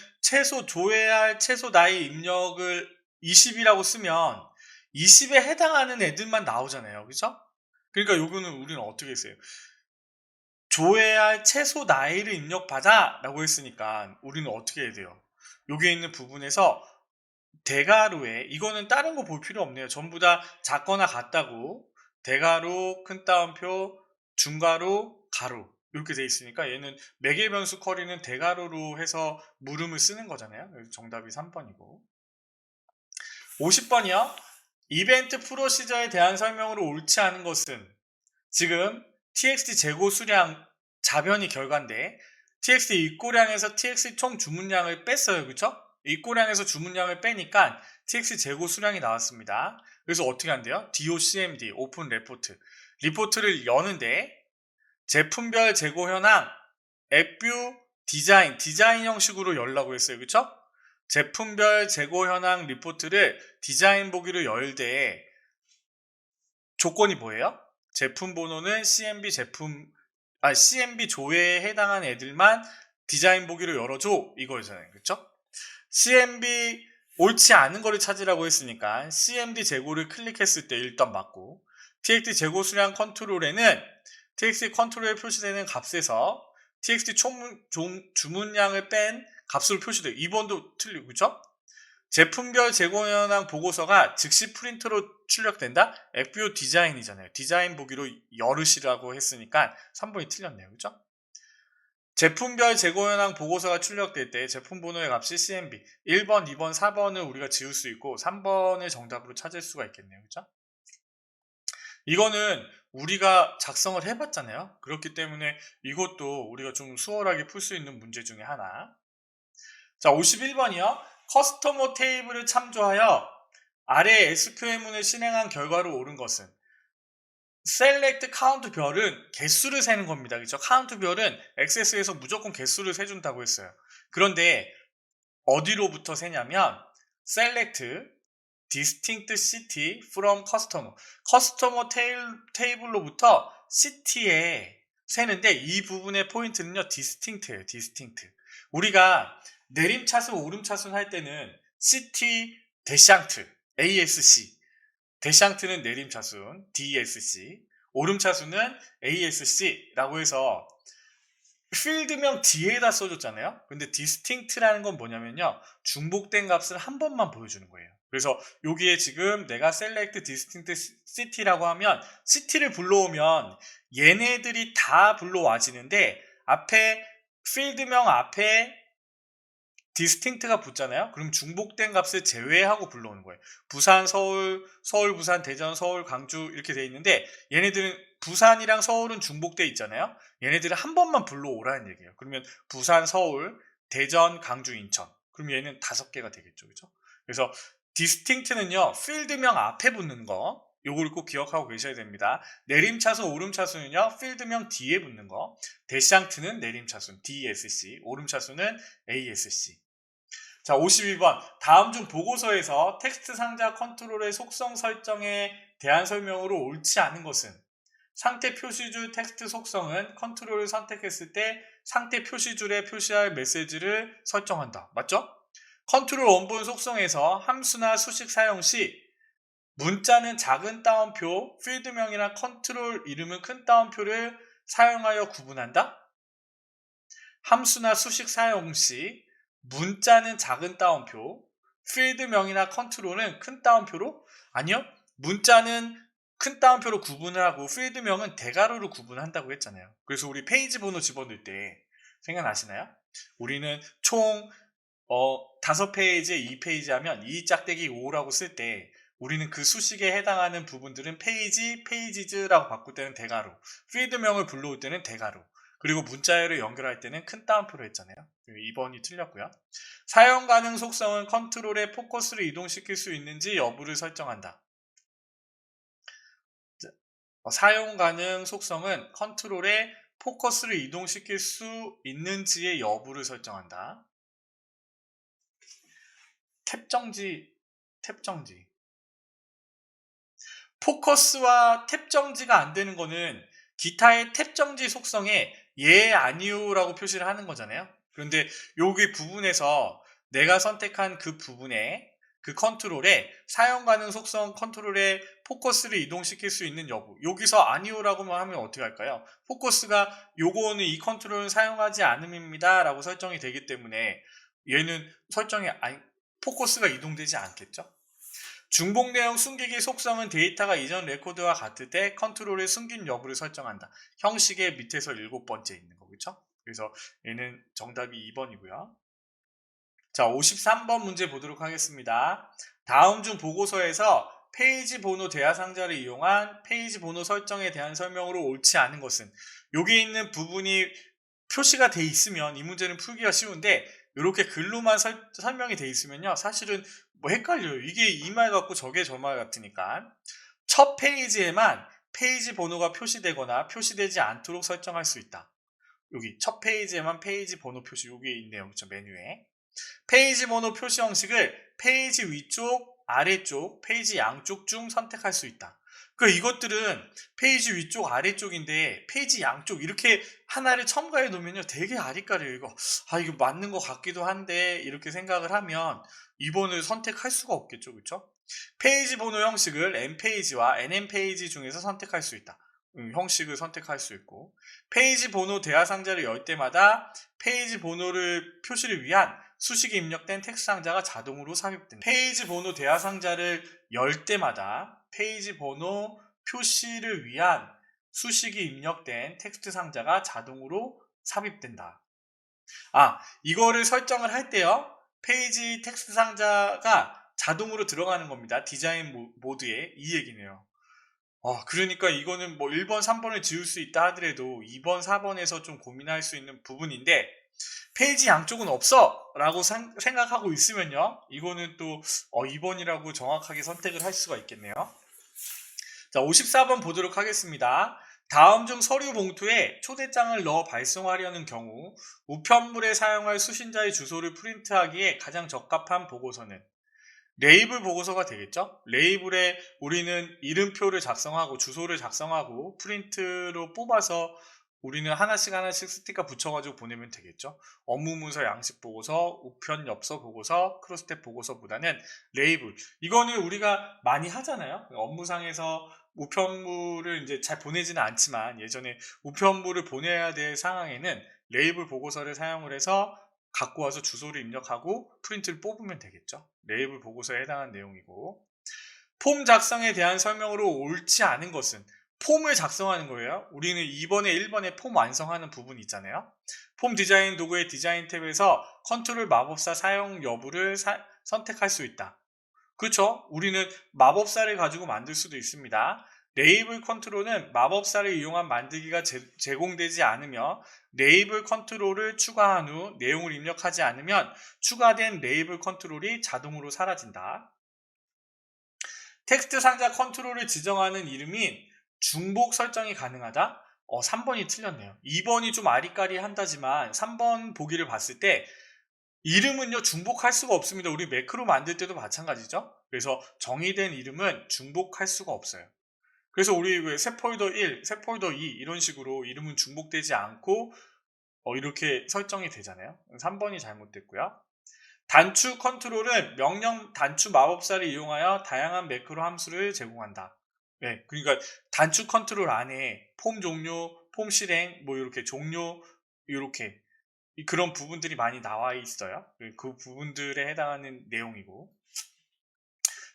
조회할 최소 나이 입력을 20이라고 쓰면 20에 해당하는 애들만 나오잖아요. 그쵸? 그러니까 요거는 우리는 어떻게 했어요? 조회할 최소 나이를 입력받아 라고 했으니까 우리는 어떻게 해야 돼요? 여기에 있는 부분에서 대가로에 이거는 다른 거 볼 필요 없네요. 전부 다 작거나 같다고 대가로, 큰 따옴표, 중가로, 가로 이렇게 돼 있으니까 얘는 매개 변수 커리는 대가로로 해서 물음을 쓰는 거잖아요. 그래서 정답이 3번이고 50번이요. 이벤트 프로시저에 대한 설명으로 옳지 않은 것은 지금 txt 재고 수량 자변이 결과인데 txt 입고량에서 txt 총 주문량을 뺐어요. 그쵸? 입고량에서 주문량을 빼니까 txt 재고 수량이 나왔습니다. 그래서 어떻게 한대요? docmd 오픈 레포트 리포트를 여는데 제품별 재고 현황 앱뷰 디자인 형식으로 열라고 했어요. 그쵸? 제품별 재고 현황 리포트를 디자인 보기로 열 때 조건이 뭐예요? 제품 번호는 CMB 조회에 해당한 애들만 디자인 보기로 열어줘 이거잖아요. 그쵸? CMB 옳지 않은 거를 찾으라고 했으니까 CMD 재고를 클릭했을 때 일단 맞고 TXT 재고 수량 컨트롤에는 TXT 컨트롤에 표시되는 값에서 TXT 주문량을 뺀 값으로 표시돼요. 2번도 틀리고 그쵸? 제품별 재고 현황 보고서가 즉시 프린트로 출력된다? FBO 디자인이잖아요. 디자인 보기로 열으시라고 했으니까 3번이 틀렸네요. 그죠? 제품별 재고 현황 보고서가 출력될 때 제품 번호의 값이 CMB 1번, 2번, 4번을 우리가 지울 수 있고 3번을 정답으로 찾을 수가 있겠네요. 그죠? 이거는 우리가 작성을 해봤잖아요. 그렇기 때문에 이것도 우리가 좀 수월하게 풀 수 있는 문제 중에 하나. 자, 51번이요. 커스터머 테이블을 참조하여 아래 SQL문을 실행한 결과로 옳은 것은 select count 별은 개수를 세는 겁니다. 그렇죠? count 별은 액세스에서 무조건 개수를 세준다고 했어요. 그런데 어디로부터 세냐면 select distinct city from customer 커스터머 테이블로부터 city에 세는데 이 부분의 포인트는요 distinct예요. distinct 우리가 내림차순 오름차순 할 때는 city 대샹트 ASC 대샹트는 내림차순 DSC 오름차순은 ASC라고 해서 필드명 뒤에다 써줬잖아요. 근데 distinct라는 건 뭐냐면요 중복된 값을 한 번만 보여주는 거예요. 그래서 여기에 지금 내가 select distinct city라고 하면 city를 불러오면 얘네들이 다 불러와지는데 앞에 필드명 앞에 디스팅트가 붙잖아요. 그럼 중복된 값을 제외하고 불러오는 거예요. 부산, 서울, 서울, 부산, 대전, 서울, 강주 이렇게 돼 있는데 얘네들은 부산이랑 서울은 중복돼 있잖아요. 얘네들은 한 번만 불러오라는 얘기예요. 그러면 부산, 서울, 대전, 강주, 인천. 그럼 얘는 5개가 되겠죠. 그죠? 그래서 디스팅트는요. 필드명 앞에 붙는 거. 요걸 꼭 기억하고 계셔야 됩니다. 내림차순, 오름차순은요. 필드명 뒤에 붙는 거. 대샹트는 내림차순, DSC. 오름차순은 ASC. 자, 52번. 다음 중 보고서에서 텍스트 상자 컨트롤의 속성 설정에 대한 설명으로 옳지 않은 것은 상태 표시줄 텍스트 속성은 컨트롤을 선택했을 때 상태 표시줄에 표시할 메시지를 설정한다. 맞죠? 컨트롤 원본 속성에서 함수나 수식 사용 시 문자는 작은 따옴표, 필드명이나 컨트롤 이름은 큰 따옴표를 사용하여 구분한다? 함수나 수식 사용 시 문자는 작은 따옴표, 필드명이나 컨트롤은 큰 따옴표로? 아니요. 문자는 큰 따옴표로 구분을 하고 필드명은 대괄호로 구분한다고 했잖아요. 그래서 우리 페이지 번호 집어넣을 때 생각나시나요? 우리는 총 5페이지에 2페이지 하면 2 짝대기 5라고 쓸 때 우리는 그 수식에 해당하는 부분들은 페이지즈라고 바꿀 때는 대괄호, 필드명을 불러올 때는 대괄호, 그리고 문자열을 연결할 때는 큰 따옴표로 했잖아요. 2번이 틀렸고요. 사용 가능 속성은 컨트롤에 포커스를 이동시킬 수 있는지 여부를 설정한다. 사용 가능 속성은 컨트롤에 포커스를 이동시킬 수 있는지의 여부를 설정한다. 탭 정지. 포커스와 탭 정지가 안 되는 거는 기타의 탭 정지 속성에 예, 아니요 라고 표시를 하는 거잖아요. 그런데 여기 부분에서 내가 선택한 그 부분에 그 컨트롤에 사용 가능 속성 컨트롤에 포커스를 이동시킬 수 있는 여부 여기서 아니요라고만 하면 어떻게 할까요? 포커스가 요거는 이 컨트롤은 사용하지 않음입니다 라고 설정이 되기 때문에 얘는 설정이 포커스가 이동되지 않겠죠? 중복 내용 숨기기 속성은 데이터가 이전 레코드와 같을 때 컨트롤의 숨긴 여부를 설정한다. 형식의 밑에서 7번째 있는 거겠죠? 그래서 얘는 정답이 2번이고요. 자, 53번 문제 보도록 하겠습니다. 다음 중 보고서에서 페이지 번호 대화 상자를 이용한 페이지 번호 설정에 대한 설명으로 옳지 않은 것은, 여기 있는 부분이 표시가 돼 있으면 이 문제는 풀기가 쉬운데 이렇게 글로만 설명이 돼 있으면요 사실은 뭐 헷갈려요. 이게 이 말 같고 저게 저 말 같으니까. 첫 페이지에만 페이지 번호가 표시되거나 표시되지 않도록 설정할 수 있다. 여기 첫 페이지에만 페이지 번호 표시, 여기 있네요. 그렇죠? 메뉴에 페이지 번호 표시 형식을 페이지 위쪽, 아래쪽, 페이지 양쪽 중 선택할 수 있다. 이것들은 페이지 위쪽, 아래쪽인데 페이지 양쪽 이렇게 하나를 첨가해 놓으면요 되게 아리까리해요. 이거 맞는 것 같기도 한데 이렇게 생각을 하면 2번을 선택할 수가 없겠죠. 그렇죠? 페이지 번호 형식을 N페이지와 NM페이지 중에서 선택할 수 있다. 형식을 선택할 수 있고, 페이지 번호 대화 상자를 열 때마다 페이지 번호를 표시를 위한 수식이 입력된 텍스트 상자가 자동으로 삽입된다. 페이지 번호 대화 상자를 열 때마다 페이지 번호 표시를 위한 수식이 입력된 텍스트 상자가 자동으로 삽입된다. 이거를 설정을 할 때요, 페이지 텍스트 상자가 자동으로 들어가는 겁니다. 디자인 모드에. 이 얘기네요. 그러니까 이거는 뭐 1번, 3번을 지울 수 있다 하더라도 2번, 4번에서 좀 고민할 수 있는 부분인데, 페이지 양쪽은 없어! 라고 생각하고 있으면요, 이거는 또 2번이라고 정확하게 선택을 할 수가 있겠네요. 자, 54번 보도록 하겠습니다. 다음 중 서류 봉투에 초대장을 넣어 발송하려는 경우 우편물에 사용할 수신자의 주소를 프린트하기에 가장 적합한 보고서는, 레이블 보고서가 되겠죠? 레이블에 우리는 이름표를 작성하고 주소를 작성하고 프린트로 뽑아서 우리는 하나씩 스티커 붙여가지고 보내면 되겠죠? 업무문서 양식 보고서, 우편 엽서 보고서, 크로스텝 보고서보다는 레이블. 이거는 우리가 많이 하잖아요? 업무상에서 우편물을 이제 잘 보내지는 않지만 예전에 우편물을 보내야 될 상황에는 레이블 보고서를 사용을 해서 갖고 와서 주소를 입력하고 프린트를 뽑으면 되겠죠. 레이블 보고서에 해당하는 내용이고, 폼 작성에 대한 설명으로 옳지 않은 것은, 폼을 작성하는 거예요. 우리는 2번에 1번에 폼 완성하는 부분 있잖아요. 폼 디자인 도구의 디자인 탭에서 컨트롤 마법사 사용 여부를 선택할 수 있다. 그렇죠? 우리는 마법사를 가지고 만들 수도 있습니다. 레이블 컨트롤은 마법사를 이용한 만들기가 제공되지 않으며, 레이블 컨트롤을 추가한 후 내용을 입력하지 않으면 추가된 레이블 컨트롤이 자동으로 사라진다. 텍스트 상자 컨트롤을 지정하는 이름인 중복 설정이 가능하다? 3번이 틀렸네요. 2번이 좀 아리까리한다지만 3번 보기를 봤을 때 이름은요 중복할 수가 없습니다. 우리 매크로 만들 때도 마찬가지죠. 그래서 정의된 이름은 중복할 수가 없어요. 그래서 우리 왜 새 폴더 1, 새 폴더 2 이런 식으로 이름은 중복되지 않고 이렇게 설정이 되잖아요. 3번이 잘못됐고요. 단추 컨트롤은 명령 단추 마법사를 이용하여 다양한 매크로 함수를 제공한다. 네, 그러니까 단추 컨트롤 안에 폼 종료, 폼 실행, 뭐 이렇게 종료, 이렇게 그런 부분들이 많이 나와 있어요. 그 부분들에 해당하는 내용이고.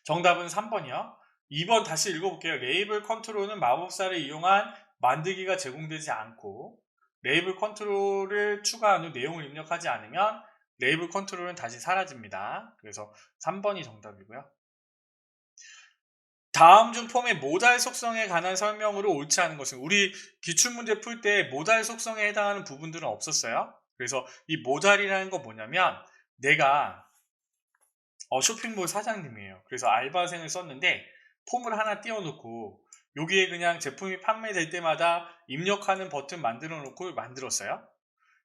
정답은 3번이요. 2번 다시 읽어볼게요. 레이블 컨트롤은 마법사를 이용한 만들기가 제공되지 않고, 레이블 컨트롤을 추가한 후 내용을 입력하지 않으면 레이블 컨트롤은 다시 사라집니다. 그래서 3번이 정답이고요. 다음 중 폼의 모달 속성에 관한 설명으로 옳지 않은 것은, 우리 기출문제 풀 때 모달 속성에 해당하는 부분들은 없었어요. 그래서 이 모달이라는 건 뭐냐면, 내가 쇼핑몰 사장님이에요. 그래서 알바생을 썼는데 폼을 하나 띄워놓고 여기에 그냥 제품이 판매될 때마다 입력하는 버튼 만들어 놓고 만들었어요.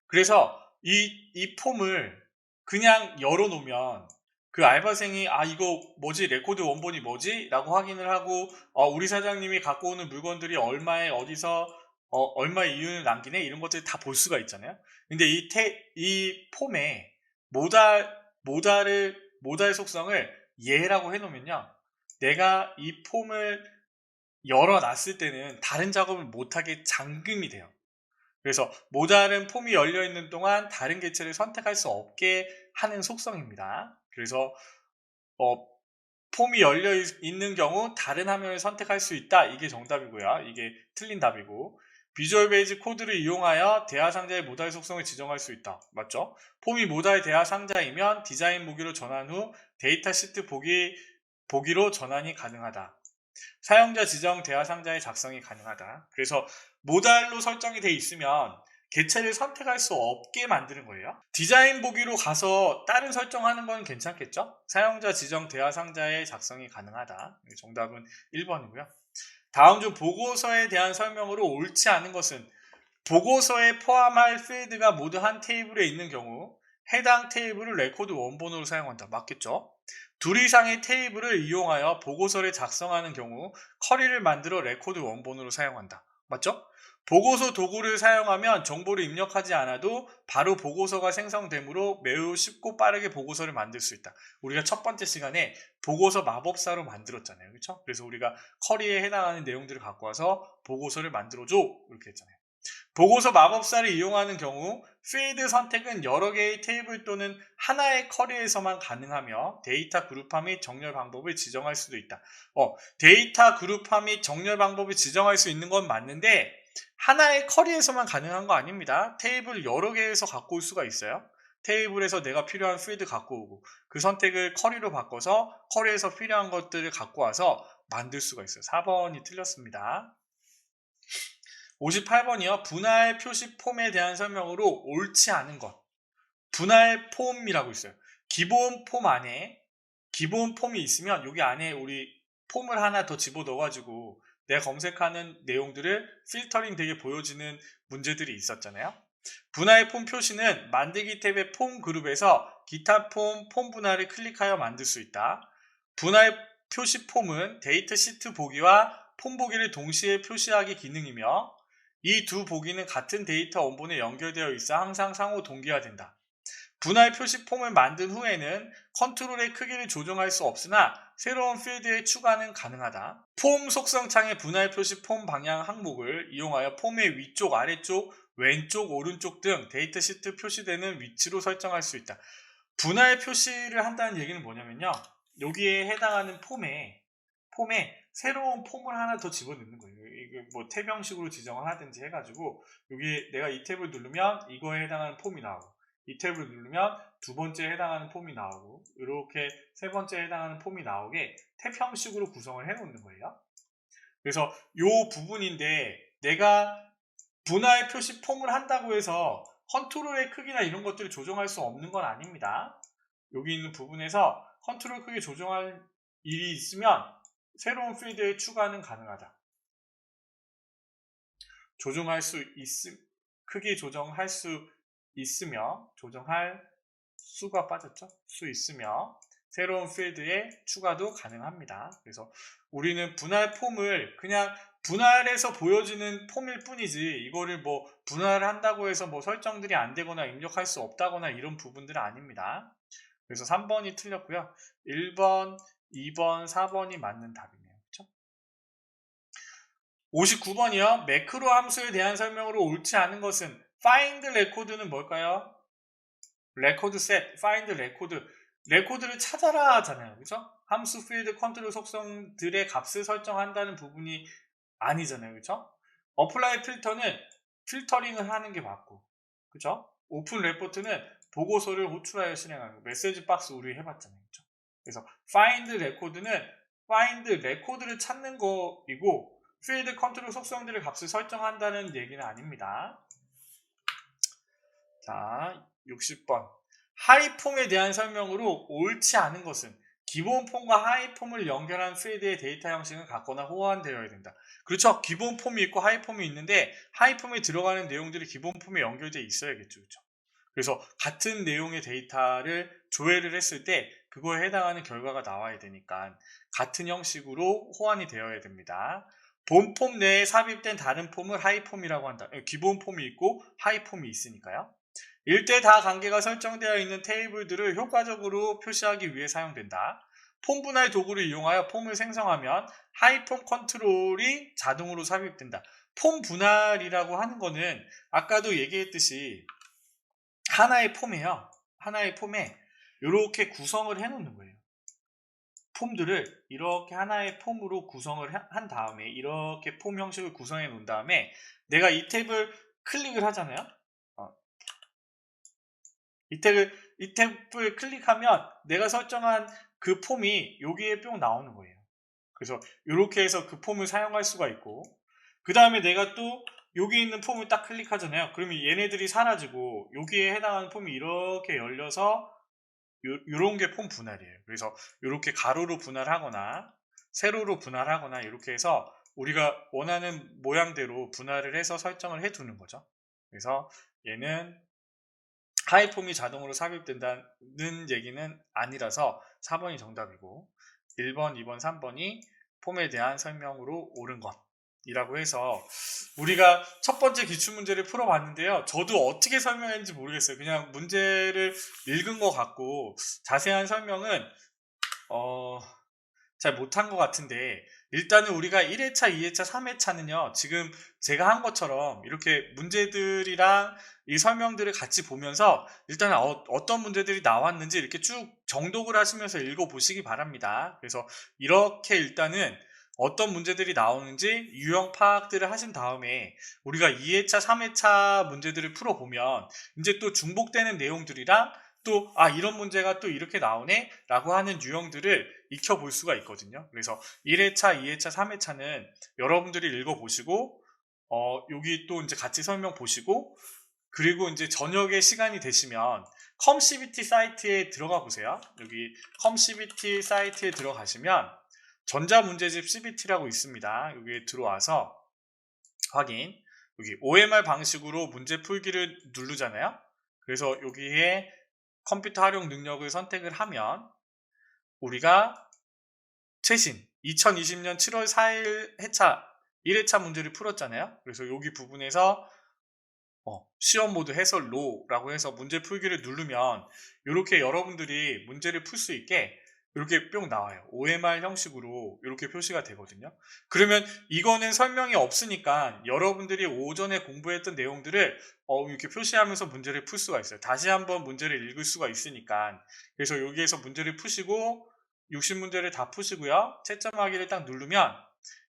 그래서 이 폼을 그냥 열어놓으면 그 알바생이 이거 뭐지, 레코드 원본이 뭐지? 라고 확인을 하고 우리 사장님이 갖고 오는 물건들이 얼마에 어디서 얼마의 이윤을 남기네, 이런 것들 다 볼 수가 있잖아요. 근데 이 폼에 모달 속성을 예라고 해놓으면요, 내가 이 폼을 열어놨을 때는 다른 작업을 못하게 잠금이 돼요. 그래서 모달은 폼이 열려있는 동안 다른 개체를 선택할 수 없게 하는 속성입니다. 그래서 폼이 열려 있는 경우 다른 화면을 선택할 수 있다. 이게 정답이고요. 이게 틀린 답이고, 비주얼 베이직 코드를 이용하여 대화 상자의 모달 속성을 지정할 수 있다. 맞죠? 폼이 모달 대화 상자이면 디자인 보기로 전환 후 데이터 시트 보기로 전환이 가능하다. 사용자 지정 대화 상자의 작성이 가능하다. 그래서 모달로 설정이 돼 있으면 개체를 선택할 수 없게 만드는 거예요. 디자인 보기로 가서 다른 설정하는 건 괜찮겠죠? 사용자 지정 대화 상자의 작성이 가능하다. 정답은 1번이고요. 다음 중 보고서에 대한 설명으로 옳지 않은 것은, 보고서에 포함할 필드가 모두 한 테이블에 있는 경우 해당 테이블을 레코드 원본으로 사용한다. 맞겠죠? 둘 이상의 테이블을 이용하여 보고서를 작성하는 경우 커리를 만들어 레코드 원본으로 사용한다. 맞죠? 보고서 도구를 사용하면 정보를 입력하지 않아도 바로 보고서가 생성되므로 매우 쉽고 빠르게 보고서를 만들 수 있다. 우리가 첫 번째 시간에 보고서 마법사로 만들었잖아요. 그렇죠? 그래서 우리가 커리에 해당하는 내용들을 갖고 와서 보고서를 만들어줘 이렇게 했잖아요. 보고서 마법사를 이용하는 경우 필드 선택은 여러 개의 테이블 또는 하나의 커리에서만 가능하며 데이터 그룹화 및 정렬 방법을 지정할 수도 있다. 데이터 그룹화 및 정렬 방법을 지정할 수 있는 건 맞는데 하나의 커리에서만 가능한 거 아닙니다. 테이블 여러 개에서 갖고 올 수가 있어요. 테이블에서 내가 필요한 필드 갖고 오고 그 선택을 커리로 바꿔서 커리에서 필요한 것들을 갖고 와서 만들 수가 있어요. 4번이 틀렸습니다. 58번이요. 분할 표시 폼에 대한 설명으로 옳지 않은 것. 분할 폼이라고 있어요. 기본 폼 안에 기본 폼이 있으면 여기 안에 우리 폼을 하나 더 집어넣어가지고 내가 검색하는 내용들을 필터링 되게 보여지는 문제들이 있었잖아요. 분할 폼 표시는 만들기 탭의 폼 그룹에서 기타 폼 분할을 클릭하여 만들 수 있다. 분할 표시 폼은 데이터 시트 보기와 폼 보기를 동시에 표시하기 기능이며 이 두 보기는 같은 데이터 원본에 연결되어 있어 항상 상호 동기화된다. 분할 표시 폼을 만든 후에는 컨트롤의 크기를 조정할 수 없으나 새로운 필드의 추가는 가능하다. 폼 속성 창의 분할 표시 폼 방향 항목을 이용하여 폼의 위쪽, 아래쪽, 왼쪽, 오른쪽 등 데이터 시트 표시되는 위치로 설정할 수 있다. 분할 표시를 한다는 얘기는 뭐냐면요. 여기에 해당하는 폼에 새로운 폼을 하나 더 집어넣는 거예요. 이게 뭐 탭 형식으로 지정을 하든지 해가지고 여기 내가 이 탭을 누르면 이거에 해당하는 폼이 나오고 이 탭을 누르면 두 번째에 해당하는 폼이 나오고 이렇게 세 번째에 해당하는 폼이 나오게 탭 형식으로 구성을 해 놓는 거예요. 그래서 이 부분인데 내가 분할 표시 폼을 한다고 해서 컨트롤의 크기나 이런 것들을 조정할 수 없는 건 아닙니다. 여기 있는 부분에서 컨트롤 크기 조정할 일이 있으면 새로운 필드의 추가는 가능하다. 크기 조정할 수 있으며 조정할 수가 빠졌죠? 수 있으며 새로운 필드의 추가도 가능합니다. 그래서 우리는 분할 폼을 그냥 분할해서 보여지는 폼일 뿐이지 이거를 뭐 분할을 한다고 해서 뭐 설정들이 안 되거나 입력할 수 없다거나 이런 부분들은 아닙니다. 그래서 3번이 틀렸고요. 1번, 2번, 4번이 맞는 답이네요. 그렇죠? 59번이요. 매크로 함수에 대한 설명으로 옳지 않은 것은 find record는 뭘까요? 레코드 셋, find 레코드를 찾아라 하잖아요. 그렇죠? 함수 필드 컨트롤 속성들의 값을 설정한다는 부분이 아니잖아요. 그렇죠? 어플라이 필터는 필터링을 하는 게 맞고, 그렇죠? 오픈 레포트는 보고서를 호출하여 실행하는 거. 메시지 박스 우리 해봤잖아요. 그렇죠? 그래서 find 레코드를 찾는 거이고 필드 컨트롤 속성들의 값을 설정한다는 얘기는 아닙니다. 자, 60번. 하이폼에 대한 설명으로 옳지 않은 것은 기본 폼과 하이폼을 연결한 필드의 데이터 형식은 같거나 호환되어야 된다. 그렇죠. 기본 폼이 있고 하이폼이 있는데 하이폼에 들어가는 내용들이 기본 폼에 연결되어 있어야겠죠. 그렇죠. 그래서 같은 내용의 데이터를 조회를 했을 때 그거에 해당하는 결과가 나와야 되니까 같은 형식으로 호환이 되어야 됩니다. 본 폼 내에 삽입된 다른 폼을 하이폼이라고 한다. 기본 폼이 있고 하이폼이 있으니까요. 일대 다 관계가 설정되어 있는 테이블들을 효과적으로 표시하기 위해 사용된다. 폼 분할 도구를 이용하여 폼을 생성하면 하이폼 컨트롤이 자동으로 삽입된다. 폼 분할이라고 하는 거는 아까도 얘기했듯이 하나의 폼에 이렇게 구성을 해 놓는 거예요. 폼들을 이렇게 하나의 폼으로 구성을 한 다음에 이렇게 폼 형식을 구성해 놓은 다음에 내가 이 탭을 클릭을 하잖아요. 이 탭을 클릭하면 내가 설정한 그 폼이 여기에 뿅 나오는 거예요. 그래서 이렇게 해서 그 폼을 사용할 수가 있고, 그 다음에 내가 또 여기 있는 폼을 딱 클릭하잖아요. 그러면 얘네들이 사라지고 여기에 해당하는 폼이 이렇게 열려서 요런 게 폼 분할이에요. 그래서 이렇게 가로로 분할하거나 세로로 분할하거나 이렇게 해서 우리가 원하는 모양대로 분할을 해서 설정을 해 두는 거죠. 그래서 얘는 하이폼이 자동으로 삽입된다는 얘기는 아니라서 4번이 정답이고 1번, 2번, 3번이 폼에 대한 설명으로 옳은 것이라고 해서 우리가 첫 번째 기출문제를 풀어봤는데요. 저도 어떻게 설명했는지 모르겠어요. 그냥 문제를 읽은 것 같고 자세한 설명은 잘 못한 것 같은데, 일단은 우리가 1회차, 2회차, 3회차는요, 지금 제가 한 것처럼 이렇게 문제들이랑 이 설명들을 같이 보면서 일단 어떤 문제들이 나왔는지 이렇게 쭉 정독을 하시면서 읽어보시기 바랍니다. 그래서 이렇게 일단은 어떤 문제들이 나오는지 유형 파악들을 하신 다음에 우리가 2회차, 3회차 문제들을 풀어보면 이제 또 중복되는 내용들이랑 또 이런 문제가 또 이렇게 나오네 라고 하는 유형들을 익혀볼 수가 있거든요. 그래서 1회차, 2회차, 3회차는 여러분들이 읽어보시고 여기 또 이제 같이 설명 보시고, 그리고 이제 저녁에 시간이 되시면 컴CBT 사이트에 들어가 보세요. 여기 컴CBT 사이트에 들어가시면 전자문제집 CBT라고 있습니다. 여기에 들어와서 확인, 여기 OMR 방식으로 문제 풀기를 누르잖아요. 그래서 여기에 컴퓨터 활용 능력을 선택을 하면 우리가 최신 2020년 7월 4일 회차 1회차 문제를 풀었잖아요. 그래서 여기 부분에서 시험 모드 해설로라고 해서 문제 풀기를 누르면 이렇게 여러분들이 문제를 풀 수 있게 이렇게 뿅 나와요. OMR 형식으로 이렇게 표시가 되거든요. 그러면 이거는 설명이 없으니까 여러분들이 오전에 공부했던 내용들을 이렇게 표시하면서 문제를 풀 수가 있어요. 다시 한번 문제를 읽을 수가 있으니까. 그래서 여기에서 문제를 푸시고 60문제를 다 푸시고요. 채점하기를 딱 누르면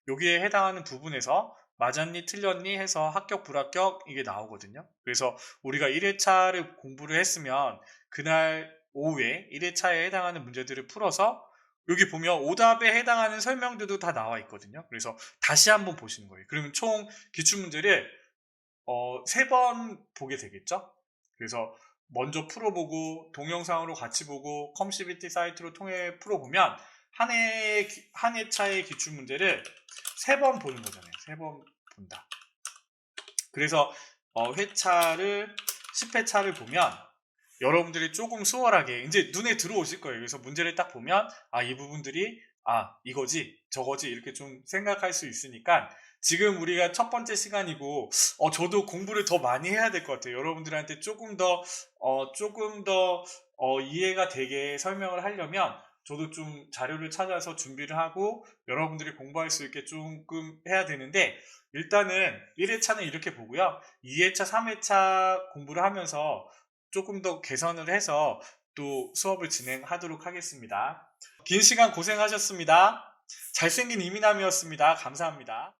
여기에 해당하는 부분에서 맞았니 틀렸니 해서 합격 불합격 이게 나오거든요. 그래서 우리가 1회차를 공부를 했으면 그날 오후에 1회차에 해당하는 문제들을 풀어서 여기 보면 오답에 해당하는 설명들도 다 나와 있거든요. 그래서 다시 한번 보시는 거예요. 그러면 총 기출문제를 3번 보게 되겠죠. 그래서 먼저 풀어보고 동영상으로 같이 보고 컴CBT 사이트로 통해 풀어보면 한 회차의 기출문제를 3번 보는 거잖아요. 3번 본다. 그래서 회차를 10회차를 보면 여러분들이 조금 수월하게 이제 눈에 들어오실 거예요. 그래서 문제를 딱 보면 이 부분들이 이거지 저거지 이렇게 좀 생각할 수 있으니까 지금 우리가 첫 번째 시간이고 저도 공부를 더 많이 해야 될 것 같아요. 여러분들한테 조금 더 이해가 되게 설명을 하려면 저도 좀 자료를 찾아서 준비를 하고 여러분들이 공부할 수 있게 조금 해야 되는데, 일단은 1회차는 이렇게 보고요. 2회차, 3회차 공부를 하면서 조금 더 개선을 해서 또 수업을 진행하도록 하겠습니다. 긴 시간 고생하셨습니다. 잘생긴 이민남이었습니다. 감사합니다.